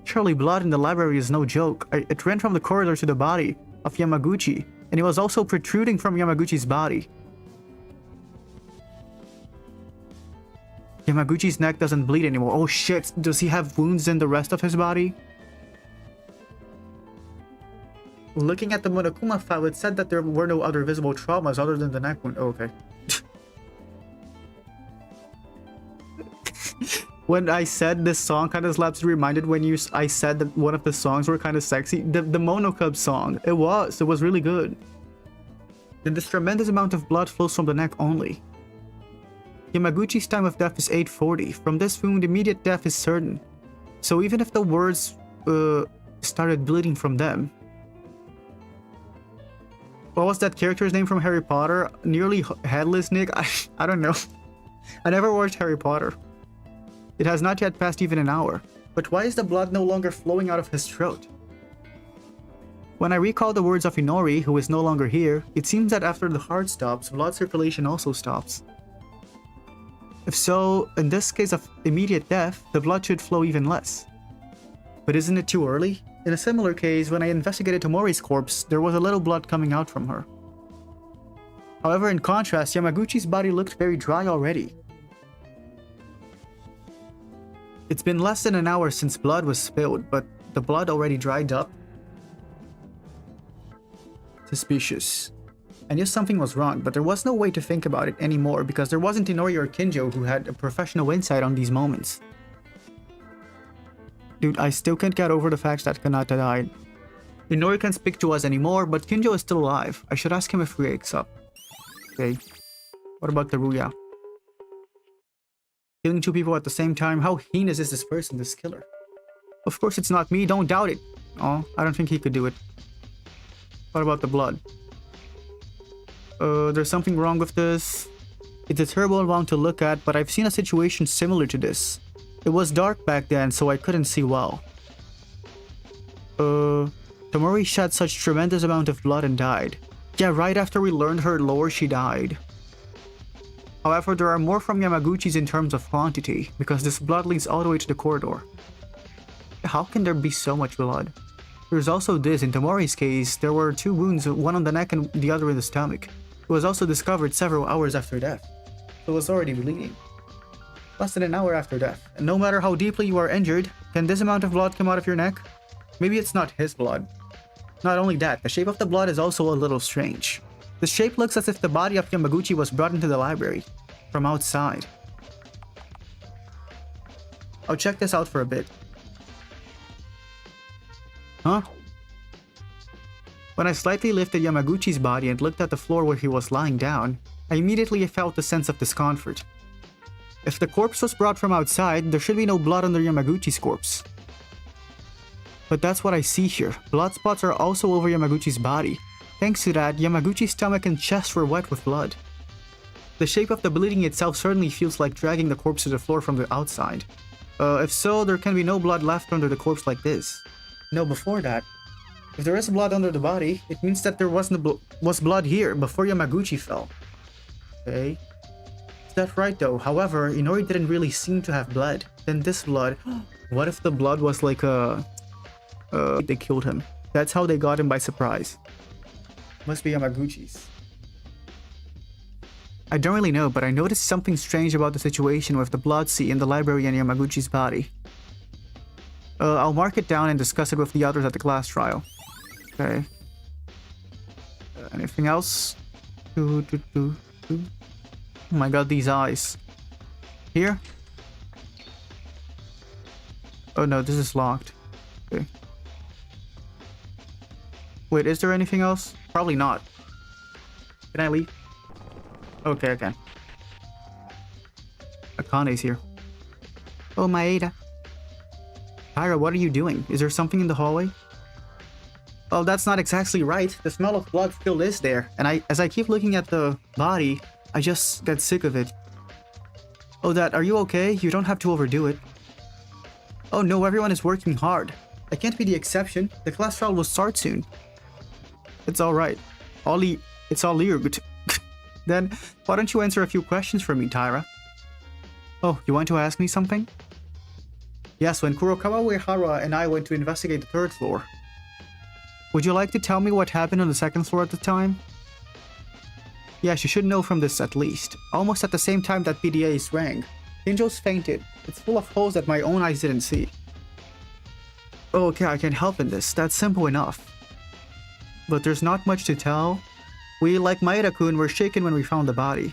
Surely blood in the library is no joke. It ran from the corridor to the body of Yamaguchi, and it was also protruding from Yamaguchi's body. Yamaguchi's neck doesn't bleed anymore. Oh shit, does he have wounds in the rest of his body? Looking at the Monokuma file, it said that there were no other visible traumas other than the neck wound. Oh, okay. When I said this song kind of slaps, reminded when I said that one of the songs were kind of sexy. The Monokub song. It was really good. Then this tremendous amount of blood flows from the neck only. Yamaguchi's time of death is 8:40. From this wound, immediate death is certain. So even if the words started bleeding from them. What was that character's name from Harry Potter? Nearly Headless Nick? I don't know. I never watched Harry Potter. It has not yet passed even an hour. But why is the blood no longer flowing out of his throat? When I recall the words of Inori, who is no longer here, it seems that after the heart stops, blood circulation also stops. If so, in this case of immediate death, the blood should flow even less. But isn't it too early? In a similar case, when I investigated Tomori's corpse, there was a little blood coming out from her. However, in contrast, Yamaguchi's body looked very dry already. It's been less than an hour since blood was spilled, but the blood already dried up. Suspicious. I knew something was wrong, but there was no way to think about it anymore because there wasn't Inori or Kinjo who had a professional insight on these moments. Dude, I still can't get over the fact that Kanata died. Inori can't speak to us anymore, but Kinjo is still alive. I should ask him if he wakes up. Okay. What about Teruya? Killing two people at the same time? How heinous is this person, this killer? Of course it's not me, don't doubt it. Oh, I don't think he could do it. What about the blood? There's something wrong with this. It's a terrible one to look at, but I've seen a situation similar to this. It was dark back then, so I couldn't see well. Tomori shed such tremendous amount of blood and died. Yeah, right after we learned her lore, she died. However, there are more from Yamaguchi's in terms of quantity, because this blood leads all the way to the corridor. How can there be so much blood? There's also this, in Tomori's case, there were 2 wounds, one on the neck and the other in the stomach. It was also discovered several hours after death. So it was already bleeding. Less than an hour after death. And no matter how deeply you are injured, can this amount of blood come out of your neck? Maybe it's not his blood. Not only that, the shape of the blood is also a little strange. The shape looks as if the body of Yamaguchi was brought into the library from outside. I'll check this out for a bit. Huh? When I slightly lifted Yamaguchi's body and looked at the floor where he was lying down, I immediately felt a sense of discomfort. If the corpse was brought from outside, there should be no blood under Yamaguchi's corpse. But that's what I see here. Blood spots are also over Yamaguchi's body. Thanks to that, Yamaguchi's stomach and chest were wet with blood. The shape of the bleeding itself certainly feels like dragging the corpse to the floor from the outside. If so, there can be no blood left under the corpse like this. No, before that. If there is blood under the body, it means that there was blood here before Yamaguchi fell. Okay. Is that right though? However, Inori didn't really seem to have blood. Then this blood... What if the blood was like a... they killed him. That's how they got him by surprise. Must be Yamaguchi's. I don't really know, but I noticed something strange about the situation with the blood sea in the library and Yamaguchi's body. I'll mark it down and discuss it with the others at the class trial. Okay. Anything else? Oh my god, these eyes. Here? Oh no, this is locked. Okay. Wait, is there anything else? Probably not. Can I leave? Okay, I can. Akane's here. Oh, Maeda. Taira, what are you doing? Is there something in the hallway? Oh, that's not exactly right. The smell of blood still is there. And as I keep looking at the body, I just get sick of it. Oh, are you okay? You don't have to overdo it. Oh no, everyone is working hard. I can't be the exception. The class trial will start soon. It's alright. It's all you. Then, why don't you answer a few questions for me, Taira? Oh, you want to ask me something? Yes, when Kurokawa Uehara and I went to investigate the 3rd floor. Would you like to tell me what happened on the 2nd floor at the time? Yes, you should know from this at least. Almost at the same time that PDA's rang, Kinjo's fainted. It's full of holes that my own eyes didn't see. Oh, okay, I can help in this. That's simple enough. But there's not much to tell. We, like Maeda-kun, were shaken when we found the body.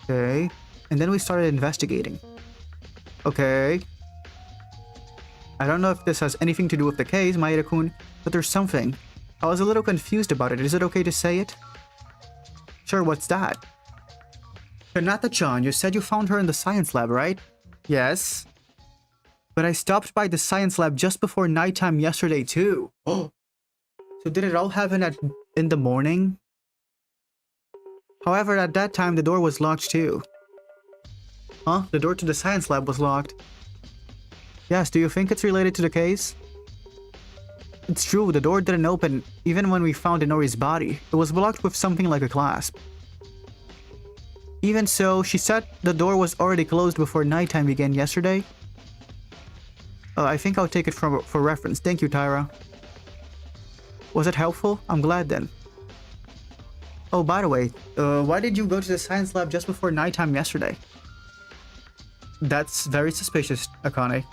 Okay. And then we started investigating. Okay. I don't know if this has anything to do with the case, Maeda-kun, but there's something. I was a little confused about it. Is it okay to say it? Sure, what's that? Hinata-chan, you said you found her in the science lab, right? Yes. But I stopped by the science lab just before nighttime yesterday too. Oh. So did it all happen in the morning? However, at that time the door was locked too. Huh? The door to the science lab was locked. Yes, do you think it's related to the case? It's true, the door didn't open even when we found Inori's body. It was blocked with something like a clasp. Even so, she said the door was already closed before nighttime began yesterday. I think I'll take it for reference. Thank you, Taira. Was it helpful? I'm glad then. Oh, by the way, why did you go to the science lab just before nighttime yesterday? That's very suspicious, Akane.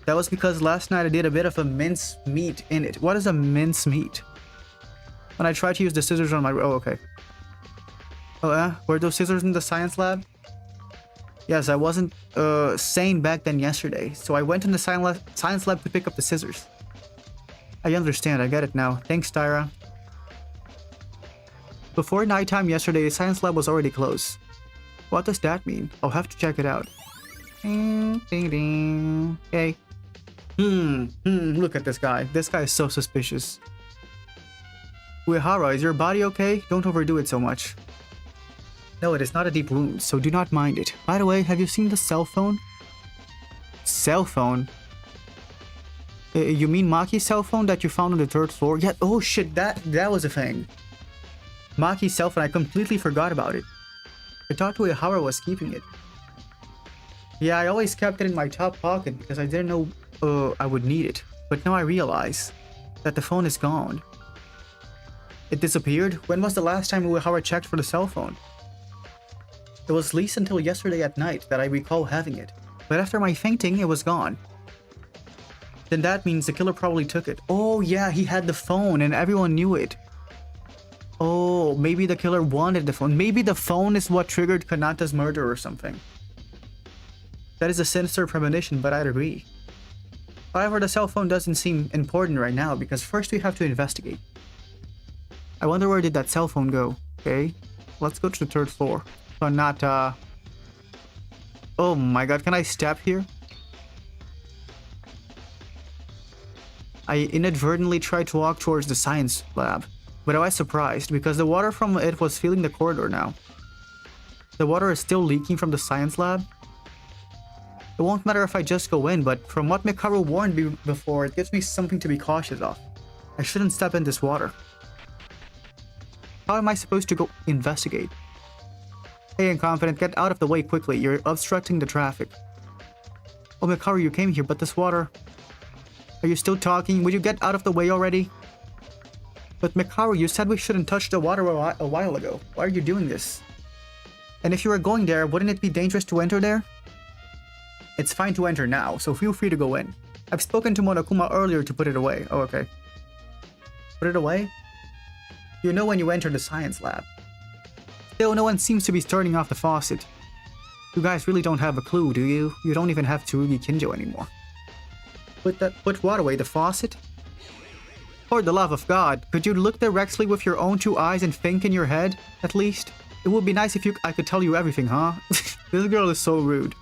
That was because last night I did a bit of a mince meat in it. What is a mince meat? When I tried to use the scissors on my... Oh, okay. Oh, yeah? Were those scissors in the science lab? Yes, I wasn't sane back then yesterday, so I went in the science lab to pick up the scissors. I understand, I get it now. Thanks, Tyra. Before nighttime yesterday, the science lab was already closed. What does that mean? I'll have to check it out. Ding, ding, ding. Okay. Look at this guy. This guy is so suspicious. Uehara, is your body okay? Don't overdo it so much. No, it is not a deep wound, so do not mind it. By the way, have you seen the cell phone? Cell phone? You mean Maki's cell phone that you found on the 3rd floor? Yeah, oh shit, that was a thing. Maki's cell phone, I completely forgot about it. I thought Uehara was keeping it. Yeah, I always kept it in my top pocket because I didn't know I would need it. But now I realize that the phone is gone. It disappeared? When was the last time Uehara checked for the cell phone? It was at least until yesterday at night that I recall having it. But after my fainting, it was gone. Then that means the killer probably took it. Oh yeah, he had the phone and everyone knew it. Oh, maybe the killer wanted the phone. Maybe the phone is what triggered Kanata's murder or something. That is a sinister premonition, but I'd agree. However, the cell phone doesn't seem important right now because first we have to investigate. I wonder where did that cell phone go? Okay, let's go to the 3rd floor. Kanata. Oh my god, can I step here? I inadvertently tried to walk towards the science lab, but I was surprised because the water from it was filling the corridor now. The water is still leaking from the science lab. It won't matter if I just go in, but from what Mikaru warned me before, it gives me something to be cautious of. I shouldn't step in this water. How am I supposed to go investigate? Hey, incompetent, get out of the way quickly. You're obstructing the traffic. Oh, Mikaru, you came here, but this water... Are you still talking? Would you get out of the way already? But Mikaru, you said we shouldn't touch the water a while ago. Why are you doing this? And if you were going there, wouldn't it be dangerous to enter there? It's fine to enter now, so feel free to go in. I've spoken to Monokuma earlier to put it away. Oh, okay. Put it away? You know when you enter the science lab. Still, no one seems to be turning off the faucet. You guys really don't have a clue, do you? You don't even have Tsurugi Kinjo anymore. Put what away, the faucet? For the love of God, could you look directly with your own 2 eyes and think in your head, at least? It would be nice if I could tell you everything, huh? This girl is so rude.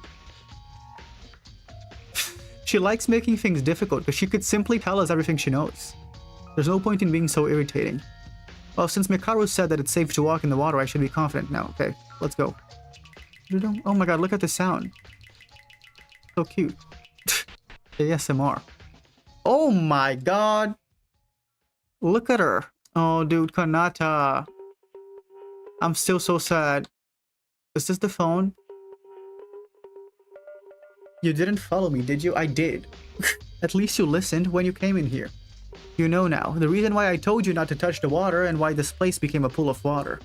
She likes making things difficult, but she could simply tell us everything she knows. There's no point in being so irritating. Well, since Mikaru said that it's safe to walk in the water, I should be confident now. Okay, let's go. Oh my god, look at the sound. So cute. ASMR. Oh my god! Look at her. Oh, dude, Kanata. I'm still so sad. Is this the phone? You didn't follow me, did you? I did. At least you listened when you came in here. You know now, the reason why I told you not to touch the water and why this place became a pool of water.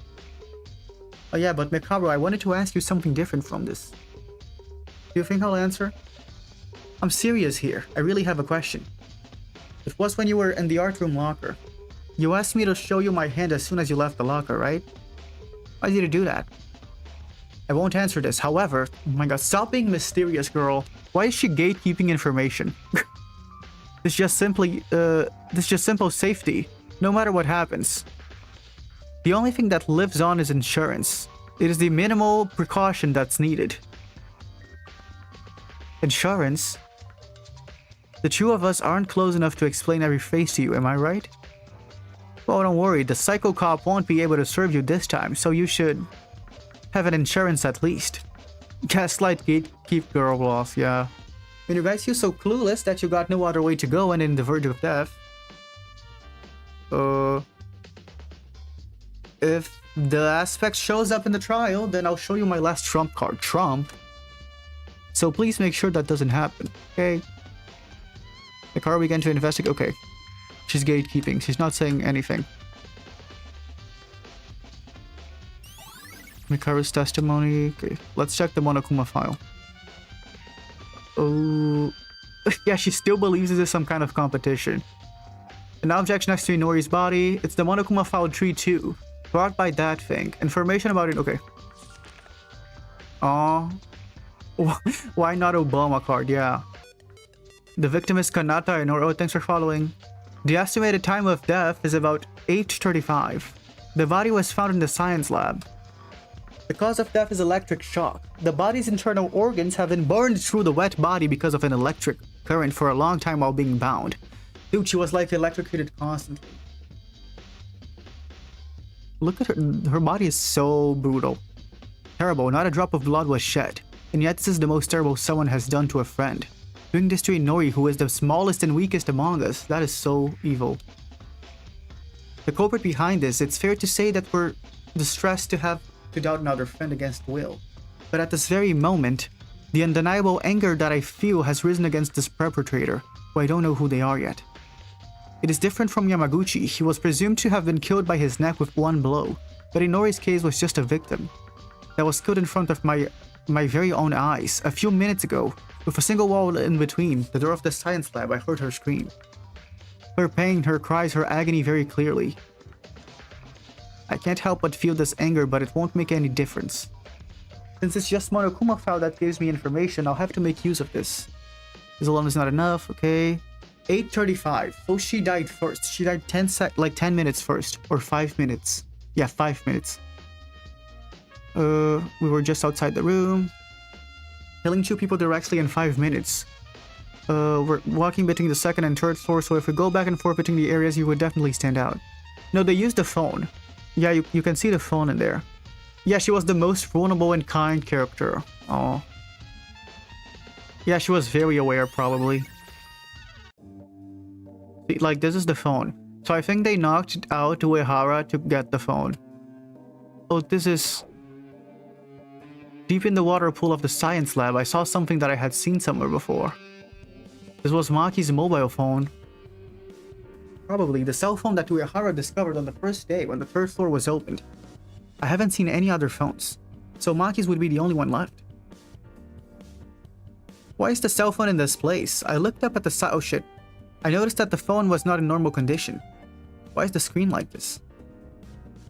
Oh yeah, but Mikaru, I wanted to ask you something different from this. Do you think I'll answer? I'm serious here. I really have a question. It was when you were in the art room locker. You asked me to show you my hand as soon as you left the locker, right? Why did you do that? I won't answer this. However, oh my god, stop being mysterious, girl. Why is she gatekeeping information? It's just simple safety, no matter what happens. The only thing that lives on is insurance. It is the minimal precaution that's needed. Insurance? The two of us aren't close enough to explain every face to you, am I right? Well, don't worry, the psycho cop won't be able to serve you this time, so you should have an insurance at least. Gaslight gatekeep girl boss, yeah. When you guys feel so clueless that you got no other way to go and in the verge of death. If the aspect shows up in the trial, then I'll show you my last trump card, Trump. So please make sure that doesn't happen, okay? The car began to investigate. Okay. She's gatekeeping. She's not saying anything. Mikaru's testimony. Okay. Let's check the Monokuma file. Oh. Yeah, she still believes this is some kind of competition. An object next to Inori's body. It's the Monokuma file tree 2. Brought by that thing. Information about it. Okay. Aw. Why not Obama card? Yeah. The victim is Kanata and Oro. Thanks for following. The estimated time of death is about 8:35. The body was found in the science lab. The cause of death is electric shock. The body's internal organs have been burned through the wet body because of an electric current for a long time while being bound. Dude, she was like electrocuted constantly. Look at her. Her body is so brutal. Terrible. Not a drop of blood was shed. And yet this is the most terrible someone has done to a friend. Doing this to Inori, who is the smallest and weakest among us, that is so evil. The culprit behind this, it's fair to say that we're distressed to have to doubt another friend against will. But at this very moment, the undeniable anger that I feel has risen against this perpetrator, who I don't know who they are yet. It is different from Yamaguchi. He was presumed to have been killed by his neck with one blow, but Inori's case was just a victim that was killed in front of my very own eyes a few minutes ago, with a single wall in between the door of the science lab. I heard her scream. Her pain, her cries, her agony very clearly. I can't help but feel this anger, but it won't make any difference. Since it's just Monokuma file that gives me information, I'll have to make use of this. This alone is not enough, okay. 8:35. So she died first. She died 10 minutes first. Or 5 minutes. Yeah, 5 minutes. We were just outside the room. Killing 2 people directly in 5 minutes. We're walking between the 2nd and 3rd floor, so if we go back and forth between the areas, you would definitely stand out. No, they used the phone. Yeah, you can see the phone in there. Yeah, she was the most vulnerable and kind character. Oh. Yeah, she was very aware, probably. See, like, this is the phone. So I think they knocked out Uehara to get the phone. Oh, this is... Deep in the water pool of the science lab, I saw something that I had seen somewhere before. This was Maki's mobile phone. Probably the cell phone that Uehara discovered on the first day when the 3rd floor was opened. I haven't seen any other phones, so Maki's would be the only one left. Why is the cell phone in this place? I looked up at the oh shit. I noticed that the phone was not in normal condition. Why is the screen like this?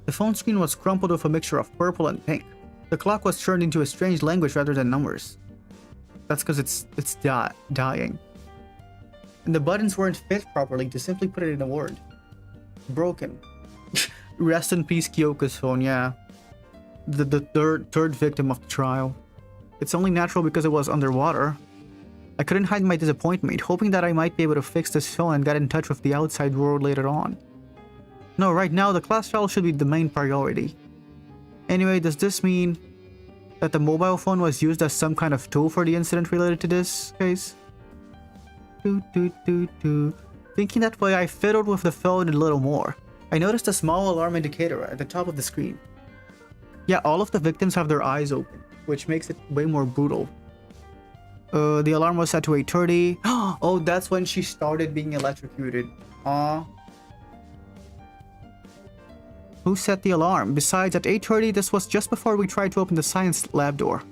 The phone screen was crumpled with a mixture of purple and pink. The clock was turned into a strange language rather than numbers. That's because it's dying. And the buttons weren't fit properly to simply put it in a word. Broken. Rest in peace, Kyoko's phone, yeah. The third victim of the trial. It's only natural because it was underwater. I couldn't hide my disappointment, hoping that I might be able to fix this phone and get in touch with the outside world later on. No, right now the class file should be the main priority. Anyway, does this mean that the mobile phone was used as some kind of tool for the incident related to this case? Thinking that way, I fiddled with the phone a little more. I noticed a small alarm indicator at the top of the screen. Yeah, all of the victims have their eyes open, which makes it way more brutal. The alarm was set to 8:30. Oh, that's when she started being electrocuted. Who set the alarm? Besides, at 8:30, this was just before we tried to open the science lab door.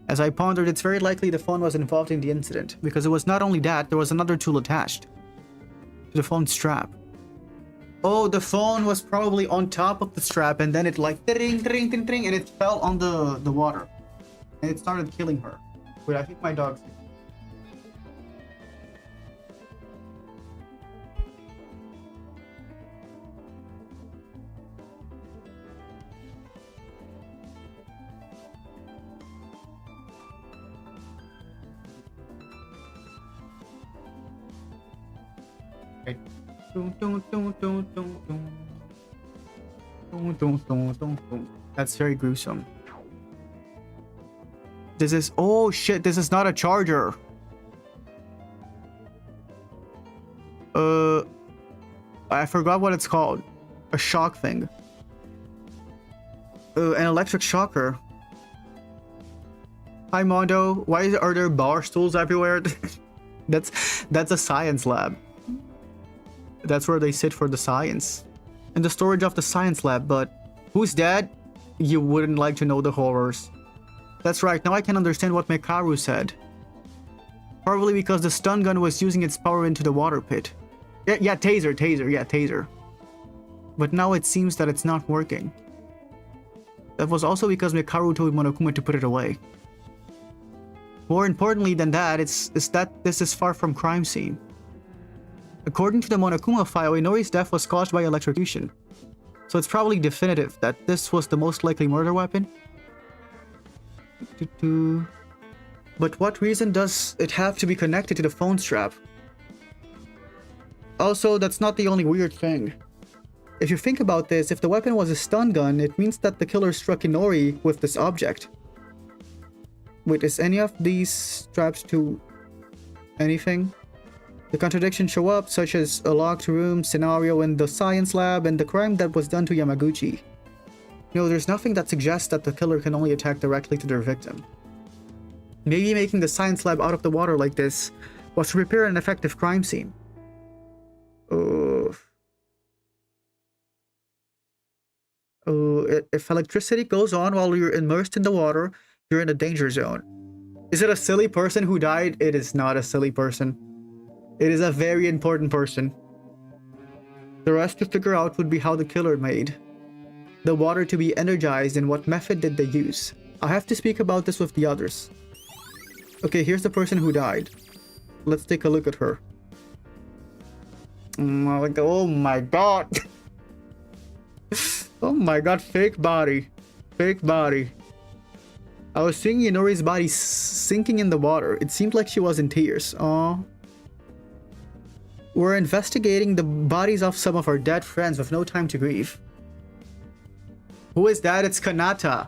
As I pondered, it's very likely the phone was involved in the incident, because it was not only that, there was another tool attached to the phone strap. Oh, the phone was probably on top of the strap, and then it like ding, ding, ding, ding, and it fell on the water. And it started killing her. Wait, I think my dog's... Okay. That's very gruesome. This is... Oh shit, this is not a charger. I forgot what it's called. A shock thing. An electric shocker. Hi Mondo, why are there bar stools everywhere? That's a science lab. That's where they sit for the science. And the storage of the science lab, but who's dead? You wouldn't like to know the horrors. That's right, now I can understand what Mekaru said. Probably because the stun gun was using its power into the water pit. Yeah, taser. But now it seems that it's not working. That was also because Mekaru told Monokuma to put it away. More importantly than that, is that this is far from crime scene. According to the Monokuma file, Inori's death was caused by electrocution. So it's probably definitive that this was the most likely murder weapon. But what reason does it have to be connected to the phone strap? Also, that's not the only weird thing. If you think about this, if the weapon was a stun gun, it means that the killer struck Inori with this object. Wait, is any of these straps to anything? The contradictions show up, such as a locked room scenario in the science lab and the crime that was done to Yamaguchi. No, there's nothing that suggests that the killer can only attack directly to their victim. Maybe making the science lab out of the water like this was to prepare an effective crime scene. If electricity goes on while you're immersed in the water, you're in a danger zone. Is it a silly person who died? It is not a silly person. It is a very important person. The rest to figure out would be how the killer made the water to be energized and what method did they use. I have to speak about this with the others. Okay, here's the person who died. Let's take a look at her. Oh my god. Oh my god, fake body. Fake body. I was seeing Inori's body sinking in the water. It seemed like she was in tears. Aww. We're investigating the bodies of some of our dead friends with no time to grieve. Who is that? It's Kanata.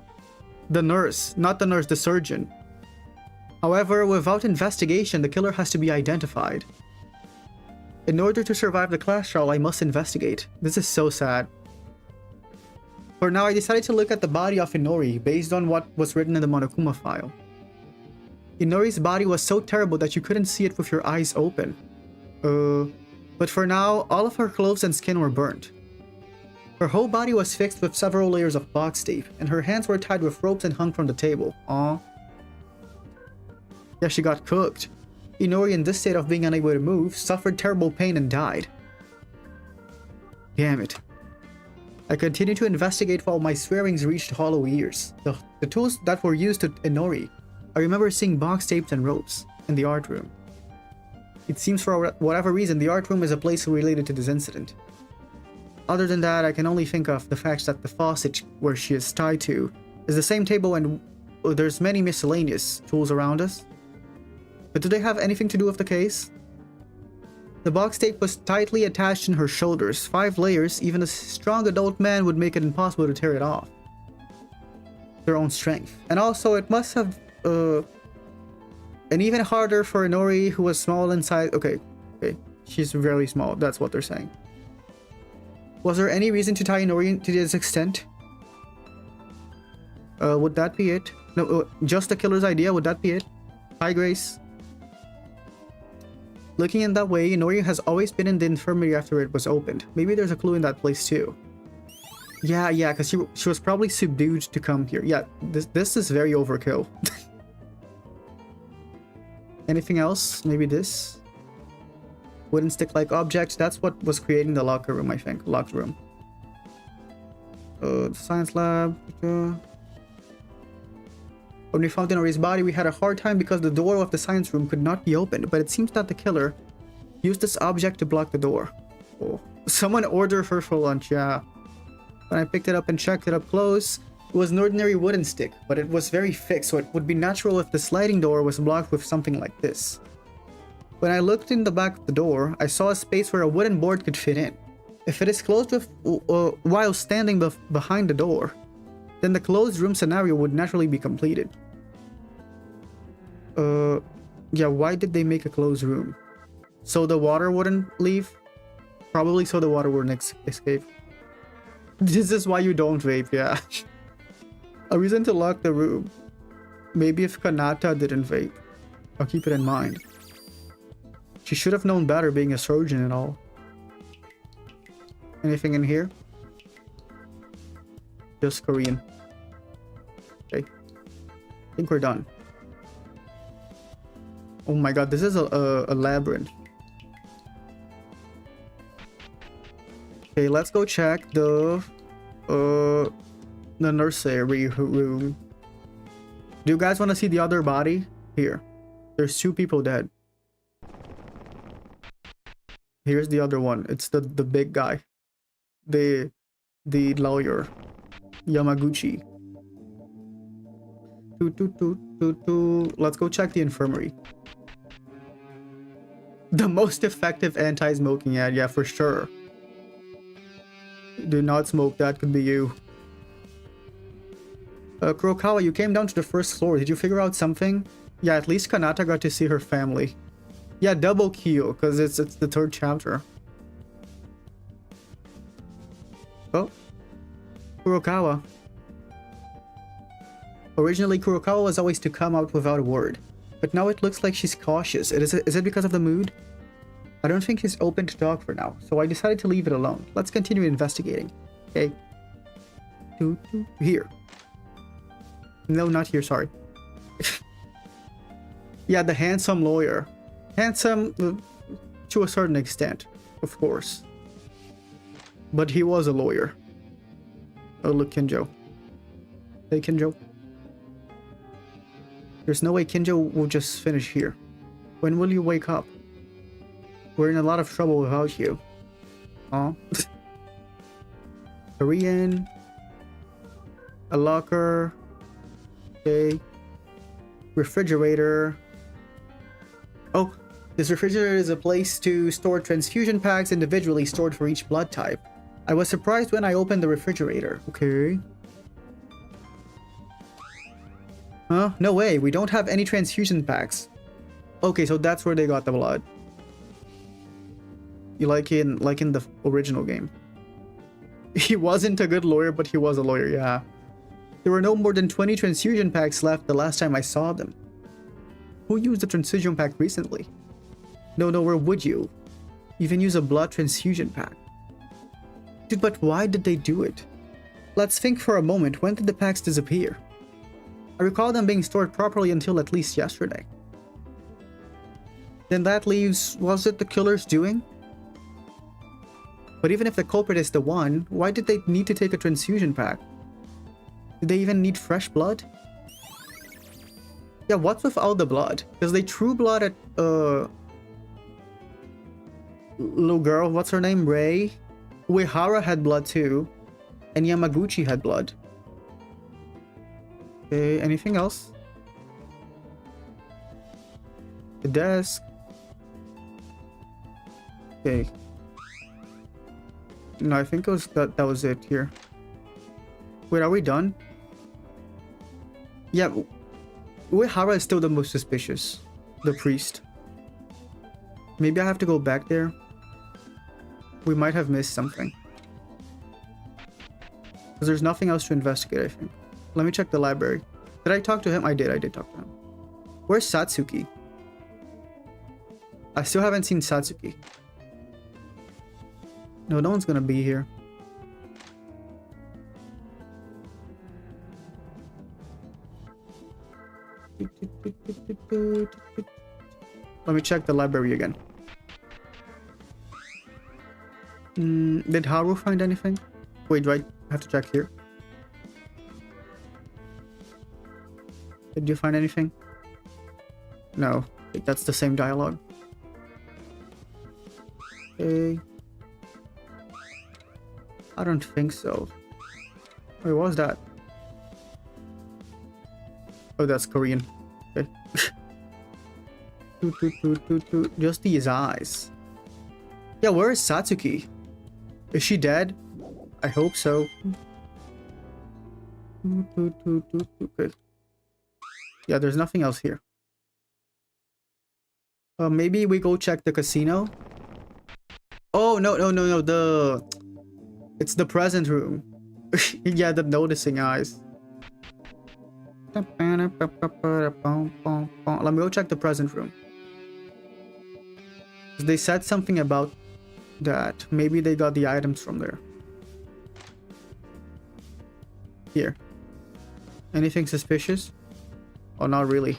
The nurse. Not the nurse, the surgeon. However, without investigation, the killer has to be identified. In order to survive the class trial, I must investigate. This is so sad. For now, I decided to look at the body of Inori based on what was written in the Monokuma file. Inori's body was so terrible that you couldn't see it with your eyes open. But for now, all of her clothes and skin were burnt. Her whole body was fixed with several layers of box tape, and her hands were tied with ropes and hung from the table. Aww. Yeah, she got cooked. Inori, in this state of being unable to move, suffered terrible pain and died. Damn it. I continued to investigate while my swearings reached hollow ears. The tools that were used to Inori. I remember seeing box tapes and ropes in the art room. It seems for whatever reason the art room is a place related to this incident. Other than that, I can only think of the fact that the faucet where she is tied to is the same table and there's many miscellaneous tools around us. But do they have anything to do with the case? The box tape was tightly attached in her shoulders, 5 layers. Even a strong adult man would make it impossible to tear it off. Their own strength. And also it must have and even harder for Inori, who was small inside. Okay, she's very small, that's what they're saying. Was there any reason to tie Inori to this extent? Would that be it? No, just the killer's idea, would that be it? Hi, Grace. Looking in that way, Inori has always been in the infirmary after it was opened. Maybe there's a clue in that place too. Yeah, because she was probably subdued to come here. Yeah, this is very overkill. Anything else? Maybe this? Wooden stick-like object. That's what was creating the locker room, I think. Locked room. The science lab. When we found Inori's body, we had a hard time because the door of the science room could not be opened, but it seems that the killer used this object to block the door. Oh. Someone ordered her for lunch, yeah. When I picked it up and checked it up close, it was an ordinary wooden stick, but it was very thick, so it would be natural if the sliding door was blocked with something like this. When I looked in the back of the door, I saw a space where a wooden board could fit in. If it is closed with, while standing behind the door, then the closed room scenario would naturally be completed. Yeah, why did they make a closed room? So the water wouldn't leave? Probably so the water wouldn't escape. This is why you don't vape, yeah. A reason to lock the room. Maybe if Kanata didn't vape. I'll keep it in mind. She should have known better, being a surgeon and all. Anything in here? Just Korean. Okay. I think we're done. Oh my god, this is a labyrinth. Okay, let's go check the nursery room. Do you guys want to see the other body? Here. There's 2 people dead. Here's the other one. It's the big guy. The lawyer. Yamaguchi. Let's go check the infirmary. The most effective anti-smoking ad, yeah, for sure. Do not smoke, that could be you. Kurokawa, you came down to the 1st floor. Did you figure out something? Yeah, at least Kanata got to see her family. Yeah, double kill, because it's the 3rd chapter. Oh. Kurokawa. Originally, Kurokawa was always to come out without a word. But now it looks like she's cautious. Is it because of the mood? I don't think she's open to talk for now, so I decided to leave it alone. Let's continue investigating. Okay. Here. No, not here, sorry. Yeah, the handsome lawyer. Handsome to a certain extent, of course. But he was a lawyer. Oh, look, Kinjo. Hey, Kinjo. There's no way Kinjo will just finish here. When will you wake up? We're in a lot of trouble without you. Huh? Korean. A locker. Okay. Refrigerator. Oh, this refrigerator is a place to store transfusion packs individually stored for each blood type. I was surprised when I opened the refrigerator. Okay. Huh? No way, we don't have any transfusion packs. Okay, so that's where they got the blood. You like in the original game. He wasn't a good lawyer, but he was a lawyer, yeah. There were no more than 20 transfusion packs left the last time I saw them. Who used a transfusion pack recently? No, where would you? Even use a blood transfusion pack. Dude, but why did they do it? Let's think for a moment, when did the packs disappear? I recall them being stored properly until at least yesterday. Then that leaves, was it the killer's doing? But even if the culprit is the one, why did they need to take a transfusion pack? Did they even need fresh blood? Yeah, what's with all the blood? Because they threw blood at, little girl, what's her name? Rei? Uehara had blood too. And Yamaguchi had blood. Okay, anything else? The desk. Okay. No, I think it was that was it here. Wait, are we done? Yeah, Uehara is still the most suspicious. The priest. Maybe I have to go back there. We might have missed something. Because there's nothing else to investigate, I think. Let me check the library. Did I talk to him? I did talk to him. Where's Satsuki? I still haven't seen Satsuki. No, no one's gonna be here. Let me check the library again. Did Haru find anything? Wait, do I have to check here? Did you find anything? No, that's the same dialogue. Okay. I don't think so. Wait, what was that? Oh, that's Korean. Okay. Just these eyes. Yeah, where is Satsuki? Is she dead? I hope so. Okay. Yeah, there's nothing else here. Maybe we go check the casino. Oh, no. It's the present room. Yeah, the noticing eyes. Let me go check the present room. They said something about that. Maybe they got the items from there. Here. Anything suspicious? Oh, not really.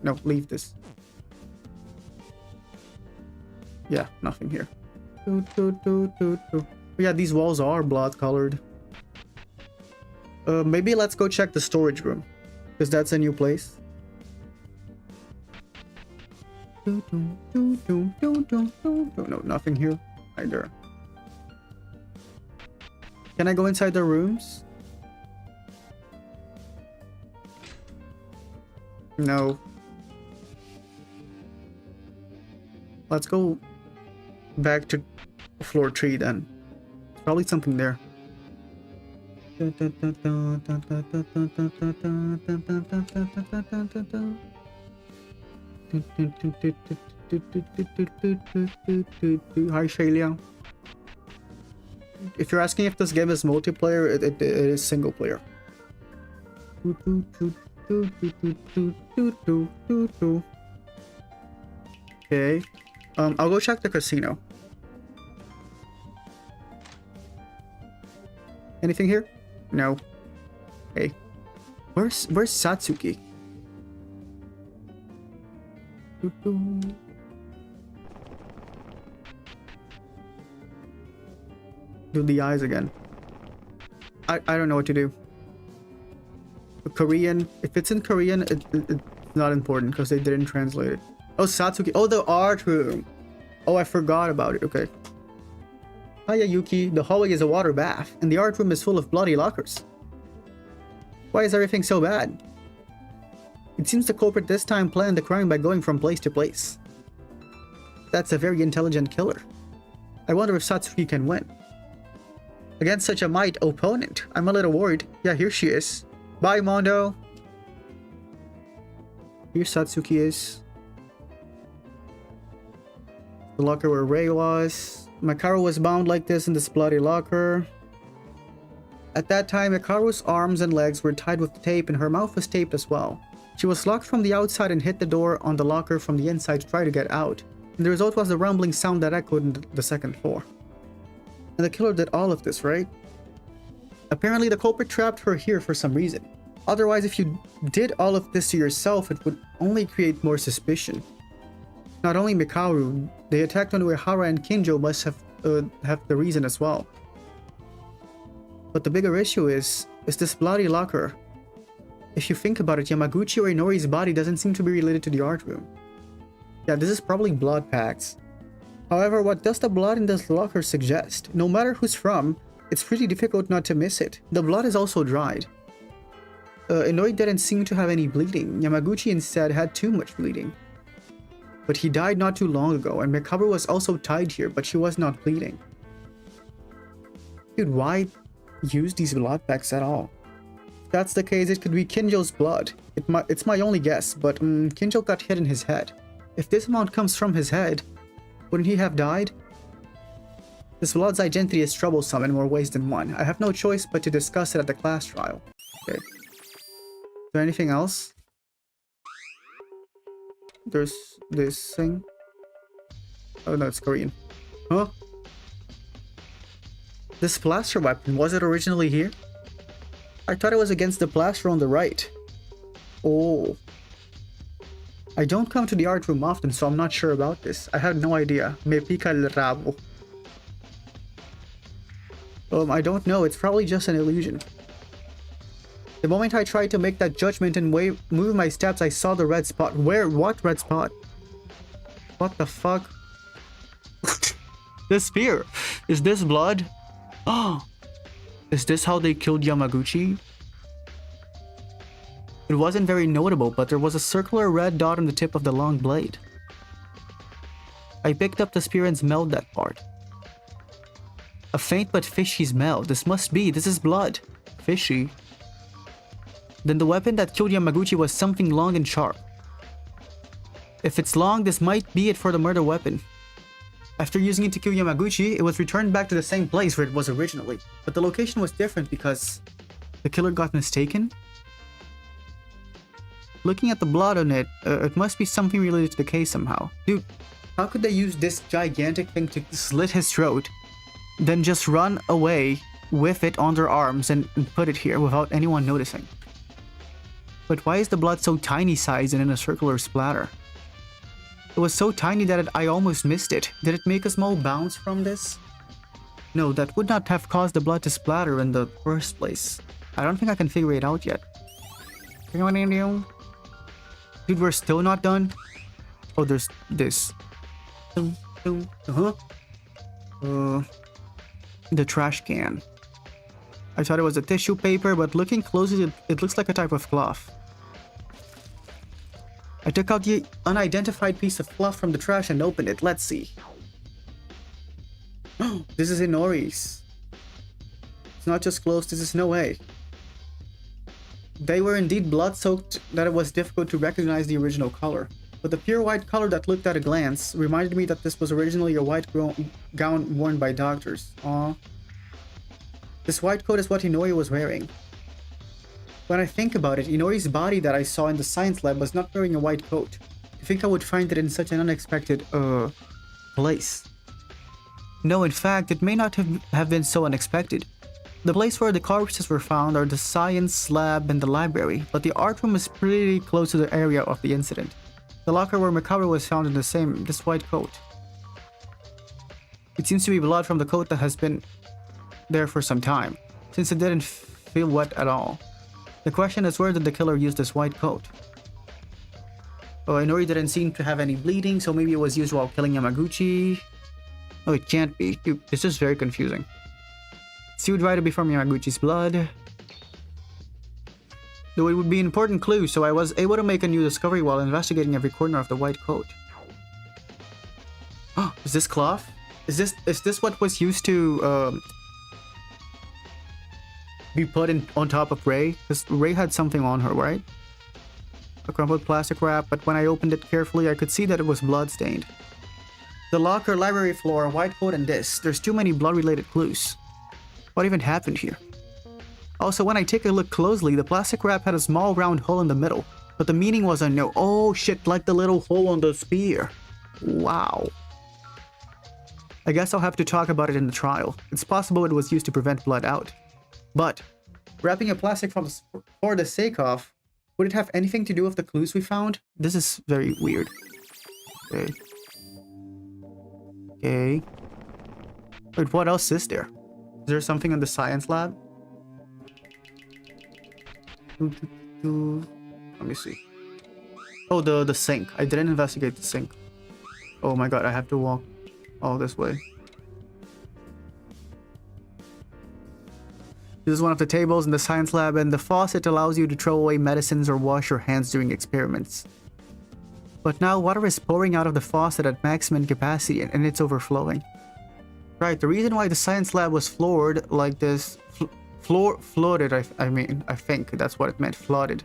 No, leave this. Yeah, nothing here. Yeah, these walls are blood colored. Maybe let's go check the storage room. Because that's a new place. No, nothing here either. Can I go inside the rooms? No. Let's go back to floor 3 then. Probably something there. Hi Shailia. If you're asking if this game is multiplayer, it is single player. Okay. I'll go check the casino. Anything here? No. Hey. Where's Satsuki? Do the eyes again. I don't know what to do. Korean. If it's in Korean, it's not important because they didn't translate it. Oh, Satsuki. Oh, the art room. Oh, I forgot about it. Okay. Hiya, Yuki. The hallway is a water bath, and the art room is full of bloody lockers. Why is everything so bad? It seems the culprit this time planned the crime by going from place to place. That's a very intelligent killer. I wonder if Satsuki can win. Against such a mighty opponent, I'm a little worried. Yeah, here she is. Bye, Mondo. Here Satsuki is. The locker where Rei was. Makaru was bound like this in this bloody locker. At that time, Makaru's arms and legs were tied with tape and her mouth was taped as well. She was locked from the outside and hit the door on the locker from the inside to try to get out. And the result was the rumbling sound that echoed in the second floor. And the killer did all of this, right? Apparently the culprit trapped her here for some reason. Otherwise, if you did all of this to yourself, it would only create more suspicion. Not only Mikaru, they attacked on Uehara and Kinjo must have the reason as well. But the bigger issue is this bloody locker. If you think about it, Yamaguchi or Inori's body doesn't seem to be related to the art room. Yeah, this is probably blood packs. However, what does the blood in this locker suggest? No matter who's from, it's pretty difficult not to miss it. The blood is also dried. Inori didn't seem to have any bleeding. Yamaguchi instead had too much bleeding. But he died not too long ago, and Mikaru was also tied here, but she was not bleeding. Dude, why use these blood packs at all? If that's the case, it could be Kinjo's blood. It's my only guess, but Kinjo got hit in his head. If this amount comes from his head, wouldn't he have died? This blood's identity is troublesome in more ways than one. I have no choice but to discuss it at the class trial. Okay. Is there anything else? There's this thing. Oh no, it's Korean. Huh? This blaster weapon, was it originally here? I thought it was against the blaster on the right. Oh. I don't come to the art room often, so I'm not sure about this. I have no idea. Me pica el rabo. I don't know. It's probably just an illusion. The moment I tried to make that judgment and move my steps, I saw the red spot. Where? What red spot? What the fuck? This spear. Is this blood? Oh. Is this how they killed Yamaguchi? It wasn't very notable, but there was a circular red dot on the tip of the long blade. I picked up the spear and smelled that part. A faint but fishy smell. This is blood. Fishy. Then the weapon that killed Yamaguchi was something long and sharp. If it's long, this might be it for the murder weapon. After using it to kill Yamaguchi, it was returned back to the same place where it was originally. But the location was different because the killer got mistaken. Looking at the blood on it, it must be something related to the case somehow. Dude, how could they use this gigantic thing to slit his throat, then just run away with it on their arms and put it here without anyone noticing? But why is the blood so tiny sized and in a circular splatter? It was so tiny that I almost missed it. Did it make a small bounce from this? No, that would not have caused the blood to splatter in the first place. I don't think I can figure it out yet. Dude, we're still not done? Oh, there's this. Uh-huh. The trash can. I thought it was a tissue paper, but looking closely, it looks like a type of cloth. I took out the unidentified piece of cloth from the trash and opened it. Let's see. This is Inori's. It's not just clothes, this is no way. They were indeed blood-soaked that it was difficult to recognize the original color. But the pure white color that looked at a glance reminded me that this was originally a white gown worn by doctors. Aww. This white coat is what Inori was wearing. When I think about it, Inori's body that I saw in the science lab was not wearing a white coat. I think I would find it in such an unexpected, place. No, in fact, it may not have been so unexpected. The place where the corpses were found are the science lab and the library, but the art room is pretty close to the area of the incident. The locker where Macabre was found in this white coat. It seems to be blood from the coat that has been there for some time, since it didn't feel wet at all. The question is, where did the killer use this white coat? Oh, Inori didn't seem to have any bleeding, so maybe it was used while killing Yamaguchi. Oh, it can't be. Dude, it's just very confusing. Sealed right to be from Yamaguchi's blood. Though it would be an important clue, so I was able to make a new discovery while investigating every corner of the white coat. Oh, is this cloth? Is this what was used to be put on top of Ray? Because Ray had something on her, right? A crumpled plastic wrap, but when I opened it carefully, I could see that it was blood-stained. The locker, library floor, white coat, and this. There's too many blood-related clues. What even happened here? Also, when I take a look closely, the plastic wrap had a small round hole in the middle, but the meaning was unknown. Oh shit, like the little hole on the spear. Wow. I guess I'll have to talk about it in the trial. It's possible it was used to prevent blood out. But, wrapping a plastic for the sake of, would it have anything to do with the clues we found? This is very weird. Okay. Okay. Wait, what else is there? Is there something in the science lab? Let me see. Oh, the sink. I didn't investigate the sink. Oh my god, I have to walk all this way. This is one of the tables in the science lab, and the faucet allows you to throw away medicines or wash your hands during experiments. But now water is pouring out of the faucet at maximum capacity and it's overflowing. Right, the reason why the science lab was floored like this, flooded, I think that's what it meant, flooded.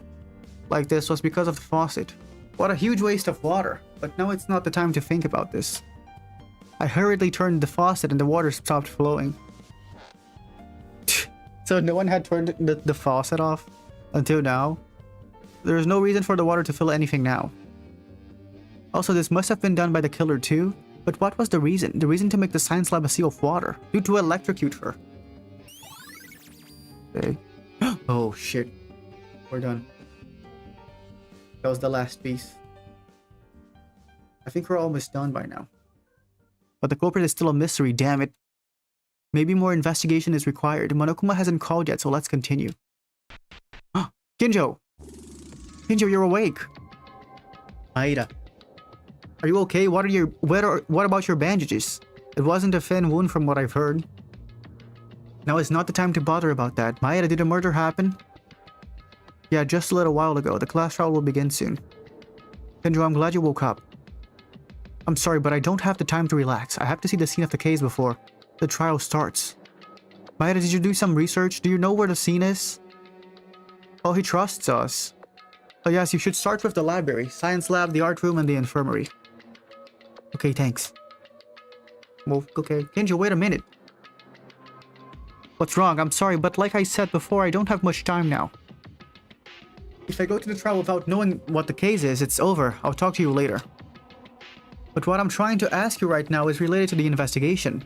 Like this was because of the faucet. What a huge waste of water, but now it's not the time to think about this. I hurriedly turned the faucet and the water stopped flowing. So no one had turned the faucet off until now. There is no reason for the water to fill anything now. Also, this must have been done by the killer too. But what was the reason? The reason to make the science lab a sea of water. Due to electrocute her. Okay. Oh shit. We're done. That was the last piece. I think we're almost done by now. But the culprit is still a mystery, damn it. Maybe more investigation is required. Monokuma hasn't called yet, so let's continue. Kinjo! Kinjo, you're awake! Aida. Are you okay? What about your bandages? It wasn't a thin wound from what I've heard. Now is not the time to bother about that. Maeda, did a murder happen? Yeah, just a little while ago. The class trial will begin soon. Kinjo, I'm glad you woke up. I'm sorry, but I don't have the time to relax. I have to see the scene of the case before the trial starts. Maeda, did you do some research? Do you know where the scene is? Oh, he trusts us. Oh yes, you should start with the library, science lab, the art room, and the infirmary. Okay, thanks. Well, okay. Kinjo, wait a minute. What's wrong? I'm sorry, but like I said before, I don't have much time now. If I go to the trial without knowing what the case is, it's over. I'll talk to you later. But what I'm trying to ask you right now is related to the investigation.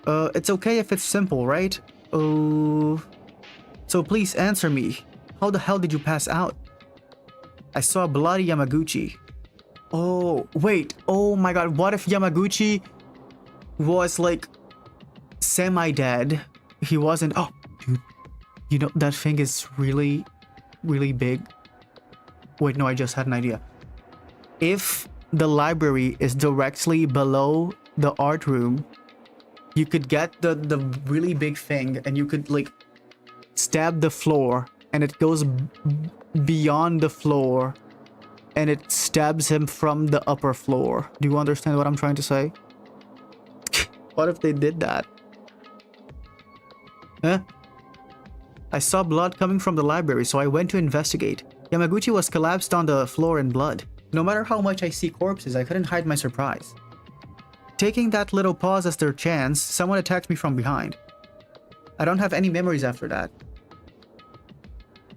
It's okay if it's simple, right? Oh... So please answer me. How the hell did you pass out? I saw a bloody Yamaguchi. Oh, wait. Oh my god, what if Yamaguchi was like semi-dead? He wasn't. Oh, dude. You know, that thing is really, really big. Wait, no, I just had an idea. If the library is directly below the art room, you could get the really big thing and you could like stab the floor and it goes beyond the floor and it stabs him from the upper floor. Do you understand what I'm trying to say? What if they did that? Huh? I saw blood coming from the library, so I went to investigate. Yamaguchi was collapsed on the floor in blood. No matter how much I see corpses, I couldn't hide my surprise. Taking that little pause as their chance, someone attacked me from behind. I don't have any memories after that.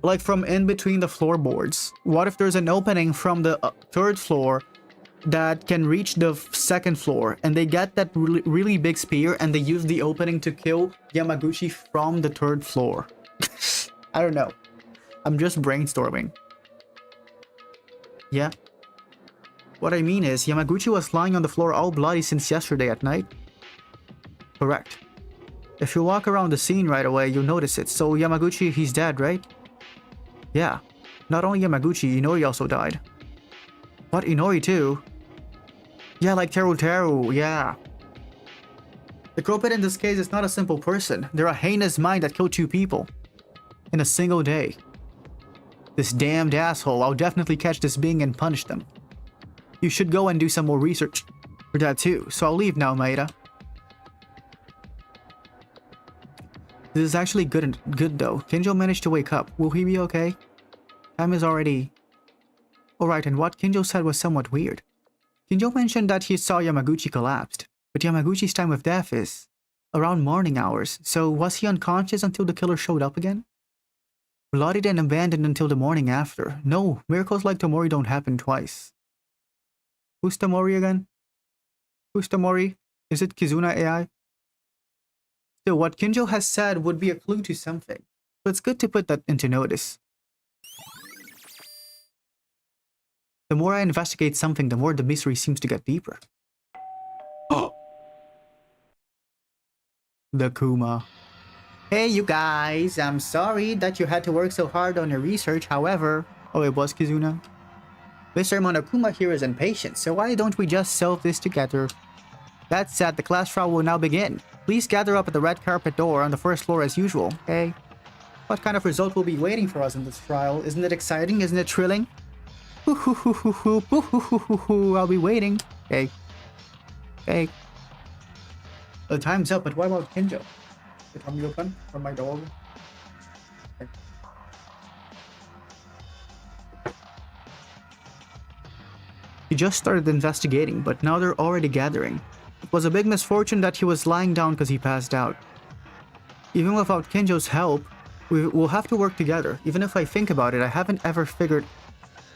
Like from in between the floorboards. What if there's an opening from the third floor that can reach the second floor and they get that really big spear and they use the opening to kill Yamaguchi from the third floor? I don't know. I'm just brainstorming. Yeah. What I mean is, Yamaguchi was lying on the floor all bloody since yesterday at night. Correct. If you walk around the scene right away, you'll notice it. So Yamaguchi, he's dead, right? Yeah. Not only Yamaguchi, Inori also died. What, Inori too? Yeah, like Teru, yeah. The culprit in this case is not a simple person. They're a heinous mind that killed 2 people. In a single day. This damned asshole, I'll definitely catch this being and punish them. You should go and do some more research for that too, so I'll leave now, Maeda. This is actually good though. Kinjo managed to wake up. Will he be okay? Time is already... Alright, and what Kinjo said was somewhat weird. Kinjo mentioned that he saw Yamaguchi collapsed, but Yamaguchi's time of death is around morning hours, so was he unconscious until the killer showed up again? Bloodied and abandoned until the morning after. No, miracles like Tomori don't happen twice. Who's Tomori again? Who's Tomori? Is it Kizuna AI? Still, what Kinjo has said would be a clue to something, so it's good to put that into notice. The more I investigate something, the more the mystery seems to get deeper. Oh! The Kuma. Hey you guys, I'm sorry that you had to work so hard on your research, however... Oh, it was Kizuna? Mr. Monokuma here is impatient, so why don't we just solve this together? That said, the class trial will now begin. Please gather up at the red carpet door on the first floor as usual, okay? What kind of result will be waiting for us in this trial? Isn't it exciting? Isn't it thrilling? I'll be waiting. Okay. Okay. The time's up, but what about Kinjo? The tummy open from my dog? Okay. He just started investigating, but now they're already gathering. It was a big misfortune that he was lying down because he passed out. Even without Kinjo's help, we'll have to work together. Even if I think about it, I haven't ever figured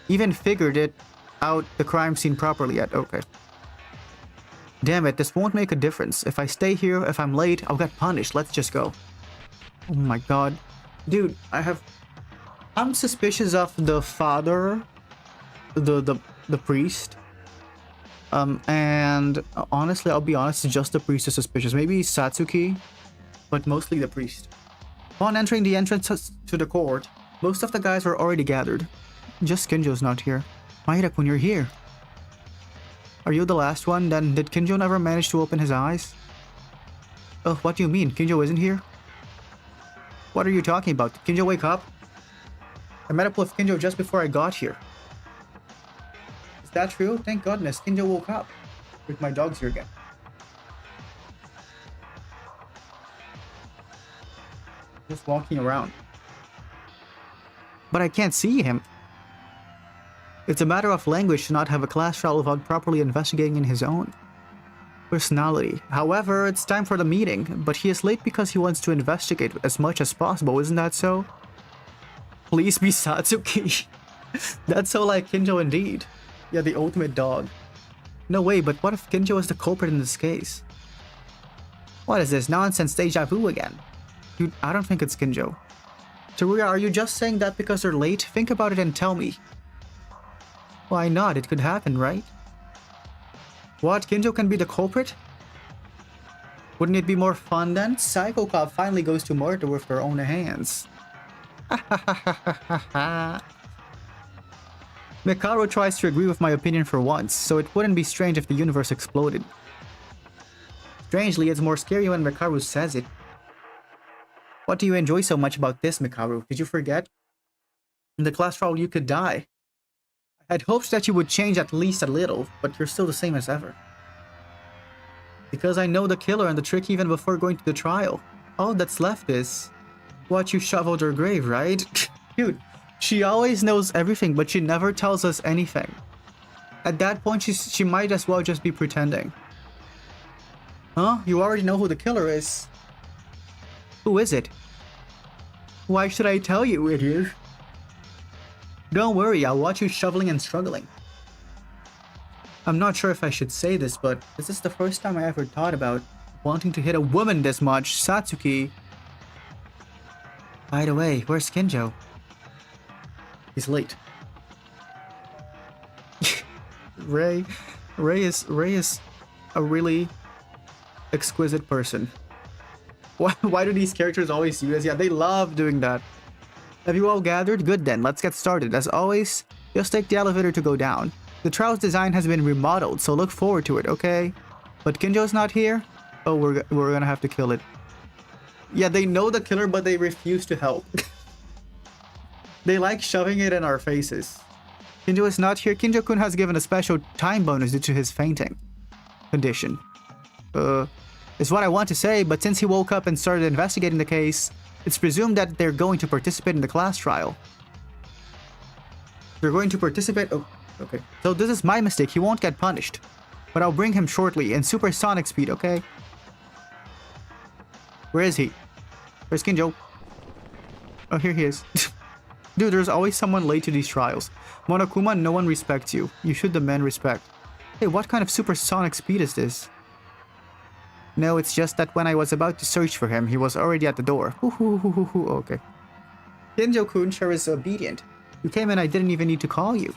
it out the crime scene properly yet. Okay. Damn it, this won't make a difference. If I stay here, if I'm late, I'll get punished. Let's just go. Oh my god. Dude, I'm suspicious of the father, the priest. And honestly, I'll be honest, just the priest is suspicious. Maybe Satsuki, but mostly the priest. Upon entering the entrance to the court, most of the guys were already gathered. Just Kinjo's not here. Maeda-kun, you're here. Are you the last one? Then did Kinjo never manage to open his eyes? Oh, what do you mean? Kinjo isn't here? What are you talking about? Did Kinjo wake up? I met up with Kinjo just before I got here. Is that true? Thank goodness, Kinjo woke up. With my dogs here again. Just walking around. But I can't see him. It's a matter of language to not have a class trial without properly investigating in his own personality. However, it's time for the meeting, but he is late because he wants to investigate as much as possible, isn't that so? Please be Satsuki. That's so like Kinjo indeed. Yeah, the ultimate dog. No way, but what if Kinjo is the culprit in this case? What is this nonsense deja vu again? Dude, I don't think it's Kinjo. Teruya, are you just saying that because they're late? Think about it and tell me. Why not? It could happen, right? What? Kinjo can be the culprit? Wouldn't it be more fun then? Psycho Cop finally goes to murder with their own hands. Mikaro tries to agree with my opinion for once, so it wouldn't be strange if the universe exploded. Strangely, it's more scary when Mikaro says it. What do you enjoy so much about this, Mikaro? Did you forget? In the class trial, you could die. I had hoped that you would change at least a little, but you're still the same as ever. Because I know the killer and the trick even before going to the trial. All that's left is... what you shoveled her grave, right? Dude, she always knows everything, but she never tells us anything. At that point, she might as well just be pretending. Huh? You already know who the killer is. Who is it? Why should I tell you, idiot? Don't worry, I'll watch you shoveling and struggling. I'm not sure if I should say this, but this is the first time I ever thought about wanting to hit a woman this much, Satsuki. By the way, where's Kinjo? He's late. Ray is a really exquisite person. Why do these characters always do this? Yeah, they love doing that. Have you all gathered? Good then, let's get started. As always, just take the elevator to go down. The trial's design has been remodeled, so look forward to it, okay? But Kinjo's not here? Oh, we're gonna have to kill it. Yeah, they know the killer, but they refuse to help. They like shoving it in our faces. Kinjo is not here. Kinjo-kun has given a special time bonus due to his fainting condition. Is what I want to say, but since he woke up and started investigating the case, it's presumed that they're going to participate in the class trial. They're going to participate... oh, okay. So this is my mistake. He won't get punished. But I'll bring him shortly in supersonic speed, okay? Where is he? Where's Kinjo? Oh, here he is. Dude, there's always someone late to these trials. Monokuma, no one respects you. You should demand respect. Hey, what kind of supersonic speed is this? No, it's just that when I was about to search for him, he was already at the door. Okay. Kinjo-kun sure is obedient. You came and I didn't even need to call you.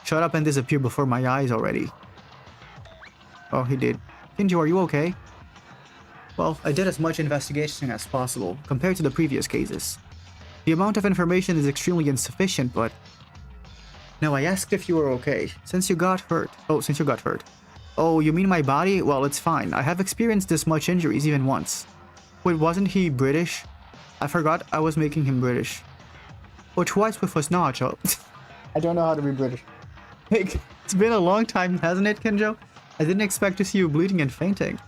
Shut up and disappear before my eyes already. Oh, he did. Kinjo, are you okay? Well, I did as much investigation as possible, compared to the previous cases. The amount of information is extremely insufficient, but... No, I asked if you were okay, since you got hurt. Oh, you mean my body? Well, it's fine. I have experienced this much injuries even once. Wait, wasn't he British? I forgot I was making him British. Or twice with us Nacho. I don't know how to be British. It's been a long time, hasn't it, Kinjo? I didn't expect to see you bleeding and fainting.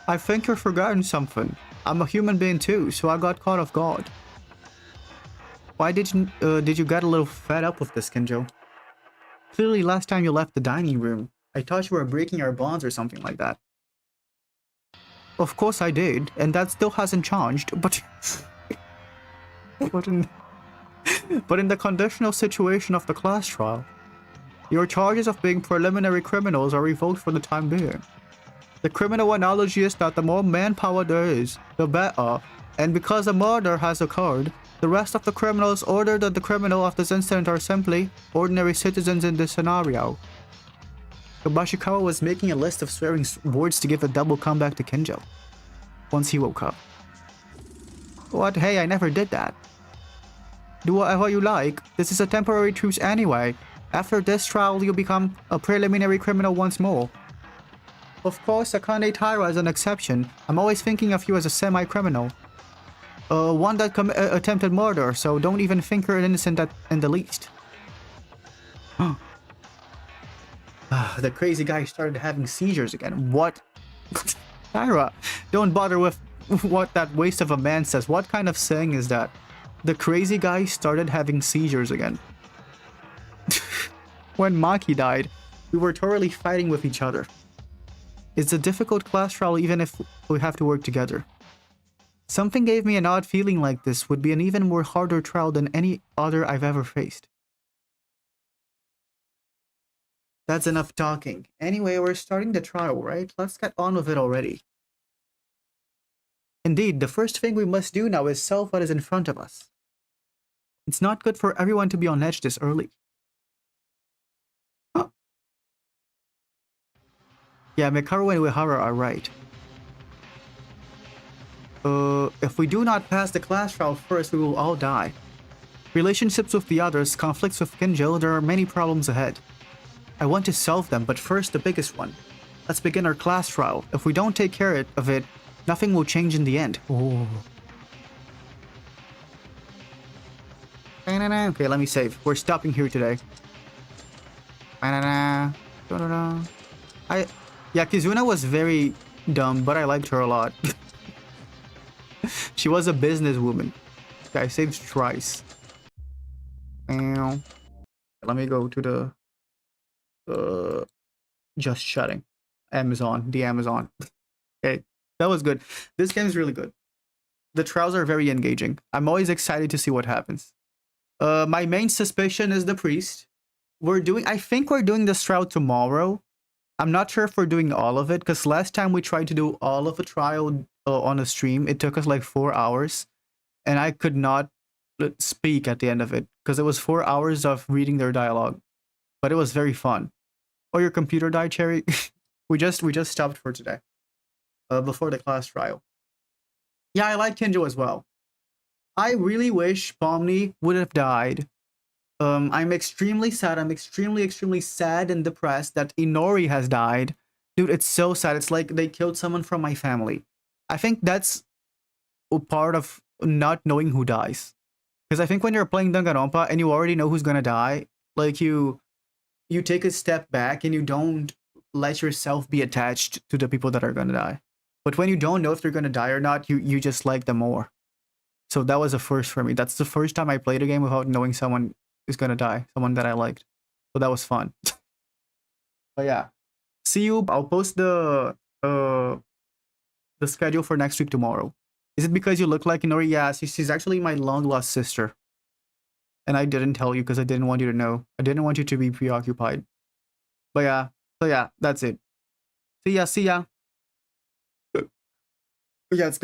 I think you've forgotten something. I'm a human being too, so I got caught off guard. Why did you get a little fed up with this, Kinjo? Clearly last time you left the dining room, I thought you were breaking our bonds or something like that. Of course I did, and that still hasn't changed, but... but in the conditional situation of the class trial, your charges of being preliminary criminals are revoked for the time being. The criminal analogy is that the more manpower there is, the better, and because a murder has occurred, the rest of the criminals other than the criminal of this incident are simply ordinary citizens in this scenario. Kabashikawa was making a list of swearing words to give a double comeback to Kinjo. Once he woke up. What? Hey, I never did that. Do whatever you like. This is a temporary truce anyway. After this trial, you'll become a preliminary criminal once more. Of course, Akane Taira is an exception. I'm always thinking of you as a semi-criminal. One that attempted murder, so don't even think you're innocent in the least. The crazy guy started having seizures again. What? Taira, don't bother with what that waste of a man says. What kind of saying is that? The crazy guy started having seizures again. When Maki died, we were totally fighting with each other. It's a difficult class trial even if we have to work together. Something gave me an odd feeling like this would be an even more harder trial than any other I've ever faced. That's enough talking. Anyway, we're starting the trial, right? Let's get on with it already. Indeed, the first thing we must do now is solve what is in front of us. It's not good for everyone to be on edge this early. Huh. Yeah, Mikaro and Uehara are right. If we do not pass the class trial first, we will all die. Relationships with the others, conflicts with Kinjo, there are many problems ahead. I want to solve them, but first the biggest one. Let's begin our class trial. If we don't take care of it, nothing will change in the end. Oh. Okay, let me save. We're stopping here today. Yeah, Kizuna was very dumb, but I liked her a lot. She was a businesswoman. Okay, I saved twice. Let me go to the just shutting. The Amazon. Okay, that was good. This game is really good. The trials are very engaging. I'm always excited to see what happens. My main suspicion is the priest. I think we're doing this trial tomorrow. I'm not sure if we're doing all of it, because last time we tried to do all of a trial on a stream, it took us like 4 hours, and I could not speak at the end of it, because it was 4 hours of reading their dialogue. But it was very fun. Oh, your computer died, Cherry? we just stopped for today. Before the class trial. Yeah, I like Kinjo as well. I really wish Pomni would have died. I'm extremely sad. I'm extremely sad and depressed that Inori has died. Dude, it's so sad. It's like they killed someone from my family. I think that's a part of not knowing who dies. Because I think when you're playing Danganronpa and you already know who's gonna die, like you take a step back and you don't let yourself be attached to the people that are gonna die. But when you don't know if they're gonna die or not, you just like them more. So that was a first for me. That's the first time I played a game without knowing someone is gonna die, someone that I liked. So that was fun. But yeah, see you. I'll post the schedule for next week tomorrow. Is it because you look like Inori? Yeah, she's actually my long lost sister, and I didn't tell you because I didn't want you to know. I didn't want you to be preoccupied. But yeah, so yeah, that's it. See ya. Yeah, it's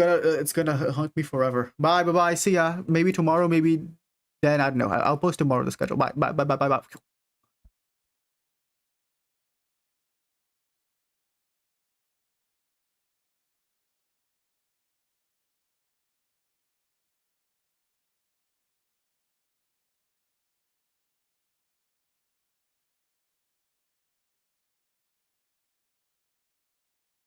gonna haunt me forever. Bye. See ya. Maybe tomorrow. Maybe then I don't know. I'll post tomorrow the schedule. Bye.